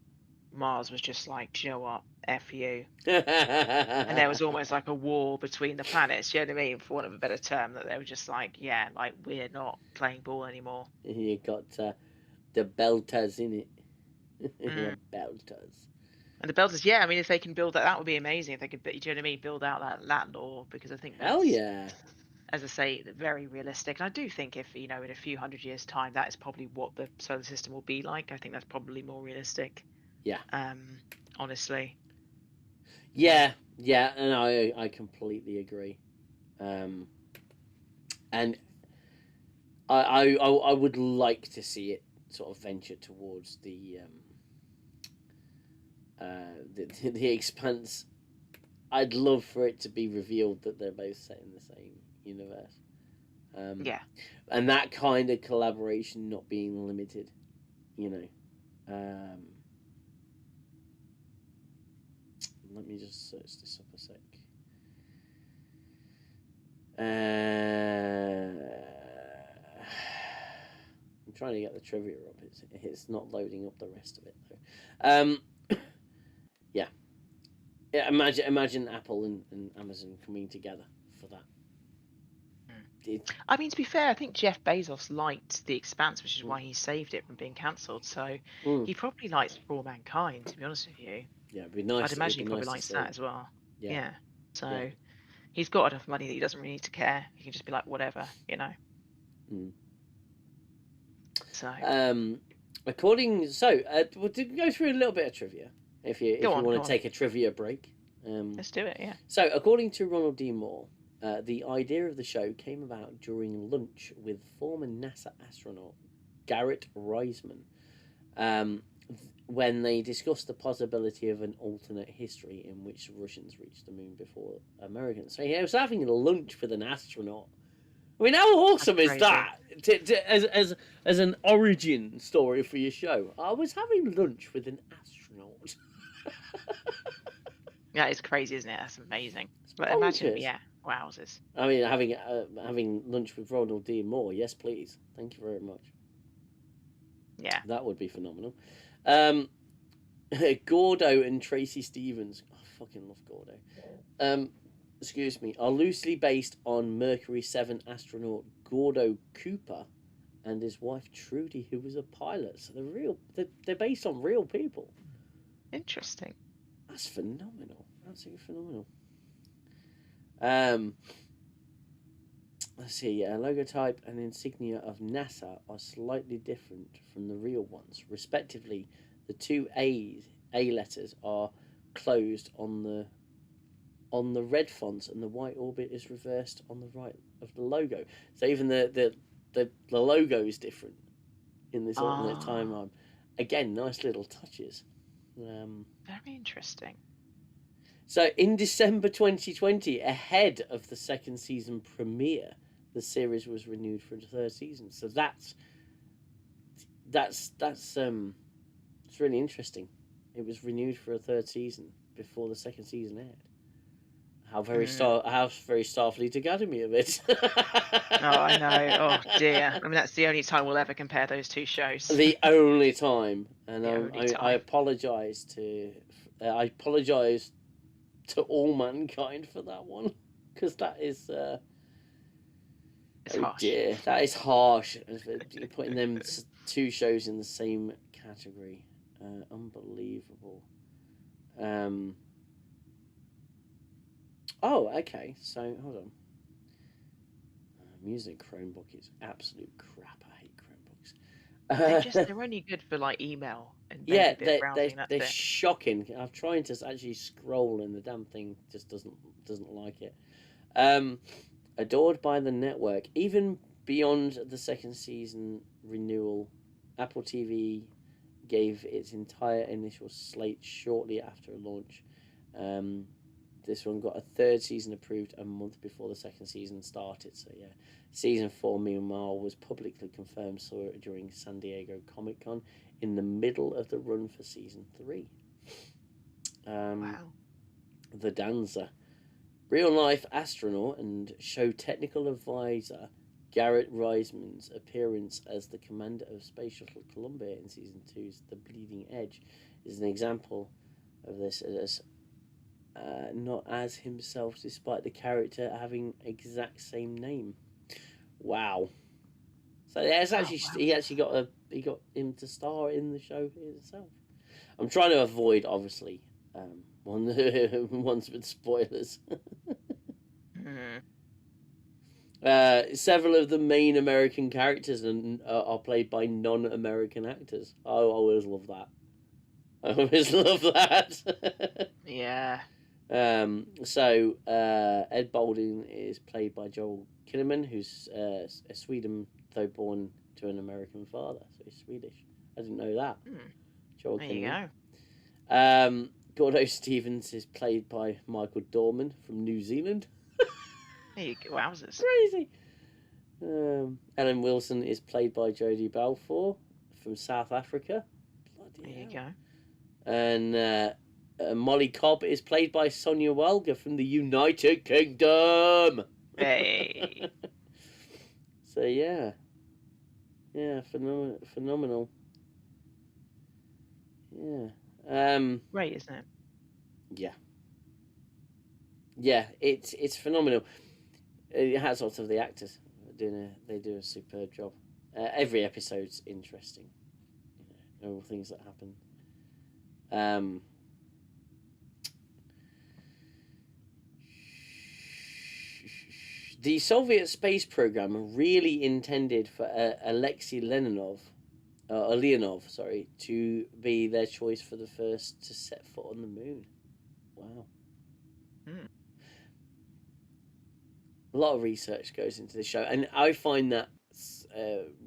Mars was just like, "Do you know what, F you," and there was almost like a war between the planets. You know what I mean, for want of a better term, that they were just like, "Yeah, like we're not playing ball anymore." You got the Belters in it. Mm. The Belters. And the Belters, yeah, I mean, if they can build that, that would be amazing. If they could, do you know what I mean, build out that lore, because I think Hell that's, yeah. as I say, very realistic. And I do think if in a few hundred years' time, that is probably what the solar system will be like. I think that's probably more realistic. Yeah. Honestly. Yeah, and I completely agree. And I would like to see it sort of venture towards the Expanse. I'd love for it to be revealed that they're both set in the same universe. Yeah. And that kind of collaboration not being limited, . Let me just search this up a sec. I'm trying to get the trivia up. It's not loading up the rest of it though. Yeah. Yeah. Imagine Apple and Amazon coming together for that. I mean, to be fair, I think Jeff Bezos liked The Expanse, which is why he saved it from being cancelled. So he probably likes For All Mankind, to be honest with you. Yeah, it'd be nice. I'd imagine he probably nice likes that as well. Yeah. Yeah. So he's got enough money that he doesn't really need to care. He can just be like, whatever, you know. So. We'll go through a little bit of trivia if you want to take a trivia break. Let's do it. Yeah. So, according to Ronald D. Moore, the idea of the show came about during lunch with former NASA astronaut Garrett Reisman, when they discussed the possibility of an alternate history in which the Russians reached the moon before Americans. So he was having lunch with an astronaut. I mean, how awesome is that? As an origin story for your show. I was having lunch with an astronaut. That is crazy, isn't it? That's amazing. But imagine, wowzers. I mean, having lunch with Ronald D. Moore, yes, please. Thank you very much. Yeah, that would be phenomenal. Gordo and Tracy Stevens, I fucking love Gordo. Excuse me, are loosely based on Mercury 7 astronaut Gordo Cooper and his wife Trudy, who was a pilot. So they're based on real people. Interesting. That's phenomenal. Absolutely phenomenal. Let's see. Logotype and insignia of NASA are slightly different from the real ones. Respectively, the two A letters are closed on the red fonts, and the white orbit is reversed on the right of the logo. So even the logo is different in this alternate timeline. Again, nice little touches. Very interesting. So in December 2020, ahead of the second season premiere, the series was renewed for the third season. So that's it's really interesting. It was renewed for a third season before the second season aired. How very Starfleet Academy of it. Oh, I know. Oh dear. I mean, that's the only time we'll ever compare those two shows. The only time, and I apologise to all mankind for that one, because that is it's harsh. Dear, that is harsh. You're putting them two shows in the same category. Unbelievable. Oh, okay. So hold on. Music Chromebook is absolute crap. I hate Chromebooks. They're only good for like email and they're shocking. I'm trying to actually scroll and the damn thing just doesn't like it. Adored by the network, even beyond the second season renewal, Apple TV gave its entire initial slate shortly after launch. This one got a third season approved a month before the second season started. So yeah, season 4 meanwhile was publicly confirmed during San Diego Comic-Con in the middle of the run for season 3. Wow. The Dancer. Real-life astronaut and show technical advisor Garrett Reisman's appearance as the commander of Space Shuttle Columbia in season 2's The Bleeding Edge is an example of this, as not as himself, despite the character having exact same name. Wow. So there's he got him to star in the show itself. I'm trying to avoid obviously ones with spoilers. Several of the main American characters are played by non-American actors. I always love that. I always love that. Yeah. So Ed Baldwin is played by Joel Kinnaman, who's a Sweden, though born to an American father, so he's Swedish. I didn't know that. Joel there Kinnaman. You go. Gordo Stevens is played by Michael Dorman from New Zealand. There you go. Wowzers. Crazy. Ellen Wilson is played by Jodie Balfour from South Africa. Bloody there hell. you go. And Molly Cobb is played by Sonia Welger from the United Kingdom. Hey. So yeah, phenomenal. Yeah. Great, isn't it? Yeah, it's phenomenal. Hats off to the actors. They do a superb job. Every episode's interesting. All things that happen. The Soviet space program really intended for Alexei Leonov, to be their choice for the first to set foot on the moon. Wow. A lot of research goes into the show, and I find that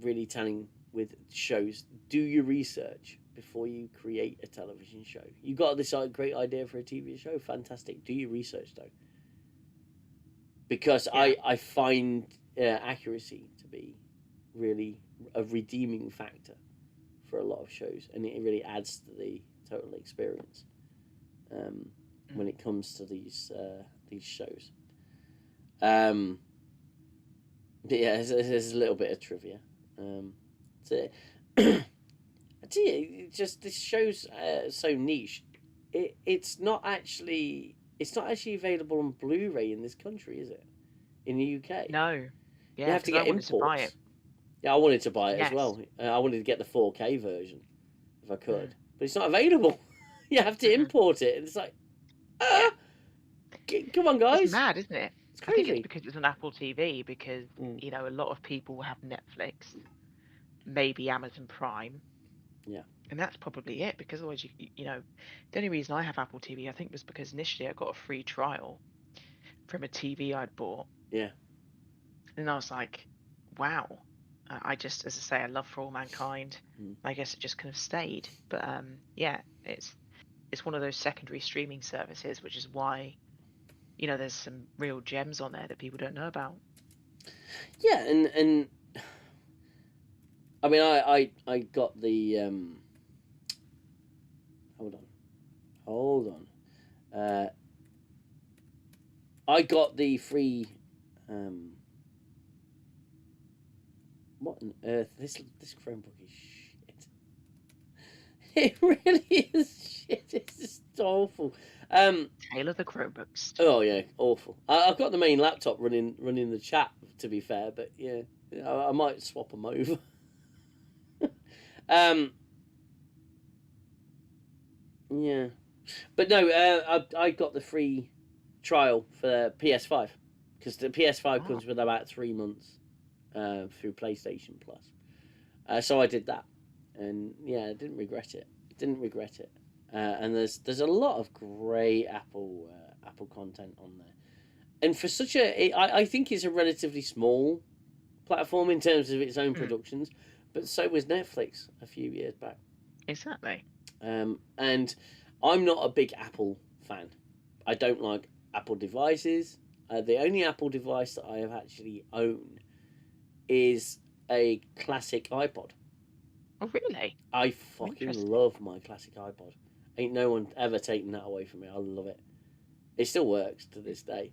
really telling with shows. Do your research before you create a television show. You got this great idea for a TV show, fantastic. Do your research though, because I find accuracy to be really a redeeming factor for a lot of shows, and it really adds to the total experience when it comes to these shows. Yeah, there's a little bit of trivia. I tell you, just this show's so niche. It's not actually available on Blu-ray in this country, is it? In the UK, No. Yeah, you have to get imports. To buy it. Yeah, I wanted to buy it as well. I wanted to get the 4K version if I could, but it's not available. You have to import it, and it's like, come on, guys! It's mad, isn't it? It's crazy. I think it's because it's an Apple TV. Because you know, a lot of people have Netflix, maybe Amazon Prime. Yeah. And that's probably it. Because otherwise, you know, the only reason I have Apple TV, I think, was because initially I got a free trial from a TV I'd bought. Yeah. And I was like, wow. I just, as I say, I love For All Mankind. I guess it just kind of stayed. But yeah, it's one of those secondary streaming services, which is why, you know, there's some real gems on there that people don't know about. Yeah, and I mean, I got the hold on. I got the free. What on earth? This Chromebook is shit. It really is shit. It's just awful. Tale of the Chromebooks. Oh yeah, awful. I've got the main laptop running the chat, to be fair, but yeah, I might swap them over. Yeah, but no, I got the free trial for PS5 because the PS5 comes with about 3 months through PlayStation Plus. So I did that, and yeah, I didn't regret it. And there's a lot of great Apple content on there, and for such I think it's a relatively small platform in terms of its own productions, but so was Netflix a few years back. Exactly. And I'm not a big Apple fan. I don't like Apple devices. The only Apple device that I have actually owned is a classic iPod. Oh, really? I fucking love my classic iPod. Ain't no one ever taken that away from me. I love it. It still works to this day.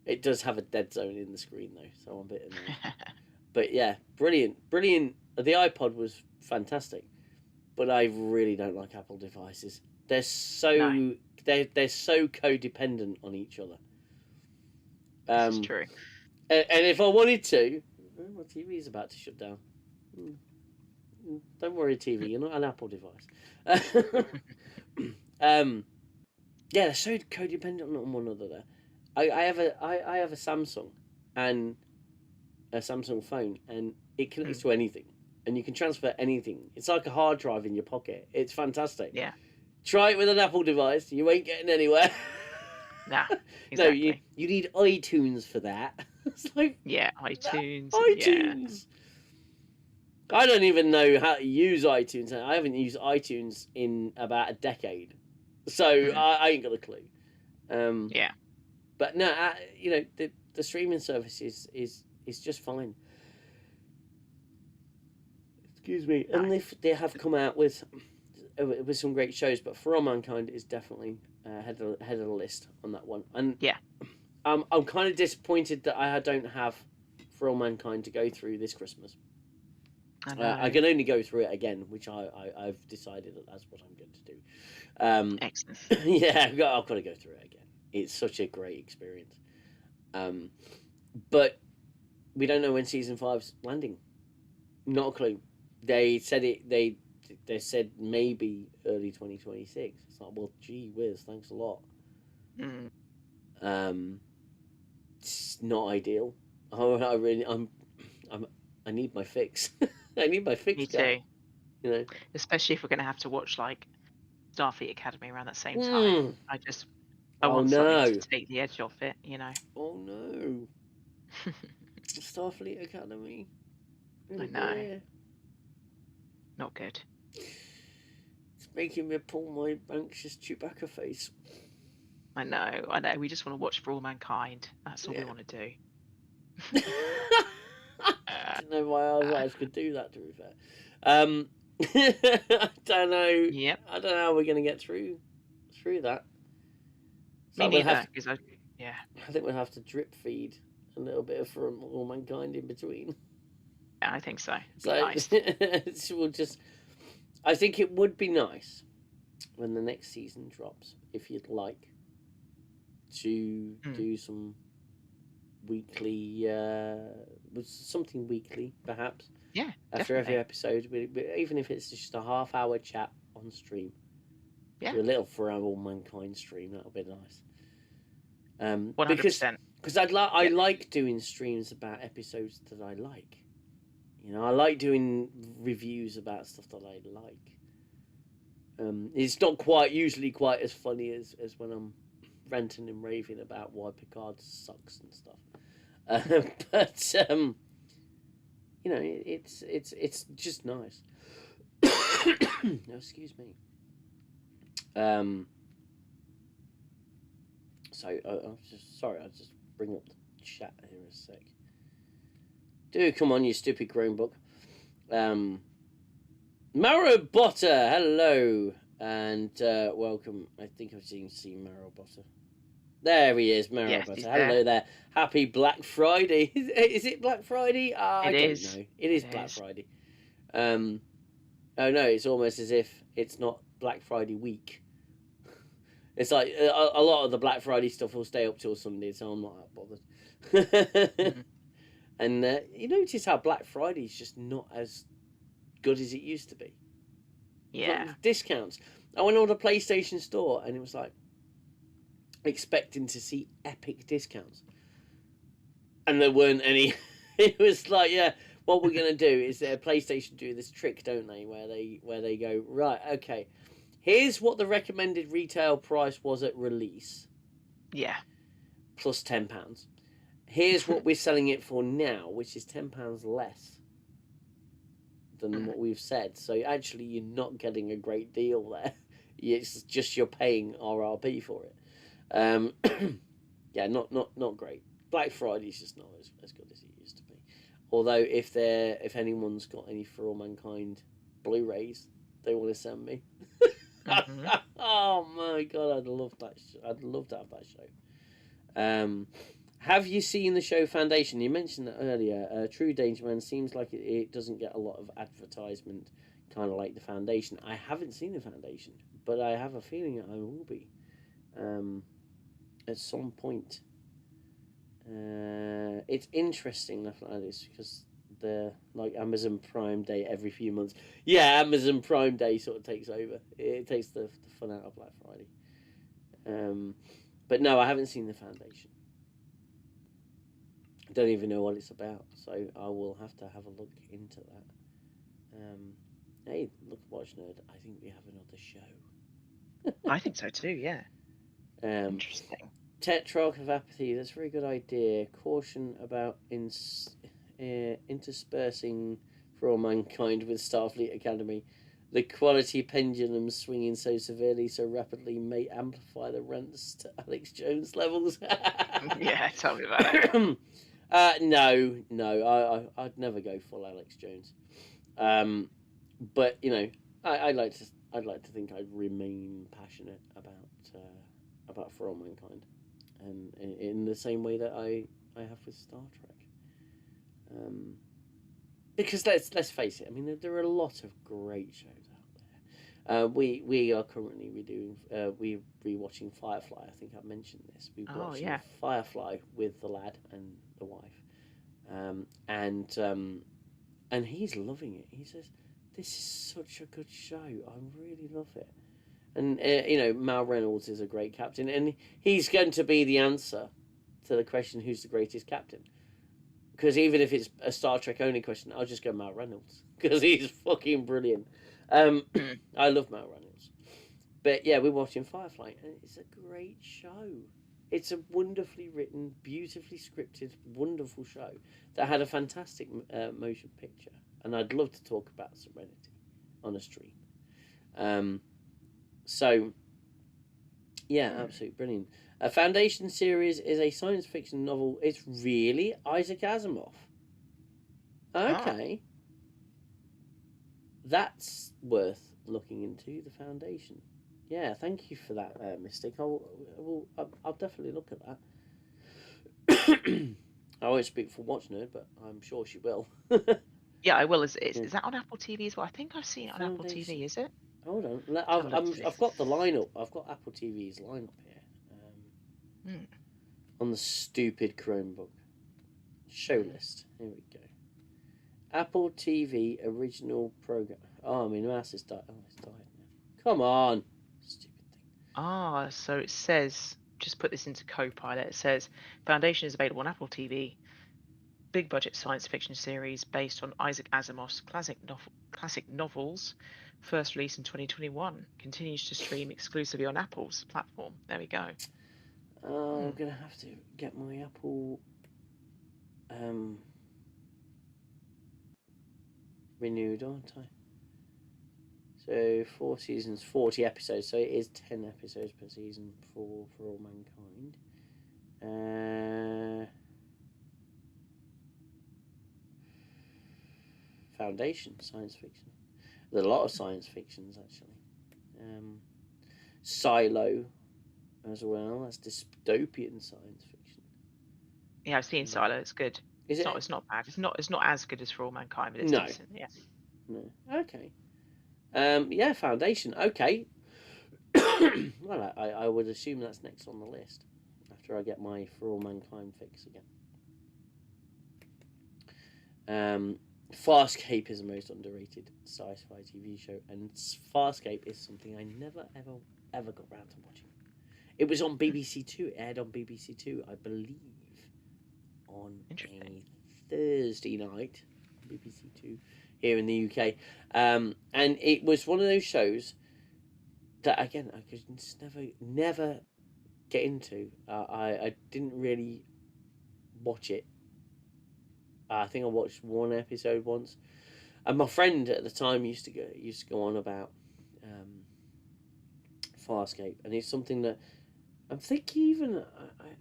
It does have a dead zone in the screen, though, so I'm a bit annoyed. But yeah, brilliant. The iPod was fantastic. But I really don't like Apple devices. They're so they're so codependent on each other. That's true. And if I wanted to, my TV is about to shut down. Don't worry, TV. You're not an Apple device. Yeah, they're so codependent on one another. There, I have a Samsung and a Samsung phone, and it connects to anything. And you can transfer anything. It's like a hard drive in your pocket. It's fantastic. Yeah. Try it with an Apple device. You ain't getting anywhere. Nah. Exactly. No, you need iTunes for that. It's like iTunes. iTunes. Yeah. I don't even know how to use iTunes. I haven't used iTunes in about a decade, so I ain't got a clue. Yeah. But no, you know, the streaming service is just fine. Excuse me. And they have come out with with some great shows, but For All Mankind is definitely head of the list on that one. And Yeah. I'm kind of disappointed that I don't have For All Mankind to go through this Christmas. I know. I can only go through it again, which I've decided that that's what I'm going to do. Excellent. Yeah, I've got to go through it again. It's such a great experience. But we don't know when season 5's landing. Not a clue. They said they said maybe early 2026. It's like, well, gee whiz, thanks a lot. It's not ideal. I need my fix. I need my fix. Me too. You know, especially if we're going to have to watch like Starfleet Academy around that same time. I want something to take the edge off it. You know. Oh no. Starfleet Academy. I know. Not good. It's making me pull my anxious Chewbacca face. I know. We just want to watch For All Mankind. That's all we want to do. I don't know why our eyes could do that, to be fair. I don't know. Yep. I don't know how we're going to get through that. Me neither. I think we'll have to drip feed a little bit of For All Mankind in between. Yeah, I think so. Nice. We'll just. I think it would be nice when the next season drops, if you'd like, to do some weekly, something weekly, perhaps. Yeah. After definitely. every episode, even if it's just a half-hour chat on stream. Yeah. Do a little For All Mankind stream. That'll be nice. 100%. Because I like doing streams about episodes that I like. You know, I like doing reviews about stuff that I like. It's not usually quite as funny as when I'm ranting and raving about why Picard sucks and stuff. But you know, it's just nice. No, excuse me. So I'm just sorry. I'll just bring up the chat here a sec. Do come on, you stupid Chromebook. Maro Botter, hello and welcome. I think I've seen Maro Botter. There he is, Maro Botter. Hello there. Happy Black Friday. Is it Black Friday? I don't know. It is Black Friday. Oh no, it's almost as if it's not Black Friday week. It's like a lot of the Black Friday stuff will stay up till Sunday, so I'm not that bothered. And you notice how Black Friday is just not as good as it used to be. Yeah. Discounts. I went on the PlayStation store and it was like expecting to see epic discounts. And there weren't any. It was like, yeah, what we're going to do is PlayStation do this trick, don't they? Where they go, right, okay, here's what the recommended retail price was at release. Yeah. Plus £10. Here's what we're selling it for now, which is £10 less than what we've said. So actually, you're not getting a great deal there. It's just you're paying RRP for it. Yeah, not great. Black Friday's just not as good as it used to be. Although if anyone's got any For All Mankind Blu-rays they want to send me. Oh my god, I'd love that. I'd love to have that show. Have you seen the show Foundation? You mentioned that earlier. True Danger Man seems like it doesn't get a lot of advertisement, kind of like the Foundation. I haven't seen the Foundation, but I have a feeling I will be at some point. It's interesting stuff like this because the like Amazon Prime Day every few months. Yeah, Amazon Prime Day sort of takes over. It takes the fun out of Black Friday. But no, I haven't seen the Foundation. I don't even know what it's about, so I will have to have a look into that. Hey, look, Watchnerd, I think we have another show. I think so too, yeah. Interesting. Tetrarch of Apathy, that's a very good idea. Caution about interspersing For All Mankind with Starfleet Academy. The quality pendulum swinging so severely, so rapidly may amplify the rants to Alex Jones levels. Yeah, tell me about it. No, I'd never go full Alex Jones. But you know, I like to I'd like to think I'd remain passionate about For All Mankind, and in the same way that I have with Star Trek. Because let's face it, I mean there are a lot of great shows out there. We are currently we're rewatching Firefly. I think I mentioned this. We're Oh watching yeah. Firefly with the lad and the wife, and he's loving it. He says, "This is such a good show. I really love it." And Mal Reynolds is a great captain, and he's going to be the answer to the question, "Who's the greatest captain?" Because even if it's a Star Trek only question, I'll just go Mal Reynolds because he's fucking brilliant. I love Mal Reynolds, but yeah, we're watching Firefly, and it's a great show. It's a wonderfully written, beautifully scripted, wonderful show that had a fantastic motion picture, and I'd love to talk about Serenity on a stream. So, yeah, absolutely brilliant. A Foundation series is a science fiction novel. It's really Isaac Asimov. Okay. That's worth looking into, The Foundation. Yeah, thank you for that, Mystic. I'll definitely look at that. I won't speak for Watchnerd, but I'm sure she will. Yeah, I will. Is that on Apple TV as well? I think I've seen it on Apple Foundation. TV. Is it? Hold on. Have a look to I've got the lineup. I've got Apple TV's lineup here. On the stupid Chromebook. Show list. Here we go. Apple TV original program. Oh, I mean, mouse has died. Oh, it's died now. Come on. Stupid thing. So it says, just put this into Copilot. It says, Foundation is available on Apple TV. Big budget science fiction series based on Isaac Asimov's classic novels. First released in 2021. Continues to stream exclusively on Apple's platform. There we go. I'm going to have to get my Apple renewed, aren't I? So 4 seasons, 40 episodes. So it is 10 episodes per season for All Mankind. Foundation, science fiction. There's a lot of science fictions actually. Silo as well. That's dystopian science fiction. Yeah, I've seen Silo. It's good. Is it? It's not bad. It's not as good as For All Mankind, but it's No. decent. Yeah. No. Okay. Yeah, Foundation. Okay. Well, I would assume that's next on the list after I get my For All Mankind fix again. Farscape is the most underrated sci-fi TV show, and Farscape is something I never ever got around to watching. It was on BBC Two. It aired on BBC Two, I believe, on a Thursday night. BBC Two here in the UK, and it was one of those shows that again I could just never get into. I didn't really watch it. I think I watched one episode once, and my friend at the time used to go on about Farscape, and it's something that I'm thinking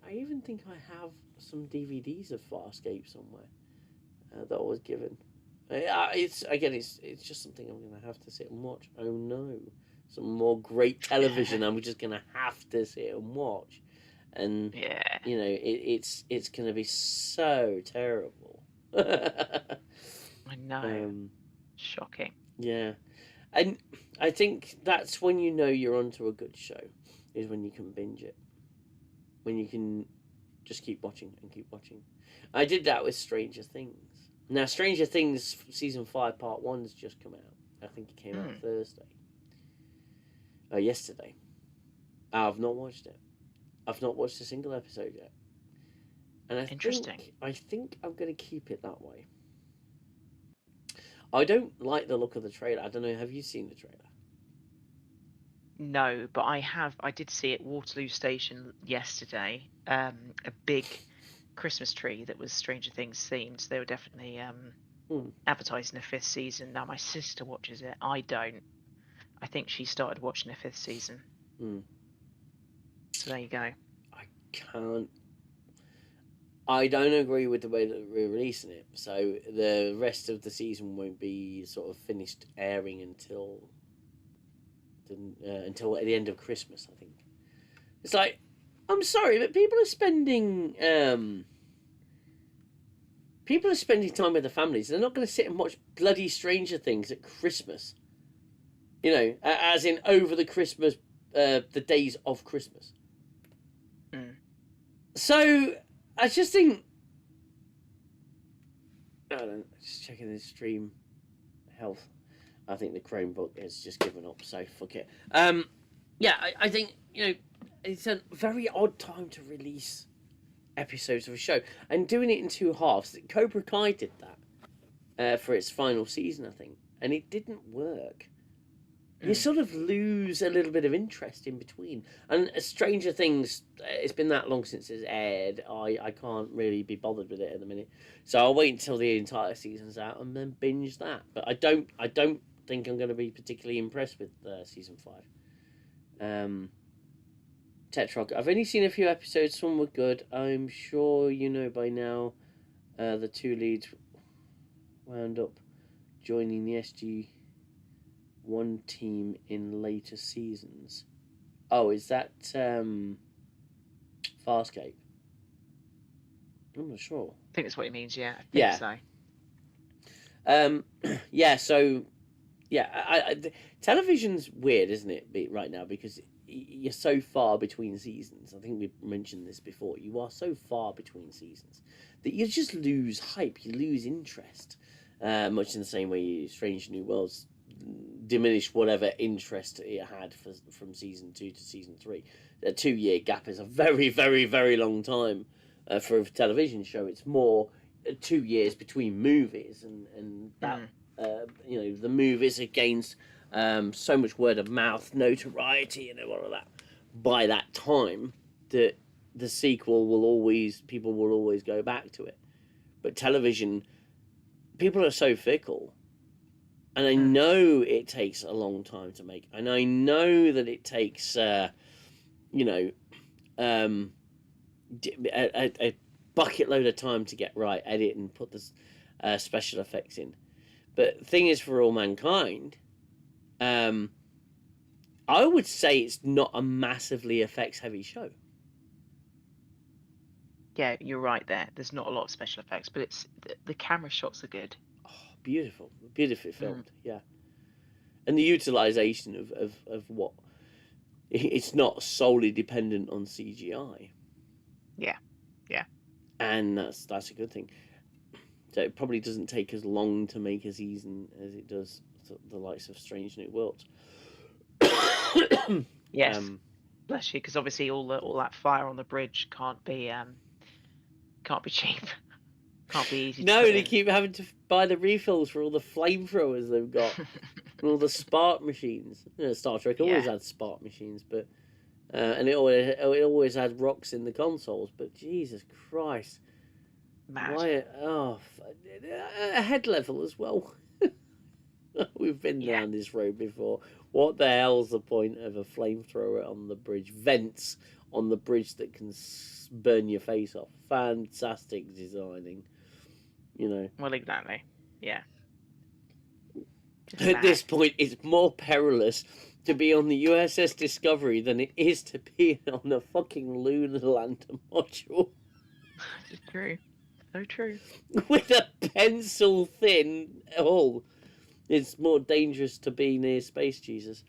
I even think I have some DVDs of Farscape somewhere that I was given. It's just something I'm gonna have to sit and watch. Oh no, some more great television I'm just gonna have to sit and watch, and it's gonna be so terrible. I know. Shocking. Yeah, and I think that's when you know you're onto a good show, is when you can binge it, when you can just keep watching and keep watching. I did that with Stranger Things. Now, Stranger Things season 5 part 1's just come out. I think it came out yesterday. I've not watched it. I've not watched a single episode yet. And I think I'm going to keep it that way. I don't like the look of the trailer. I don't know, have you seen the trailer? No, but I did see at Waterloo Station yesterday a big Christmas tree that was Stranger Things themed. So they were definitely advertising a 5th season. Now my sister watches it. I don't. I think she started watching the 5th season. So there you go. I don't agree with the way that we're releasing it. So the rest of the season won't be sort of finished airing until until the end of Christmas, I think. It's like, I'm sorry, but people are spending time with their families. They're not going to sit and watch bloody Stranger Things at Christmas. You know, as in over the Christmas, the days of Christmas. Mm. So I just think, I don't know, just checking the stream health. I think the Chromebook has just given up, so fuck it. Yeah, I think, you know, it's a very odd time to release episodes of a show, and doing it in two halves. Cobra Kai did that for its final season, I think, and it didn't work. You sort of lose a little bit of interest in between. And Stranger Things, it's been that long since it's aired, I can't really be bothered with it at the minute. So I'll wait until the entire season's out and then binge that. But I don't think I'm going to be particularly impressed with season 5. Tetrock, I've only seen a few episodes, some were good. I'm sure you know by now the two leads wound up joining the SG1 team in later seasons. Oh, is that Farscape? I'm not sure. I think that's what he means, yeah. I think so. Yeah, so, yeah, television's weird, isn't it, right now, because you're so far between seasons. I think we mentioned this before. You are so far between seasons that you just lose hype, you lose interest. Much in the same way Strange New Worlds diminished whatever interest it had from season 2 to season 3. A 2-year gap is a very, very, very long time for a television show. It's more 2 years between movies, and that you know, the movies against so much word of mouth notoriety and all of that. By that time, the sequel people will always go back to it. But television, people are so fickle. And I know it takes a long time to make. And I know that it takes, you know, a bucket load of time to get right, edit and put the special effects in. But the thing is, For All Mankind, I would say it's not a massively effects-heavy show. Yeah, you're right there. There's not a lot of special effects, but it's the camera shots are good. Beautiful, beautifully filmed, yeah. And the utilization of what, it's not solely dependent on CGI. Yeah. And that's a good thing. So it probably doesn't take as long to make a season as it does the likes of Strange New Worlds. Yes, bless you, because obviously all that fire on the bridge can't be cheap. Can't be easy. No, they keep having to buy the refills for all the flamethrowers they've got, and all the spark machines. You know, Star Trek always had spark machines, but and it always had rocks in the consoles. But Jesus Christ, why? A head level as well. We've been down this road before. What the hell's the point of a flamethrower on the bridge? Vents on the bridge that can burn your face off. Fantastic designing. You know. Well, exactly. Yeah. At this point, it's more perilous to be on the USS Discovery than it is to be on a fucking lunar lander module. It's true. So true. With a pencil-thin hull. It's more dangerous to be near Space Jesus.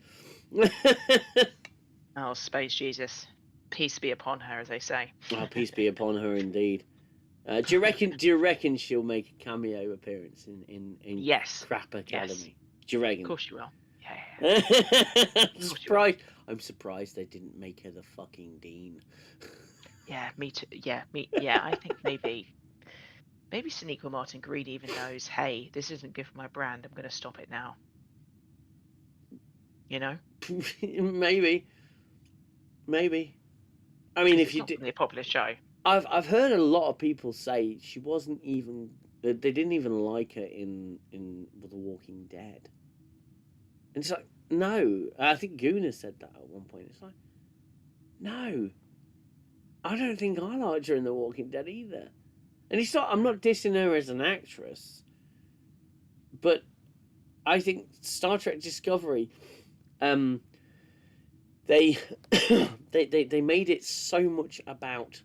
Oh, Space Jesus. Peace be upon her, as they say. Oh, peace be upon her, indeed. Do you reckon she'll make a cameo appearance in Yes. Crap Academy? Yes. Do you reckon? Of course you will. Yeah. I'm surprised they didn't make her the fucking dean. Yeah, me too. Yeah, I think maybe Sonequa Martin Green even knows, hey, this isn't good for my brand. I'm going to stop it now. You know? Maybe. I mean, if you did a popular show. I've heard a lot of people say she wasn't even. They didn't even like her in The Walking Dead. And it's like, no. I think Guna said that at one point. It's like, no. I don't think I liked her in The Walking Dead either. And it's not. I'm not dissing her as an actress, but I think Star Trek Discovery, they they made it so much about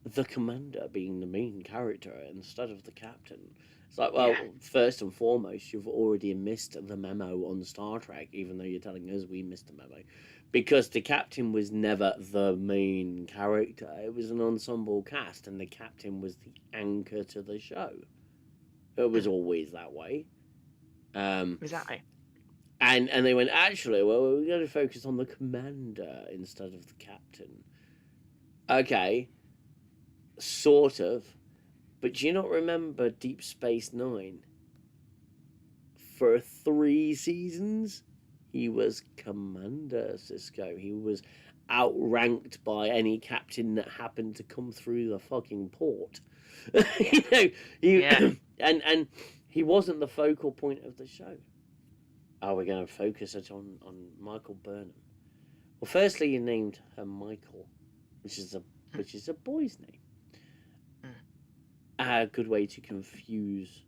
the commander being the main character instead of the captain. It's like, well, first and foremost, you've already missed the memo on Star Trek, even though you're telling us we missed the memo, because the captain was never the main character. It was an ensemble cast, and the captain was the anchor to the show. It was always that way. Exactly. And they went, actually, well, we're going to focus on the commander instead of the captain. Okay, sort of. But do you not remember Deep Space Nine? For 3 seasons, he was Commander Sisko. He was outranked by any captain that happened to come through the fucking port. And he wasn't the focal point of the show. Are we going to focus it on Michael Burnham? Well, firstly, you named her Michael, which is a boy's name. A good way to confuse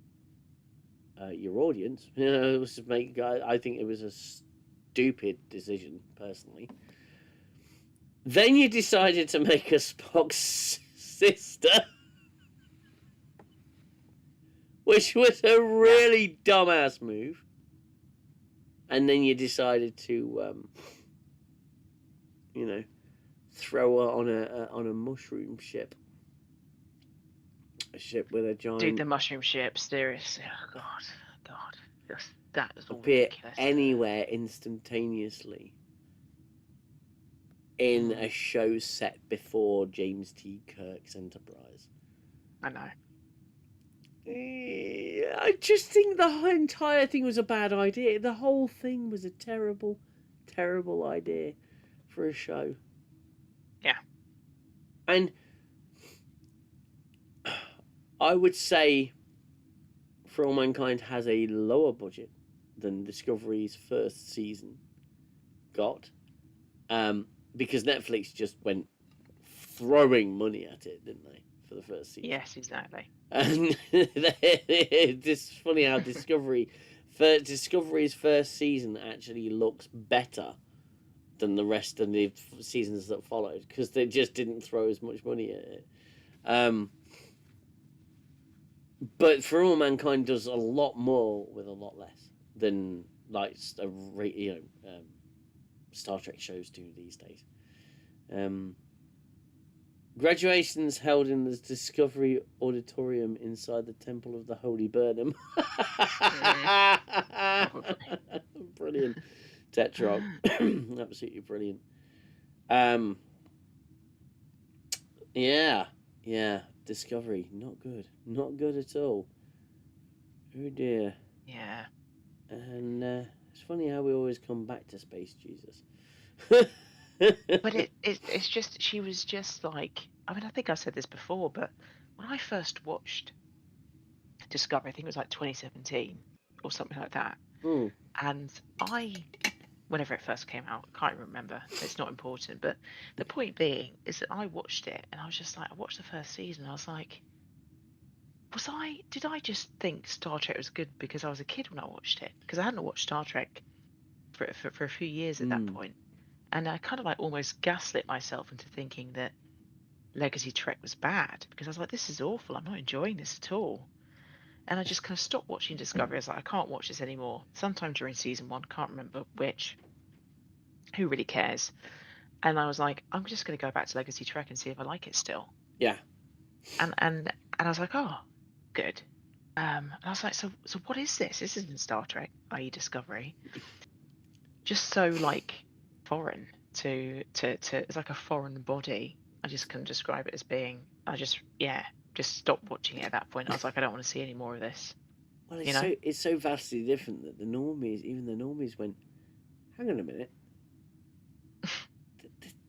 your audience. It was I think it was a stupid decision, personally. Then you decided to make her Spock's sister, which was a really dumbass move. And then you decided to, throw her on a mushroom ship. A ship with a giant... Dude, the mushroom ship, seriously. Oh, God. That is all appear ridiculous. Anywhere instantaneously in a show set before James T. Kirk's Enterprise. I know. I just think the entire thing was a bad idea. The whole thing was a terrible, terrible idea for a show. Yeah. And I would say For All Mankind has a lower budget than Discovery's first season got. Because Netflix just went throwing money at it, didn't they, for the first season? Yes, exactly. And it's funny how Discovery's first season actually looks better than the rest of the seasons that followed, because they just didn't throw as much money at it. But For All Mankind does a lot more with a lot less than Star Trek shows do these days. Graduations held in the Discovery Auditorium inside the Temple of the Holy Burnham. Brilliant. Tetrarch. Absolutely brilliant. Yeah. Discovery. Not good. Not good at all. Oh dear. Yeah. And it's funny how we always come back to Space Jesus. But it's just, she was just like, I mean, I think I said this before, but when I first watched Discovery, I think it was like 2017 or something like that. And whenever it first came out, I can't remember, it's not important, but the point being is that I watched it and I was just like, I watched the first season and I was like, did I just think Star Trek was good because I was a kid when I watched it? Because I hadn't watched Star Trek for a few years at that point. And I kind of like almost gaslit myself into thinking that Legacy Trek was bad, because I was like, this is awful. I'm not enjoying this at all. And I just kind of stopped watching Discovery. I was like, I can't watch this anymore. Sometime during season 1, can't remember which. Who really cares? And I was like, I'm just going to go back to Legacy Trek and see if I like it still. Yeah. And I was like, oh, good. And I was like, so what is this? This isn't Star Trek, i.e. Discovery. Just so like foreign to it's like a foreign body. I just couldn't describe it as being. I just stopped watching it at that point. I was like, I don't want to see any more of this. Well, it's so vastly different that even the normies went, hang on a minute,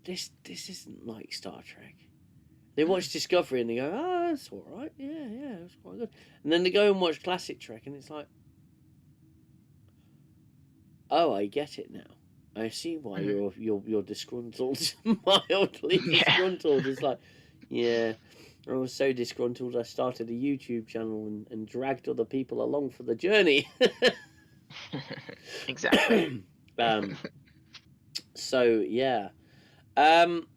this isn't like Star Trek. They watch Discovery and they go, oh, that's all right, yeah, it's quite good. And then they go and watch classic Trek and it's like, oh, I get it now. I see why you're disgruntled, mildly disgruntled. It's like, yeah, I was so disgruntled I started a YouTube channel and dragged other people along for the journey. Exactly. So yeah, I'm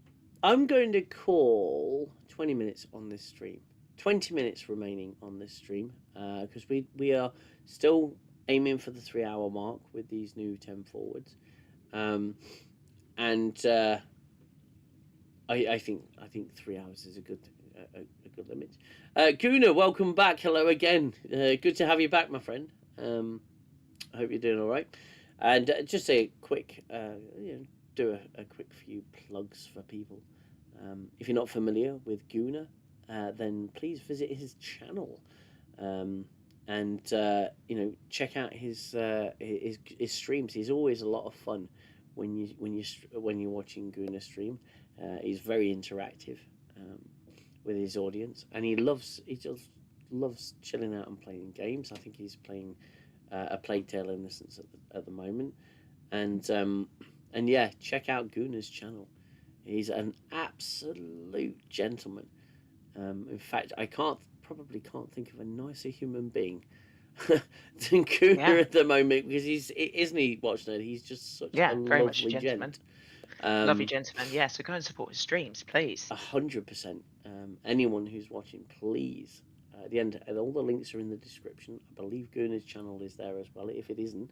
going to call 20 minutes on this stream. 20 minutes remaining on this stream, because we are still aiming for the 3 hour mark with these new 10 forwards, and I think 3 hours is a good limit. Guna, welcome back. Hello again. Good to have you back, my friend. I hope you're doing all right. And just a quick, do a quick few plugs for people. If you're not familiar with Guna, then please visit his channel, and check out his streams. He's always a lot of fun when you're watching Guna stream. He's very interactive with his audience, and he just loves chilling out and playing games. I think he's playing a Plague Tale Innocence at the moment, and yeah, check out Guna's channel. He's an absolute gentleman. In fact, I probably can't think of a nicer human being than Guna at the moment, because isn't he, Watchnerd? He's just such a very much a lovely gentleman. gent. Lovely gentleman. Yeah, so go and support his streams, please. 100%. Anyone who's watching, please. At the end, all the links are in the description. I believe Guna's channel is there as well. If it isn't,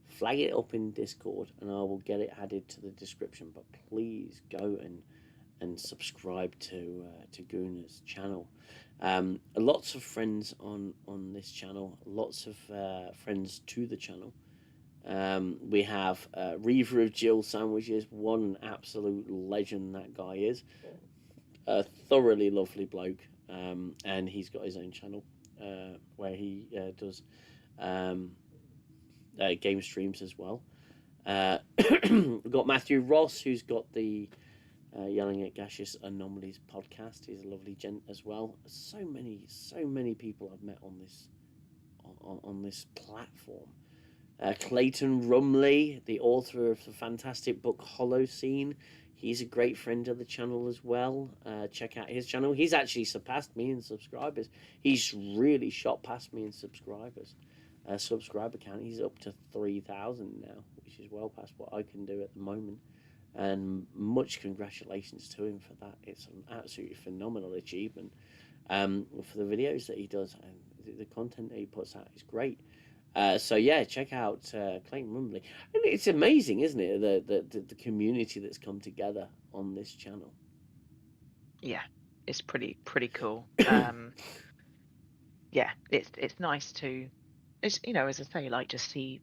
flag it up in Discord and I will get it added to the description. But please go and subscribe to Guna's channel. Lots of friends on this channel. Lots of friends to the channel. We have Reaver of Jill Sandwiches. What an absolute legend that guy is. A thoroughly lovely bloke. And he's got his own channel where he does game streams as well. We've got Matthew Ross, who's got the Yelling at Gaseous Anomalies podcast. He's a lovely gent as well. So many people I've met on this platform. Clayton Rumley, the author of the fantastic book Hollow Scene. He's a great friend of the channel as well. Check out his channel. He's actually surpassed me in subscribers. He's really shot past me in subscribers. Subscriber count. He's up to 3,000 now, which is well past what I can do at the moment. And much congratulations to him for that. It's an absolutely phenomenal achievement for the videos that he does, and the content that he puts out is great. So yeah, check out Clayton Rumley. And it's amazing, isn't it, the community that's come together on this channel. Yeah, it's pretty cool. Yeah, it's nice to, it's as I say, like, just see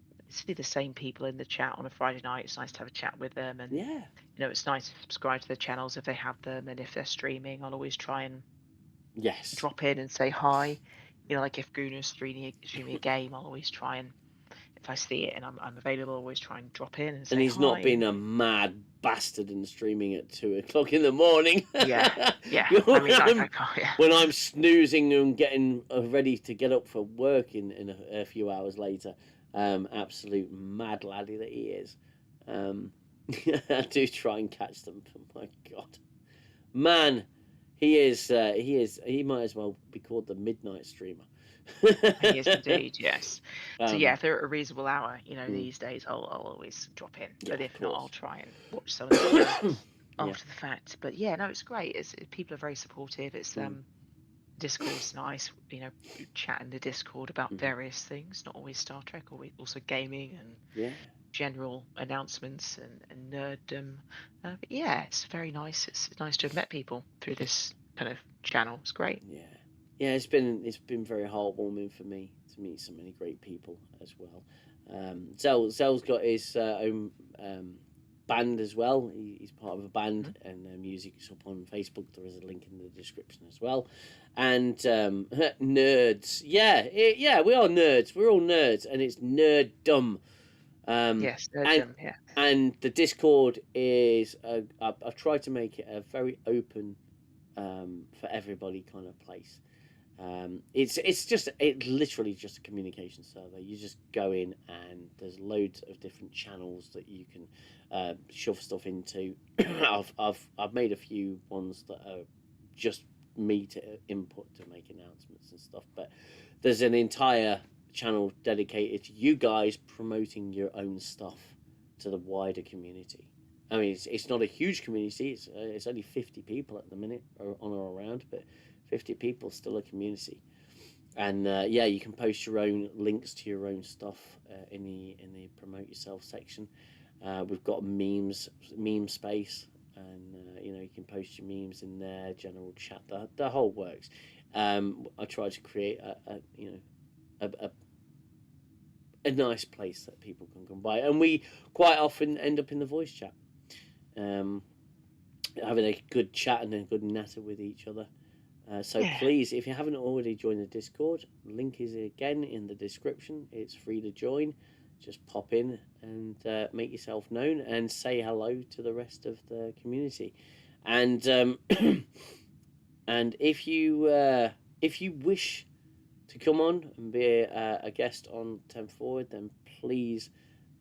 the same people in the chat on a Friday night. It's nice to have a chat with them, and yeah, it's nice to subscribe to their channels if they have them, and if they're streaming, I'll always try and drop in and say hi. Like if Guna's streaming a game, I'll always try, and if I see it and I'm available, I'll always try and drop in and say hi. And he's not been a mad bastard and streaming at 2:00 in the morning. Yeah. I mean, I can't, when I'm snoozing and getting ready to get up for work in a few hours later. Absolute mad laddie that he is. I do try and catch them, but my God, man, he might as well be called the midnight streamer. He is indeed, yes. So yeah, if they're at a reasonable hour, these days I'll always drop in. But if not, I'll try and watch some of them after the fact. But yeah, no, it's great. People are very supportive. It's Discord's nice, chat in the Discord about various things, not always Star Trek, or also gaming and general announcements and nerddom. But yeah, it's very nice. It's nice to have met people through this kind of channel. It's great. Yeah, it's been very heartwarming for me to meet so many great people as well. Zell's got his own band as well. He's part of a band, and music's up on Facebook. There is a link in the description as well. And nerds, yeah, we are nerds. We're all nerds, and it's nerddom. Yes, nerddom. Yeah. And the Discord is I've tried to make it a very open, for everybody kind of place. It's literally just a communication server. You just go in and there's loads of different channels that you can shove stuff into. I've made a few ones that are just me to input to make announcements and stuff, but there's an entire channel dedicated to you guys promoting your own stuff to the wider community. I mean, it's not a huge community. It's only 50 people at the minute, or on or around, but 50 people still a community. And yeah, you can post your own links to your own stuff in the promote yourself section. We've got meme space, and you can post your memes in there. General chat, the whole works. I try to create a nice place that people can come by, and we quite often end up in the voice chat, having a good chat and a good natter with each other. So please, if you haven't already joined the Discord, link is again in the description. It's free to join. Just pop in and make yourself known and say hello to the rest of the community. And and if you wish to come on and be a guest on 10 Forward, then please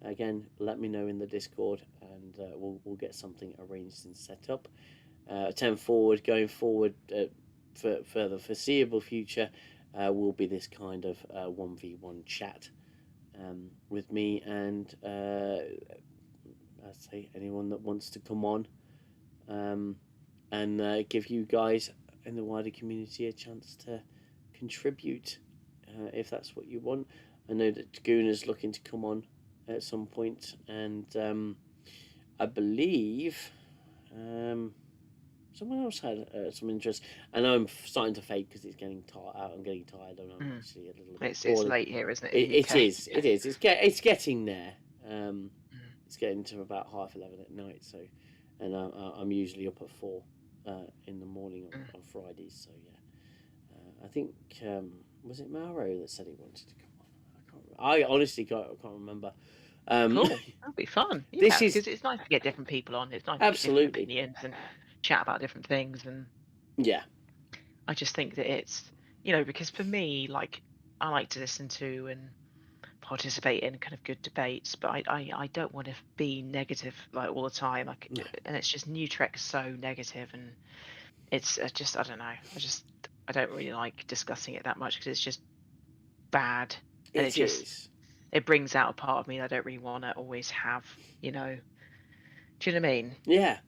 again let me know in the Discord, and we'll get something arranged and set up. 10 Forward going forward. For the foreseeable future, will be this kind of 1v1 chat with me and I'd say anyone that wants to come on, and give you guys in the wider community a chance to contribute if that's what you want. I know that Gooner's looking to come on at some point, and I believe someone else had some interest. I know I'm starting to fade because it's getting tired. I'm getting tired, and I'm actually a little bit. It's late here, isn't it? It is. It is. It's getting there. It's getting to about 11:30 at night. So, and I'm usually up at 4 in the morning on Fridays. So yeah, I think was it Mauro that said he wanted to come on? I honestly can't remember. Cool. That'll be fun. Yeah, because it's nice to get different people on. It's nice to get different opinions and chat about different things. And yeah, I just think that it's because for me, like, I like to listen to and participate in kind of good debates, but I don't want to be negative like all the time. Like, and it's just New Trek's so negative, and it's just I don't know. I don't really like discussing it that much because it's just bad, and it brings out a part of me that I don't really want to always have. Do you know what I mean? Yeah,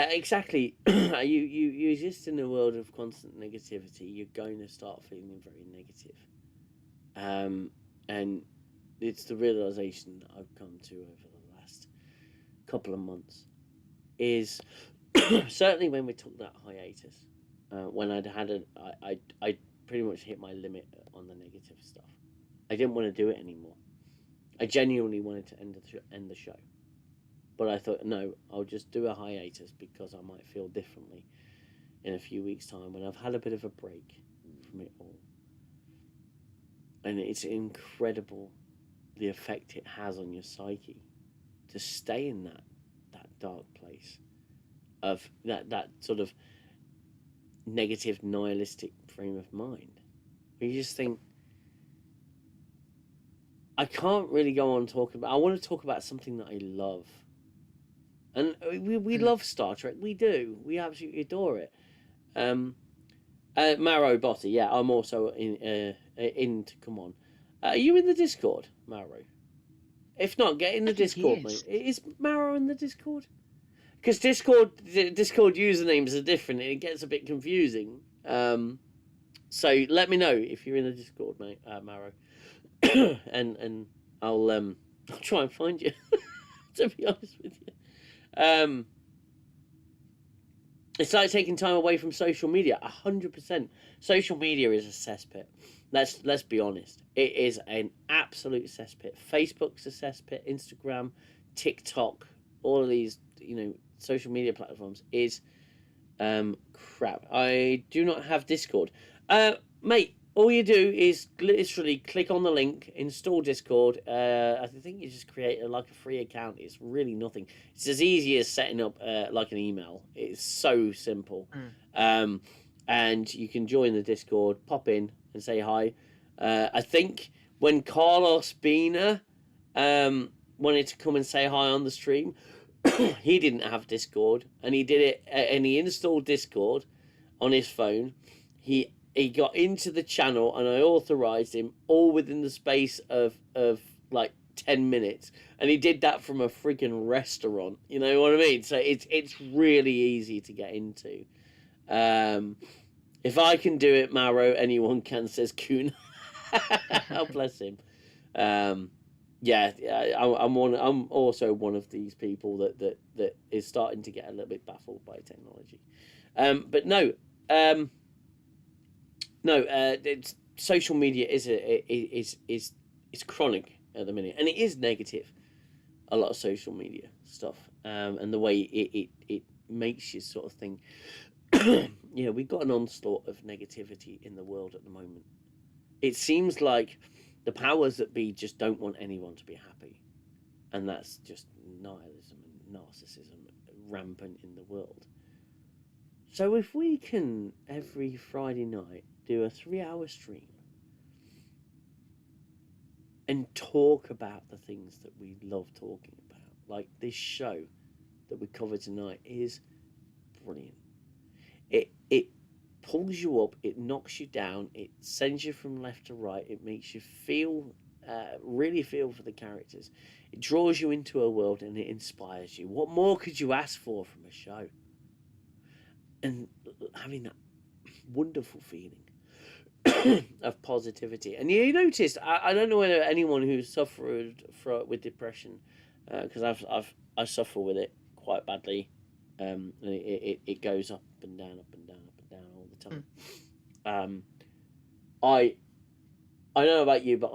exactly. you exist in a world of constant negativity. You're going to start feeling very negative, and it's the realization that I've come to over the last couple of months is certainly when we took that hiatus, when I pretty much hit my limit on the negative stuff. I didn't want to do it anymore. I genuinely wanted to end the show. But I thought, no, I'll just do a hiatus because I might feel differently in a few weeks' time when I've had a bit of a break from it all. And it's incredible the effect it has on your psyche to stay in that dark place of that sort of negative, nihilistic frame of mind. Where you just think, I can't really go on talking about. I want to talk about something that I love, and we love Star Trek. We do. We absolutely adore it. Maro Botti, yeah, I'm also in to come on. Are you in the Discord, Maro? If not, get in the Discord, mate. Is Maro in the Discord? Because Discord usernames are different, and it gets a bit confusing. So let me know if you're in the Discord, mate, Maro. and I'll try and find you. To be honest with you, it's like taking time away from social media. 100%. Social media is a cesspit. Let's be honest. It is an absolute cesspit. Facebook's a cesspit. Instagram, TikTok, all of these social media platforms is crap. I do not have Discord, mate. All you do is literally click on the link, install Discord. I think you just create a free account. It's really nothing. It's as easy as setting up like an email. It's so simple. And you can join the Discord, pop in and say hi. I think when Carlos Bina wanted to come and say hi on the stream, he didn't have Discord, and he did it, and he installed Discord on his phone. He got into the channel, and I authorized him all within the space of like 10 minutes, and he did that from a freaking restaurant. You know what I mean? So it's really easy to get into. If I can do it, Maro, anyone can, says Kuhn. Oh, bless him. Yeah, I'm also one of these people that is starting to get a little bit baffled by technology. But no, it's, social media is chronic at the minute, and it is negative. A lot of social media stuff, and the way it makes you sort of think. Yeah, we've got an onslaught of negativity in the world at the moment. It seems like the powers that be just don't want anyone to be happy, and that's just nihilism and narcissism rampant in the world. So if we can every Friday night do a 3-hour stream and talk about the things that we love talking about, like this show that we covered tonight is brilliant. It pulls you up, it knocks you down, it sends you from left to right, it makes you feel, really feel for the characters. It draws you into a world and it inspires you. What more could you ask for from a show? And having that wonderful feeling of positivity. And you noticed, I don't know whether anyone who suffered with depression, because I suffer with it quite badly. And it goes up and down, up and down, up and down all the time. I don't know about you, but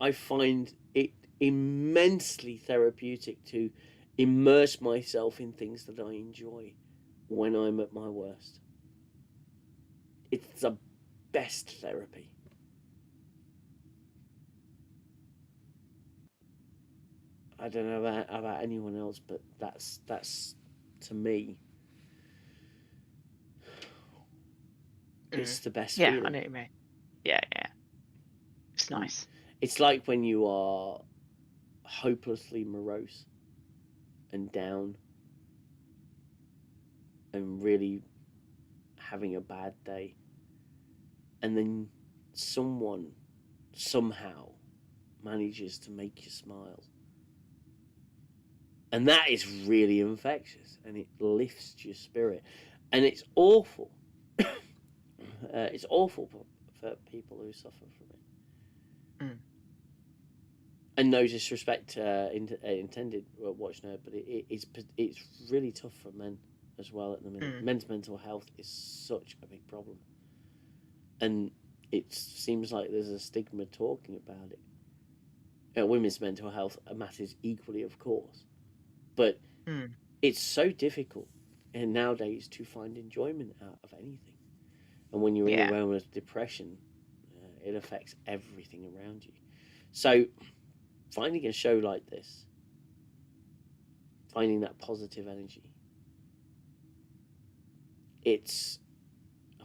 I find it immensely therapeutic to immerse myself in things that I enjoy when I'm at my worst. It's the best therapy. I don't know about anyone else, but that's to me, it's the best Yeah, feeling. I know what you mean. Yeah. It's nice. It's like when you are hopelessly morose and down and really having a bad day, and then someone somehow manages to make you smile. And that is really infectious, and it lifts your spirit. And it's awful. It's awful for people who suffer from it. And no disrespect intended, Watchnerd, but it's really tough for men as well at the minute. Men's mental health is such a big problem, and it seems like there's a stigma talking about it. Women's mental health matters equally, of course. But it's so difficult and nowadays to find enjoyment out of anything. And when you're in a realm of depression, it affects everything around you. So finding a show like this, finding that positive energy, it's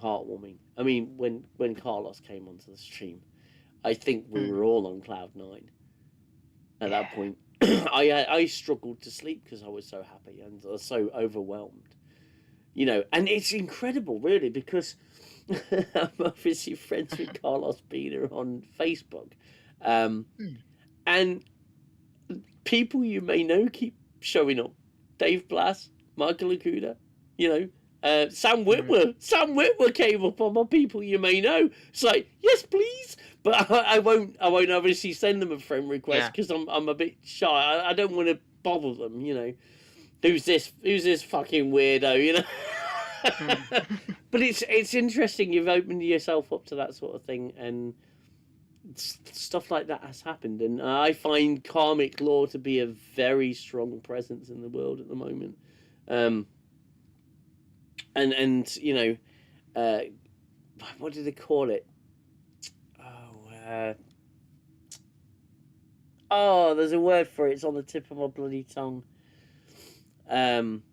heartwarming. I mean, when Carlos came onto the stream, I think we were all on cloud 9 at that point. I struggled to sleep because I was so happy and so overwhelmed, and it's incredible, really, because I'm obviously friends with Carlos Bina on Facebook, and people you may know keep showing up. Dave Blass, Michael Akuda, Sam Whitwer. Sam Whitwer came up on my people you may know. It's like, yes, please, but I won't obviously send them a friend request because I'm a bit shy. I don't want to bother them. Who's this fucking weirdo? But it's interesting. You've opened yourself up to that sort of thing, and stuff like that has happened. And I find karmic law to be a very strong presence in the world at the moment. And what do they call it? There's a word for it. It's on the tip of my bloody tongue. With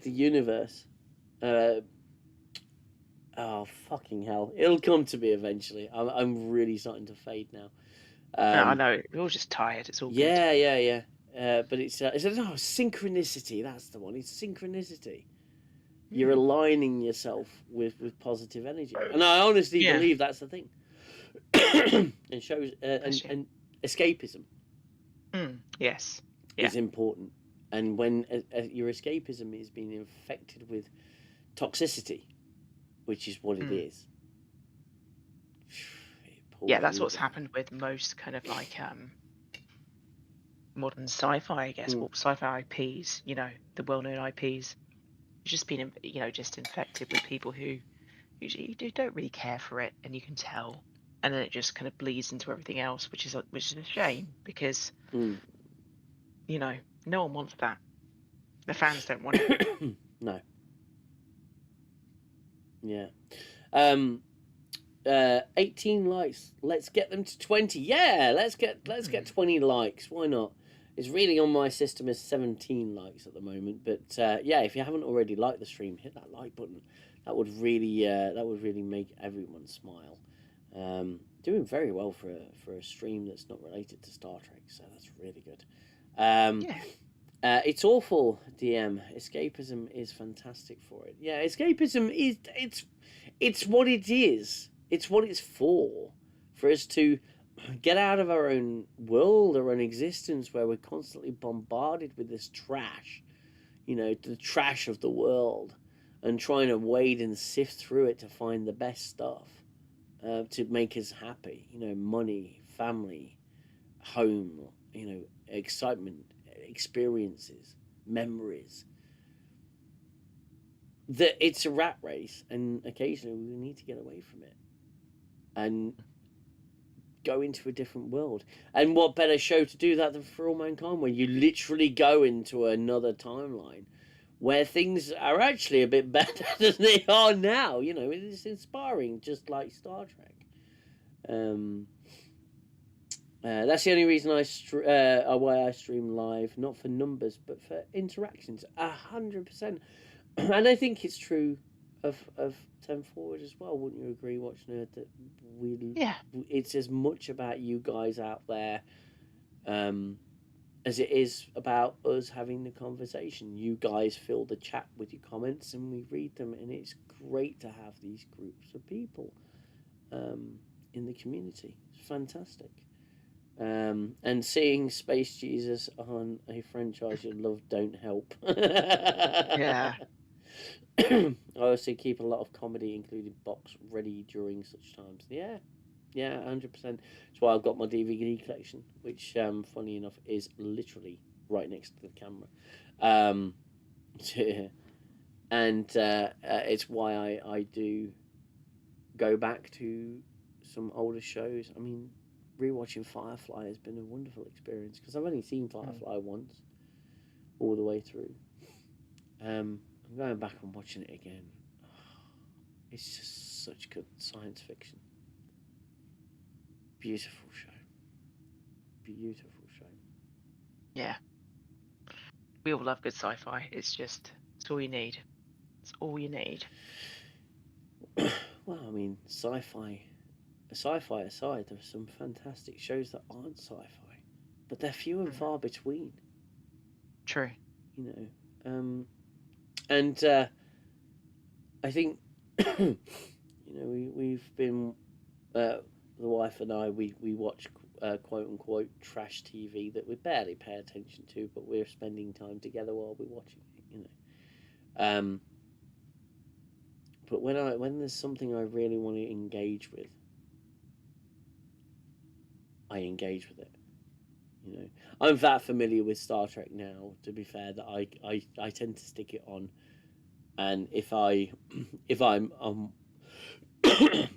the universe. Fucking hell! It'll come to me eventually. I'm really starting to fade now. I know. We're all just tired. It's all good. Yeah. But it's synchronicity. That's the one. It's synchronicity. You're aligning yourself with positive energy, and I honestly believe that's the thing. And shows and escapism Yes. Yeah. is important. And when your escapism is being infected with toxicity, which is what it is, it pulls Yeah, that's you what's down. happened with most kind of like modern sci-fi, I guess, or sci-fi IPs, you know, the well-known IPs. It's just been, you know, just infected with people who usually don't really care for it, and you can tell. And then it just kind of bleeds into everything else, which is a shame because, you know, no one wants that. The fans don't want it. No. Yeah. 18 likes. Let's get them to 20. Yeah, let's get 20 likes. Why not? It's really on my system as 17 likes at the moment. But yeah, if you haven't already liked the stream, hit that like button. That would really make everyone smile. Doing very well for a stream that's not related to Star Trek, so that's really good. It's awful, DM. Escapism is fantastic for it. Yeah, escapism is it's what it is. It's what it's for us to get out of our own world, our own existence, where we're constantly bombarded with this trash, you know, the trash of the world, and trying to wade and sift through it to find the best stuff to make us happy. You know, money, family, home, you know, excitement, experiences, memories. That it's a rat race, and occasionally we need to get away from it and go into a different world. And what better show to do that than For All Mankind, where you literally go into another timeline where things are actually a bit better than they are now. You know, it's inspiring, just like Star Trek. That's the only reason why I stream live, not for numbers, but for interactions. 100%. And I think it's true of 10 Forward as well. Wouldn't you agree, Watchnerd, that it's as much about you guys out there as it is about us having the conversation. You guys fill the chat with your comments and we read them, and it's great to have these groups of people in the community. It's fantastic. And seeing Space Jesus on a franchise you love don't help. Yeah. I also keep a lot of comedy, including box, ready during such times. Yeah, 100%. That's why I've got my DVD collection, which, funny enough, is literally right next to the camera. And it's why I do go back to some older shows. I mean, rewatching Firefly has been a wonderful experience because I've only seen Firefly once, all the way through. I'm going back and watching it again. It's just such good science fiction. Beautiful show. Beautiful show. Yeah. We all love good sci-fi. It's all you need. It's all you need. Well, I mean, sci-fi aside, there are some fantastic shows that aren't sci-fi, but they're few and far between. True. You know, and I think you know we've been the wife and I we watch quote unquote trash TV that we barely pay attention to, but we're spending time together while we're watching it. You know, but when there's something I really want to engage with, I engage with it. You know, I'm that familiar with Star Trek now, to be fair, that I tend to stick it on, and if I'm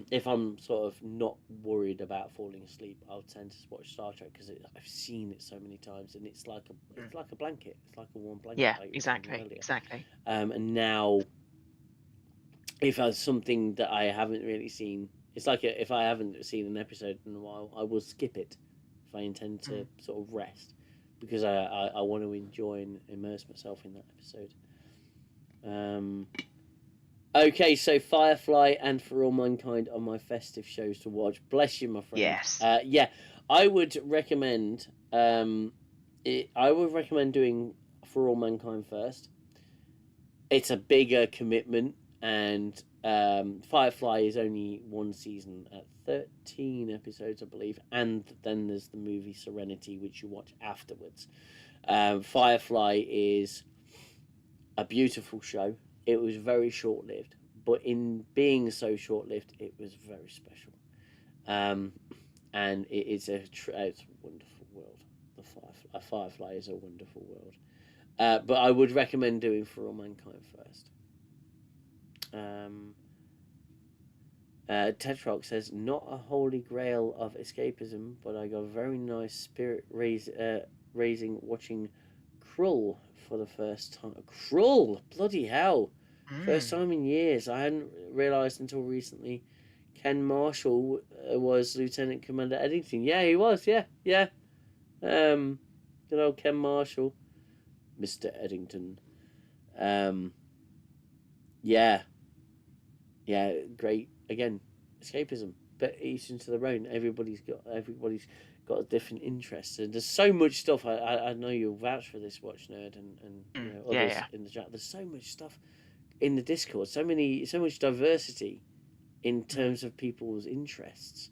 if I'm sort of not worried about falling asleep, I'll tend to watch Star Trek because I've seen it so many times, and it's like a blanket. It's like a warm blanket. Yeah, like exactly. And now, if there's something that I haven't really seen, it's like if I haven't seen an episode in a while, I will skip it if I intend to sort of rest, because I want to enjoy and immerse myself in that episode. Okay, so Firefly and For All Mankind are my festive shows to watch. Bless you, my friend. Yes. Yeah, I would recommend. I would recommend doing For All Mankind first. It's a bigger commitment, and Firefly is only one season at 13 episodes, I believe, and then there's the movie Serenity, which you watch afterwards. Firefly is a beautiful show. It was very short-lived, but in being so short-lived, it was very special. And it's a wonderful world. Firefly is a wonderful world. But I would recommend doing For All Mankind first. Tetrox says, not a holy grail of escapism, but I got a very nice spirit raising watching Krull for the first time. Krull! Bloody hell! First time in years. I hadn't realised until recently Ken Marshall was Lieutenant Commander Eddington. Yeah, he was, yeah. Good old Ken Marshall. Mr. Eddington. Yeah, great. Again, escapism, but each into their own. Everybody's got a different interest, and there's so much stuff. I know you'll vouch for this, Watchnerd, and others in the chat. There's so much stuff in the Discord. So much diversity in terms of people's interests.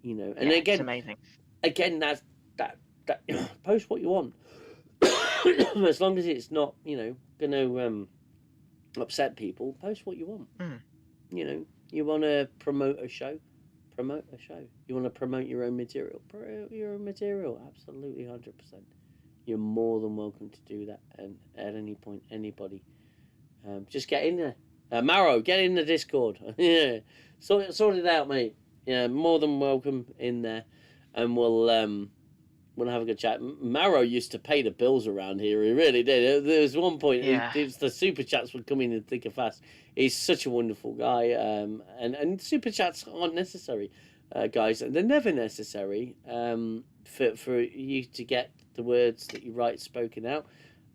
And again, it's amazing. Again, that post what you want, as long as it's not going to upset people. Post what you want. You want to promote a show. You want to promote your own material. Promote your own material. Absolutely, 100%. You're more than welcome to do that, and at any point, anybody, just get in there. Marrow, get in the Discord. Yeah, sort it out, mate. Yeah, more than welcome in there, and we'll have a good chat. Marrow used to pay the bills around here. He really did. There was one point, the super chats would come in thick and fast. He's such a wonderful guy, and super chats aren't necessary, guys. They're never necessary for you to get the words that you write spoken out.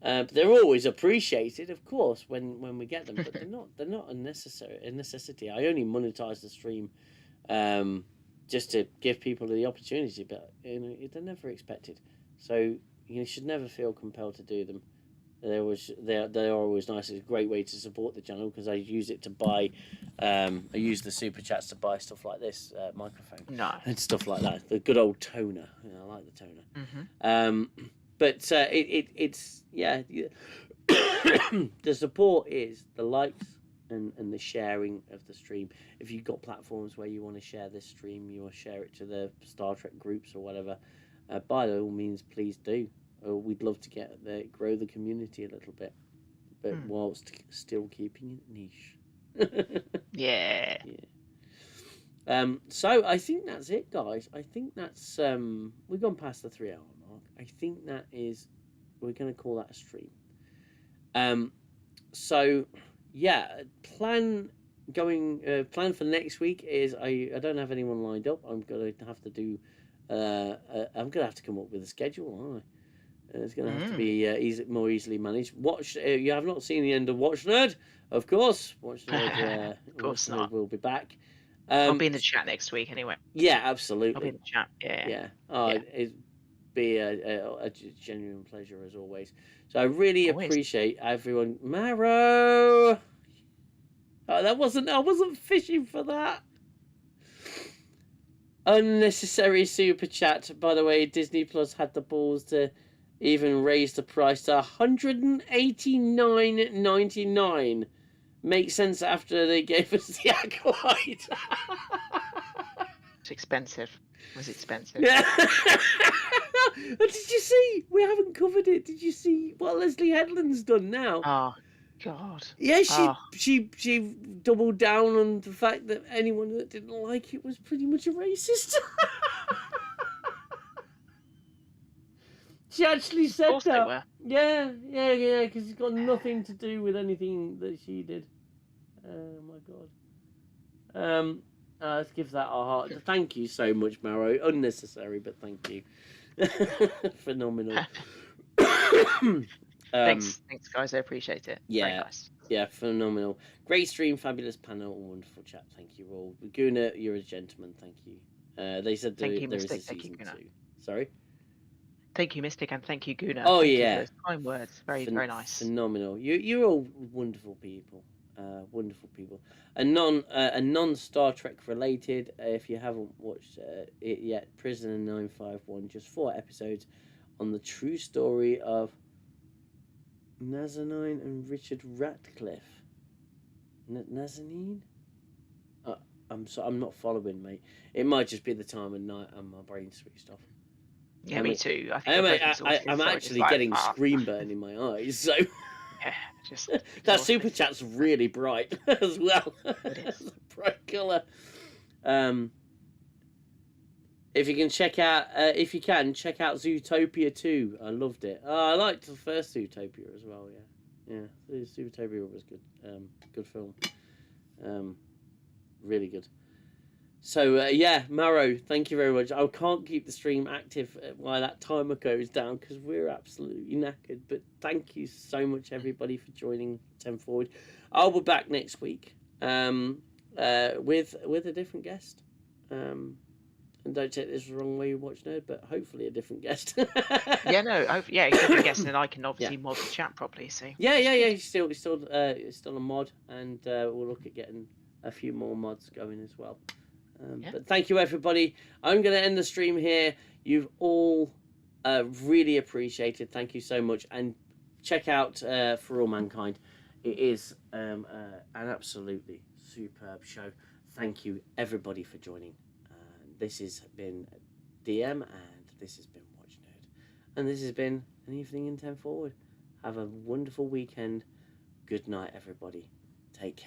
They're always appreciated, of course, when we get them, but they're not a necessity. I only monetize the stream just to give people the opportunity, but they're never expected. So you should never feel compelled to do them. They are always nice. It's a great way to support the channel because I use it to buy. I use the super chats to buy stuff like this microphone and stuff like that. The good old toner. I like the toner. But it's the support is the likes and the sharing of the stream. If you've got platforms where you want to share this stream, you want to share it to the Star Trek groups or whatever, by all means, please do. We'd love to grow the community a little bit, but whilst still keeping it niche. Yeah. So I think that's it, guys. I think that's we've gone past the 3 hour mark. I think that is we're going to call that a stream. So yeah, plan for next week is I don't have anyone lined up. I'm gonna have to do. I'm gonna have to come up with a schedule, aren't I? It's going to have to be more easily managed. You have not seen the end of Watchnerd, of course. Watchnerd, of course Watchnerd not. will be back. I'll be in the chat next week anyway. Yeah, absolutely. I'll be in the chat. Yeah. It'd be a genuine pleasure as always. So I really appreciate everyone. Marrow. I wasn't fishing for that. Unnecessary super chat. By the way, Disney Plus had the balls to even raise the price to $189.99. Makes sense after they gave us the Acolyte. It's expensive. It was expensive. Yeah. Did you see? We haven't covered it. Did you see what Leslie Headland's done now? Oh, God. Yeah, she doubled down on the fact that anyone that didn't like it was pretty much a racist. She actually said that. Yeah, because it's got nothing to do with anything that she did. Oh my God. Let's give that our heart. Thank you so much, Marrow. Unnecessary, but thank you. Phenomenal. Thanks, guys. I appreciate it. Yeah, very nice. Yeah, phenomenal. Great stream, fabulous panel, wonderful chat. Thank you all. Guna, you're a gentleman. Thank you. They said there is a season 2. Sorry. Thank you, Mystic, and thank you, Guna. Oh, thank yeah. you for those kind words. Very nice. Phenomenal. You're all wonderful people. Wonderful people. A non Star Trek related. If you haven't watched it yet, Prisoner 951, just 4 episodes on the true story of Nazanin and Richard Ratcliffe. Nazanin? I'm not following, mate. It might just be the time of night and my brain switched off. Yeah, me too. I think I'm actually getting screen burn in my eyes, so yeah, just that super chat's really bright as well. It is. It's a bright colour. If you can check out Zootopia 2. I loved it. I liked the first Zootopia as well. Yeah, Zootopia was good. Good film. Really good. So yeah, Maro, thank you very much. I can't keep the stream active while that timer goes down because we're absolutely knackered. But thank you so much, everybody, for joining 10 Forward. I'll be back next week with a different guest. And don't take this the wrong way, Watchnerd, but hopefully a different guest. Yeah, no, a different guest, and I can obviously mod the chat properly. So yeah. He's still a mod, and we'll look at getting a few more mods going as well. But thank you, everybody. I'm going to end the stream here. You've all really appreciated. Thank you so much. And check out For All Mankind. It is an absolutely superb show. Thank you, everybody, for joining. This has been DM, and this has been Watchnerd. And this has been An Evening in 10 Forward. Have a wonderful weekend. Good night, everybody. Take care.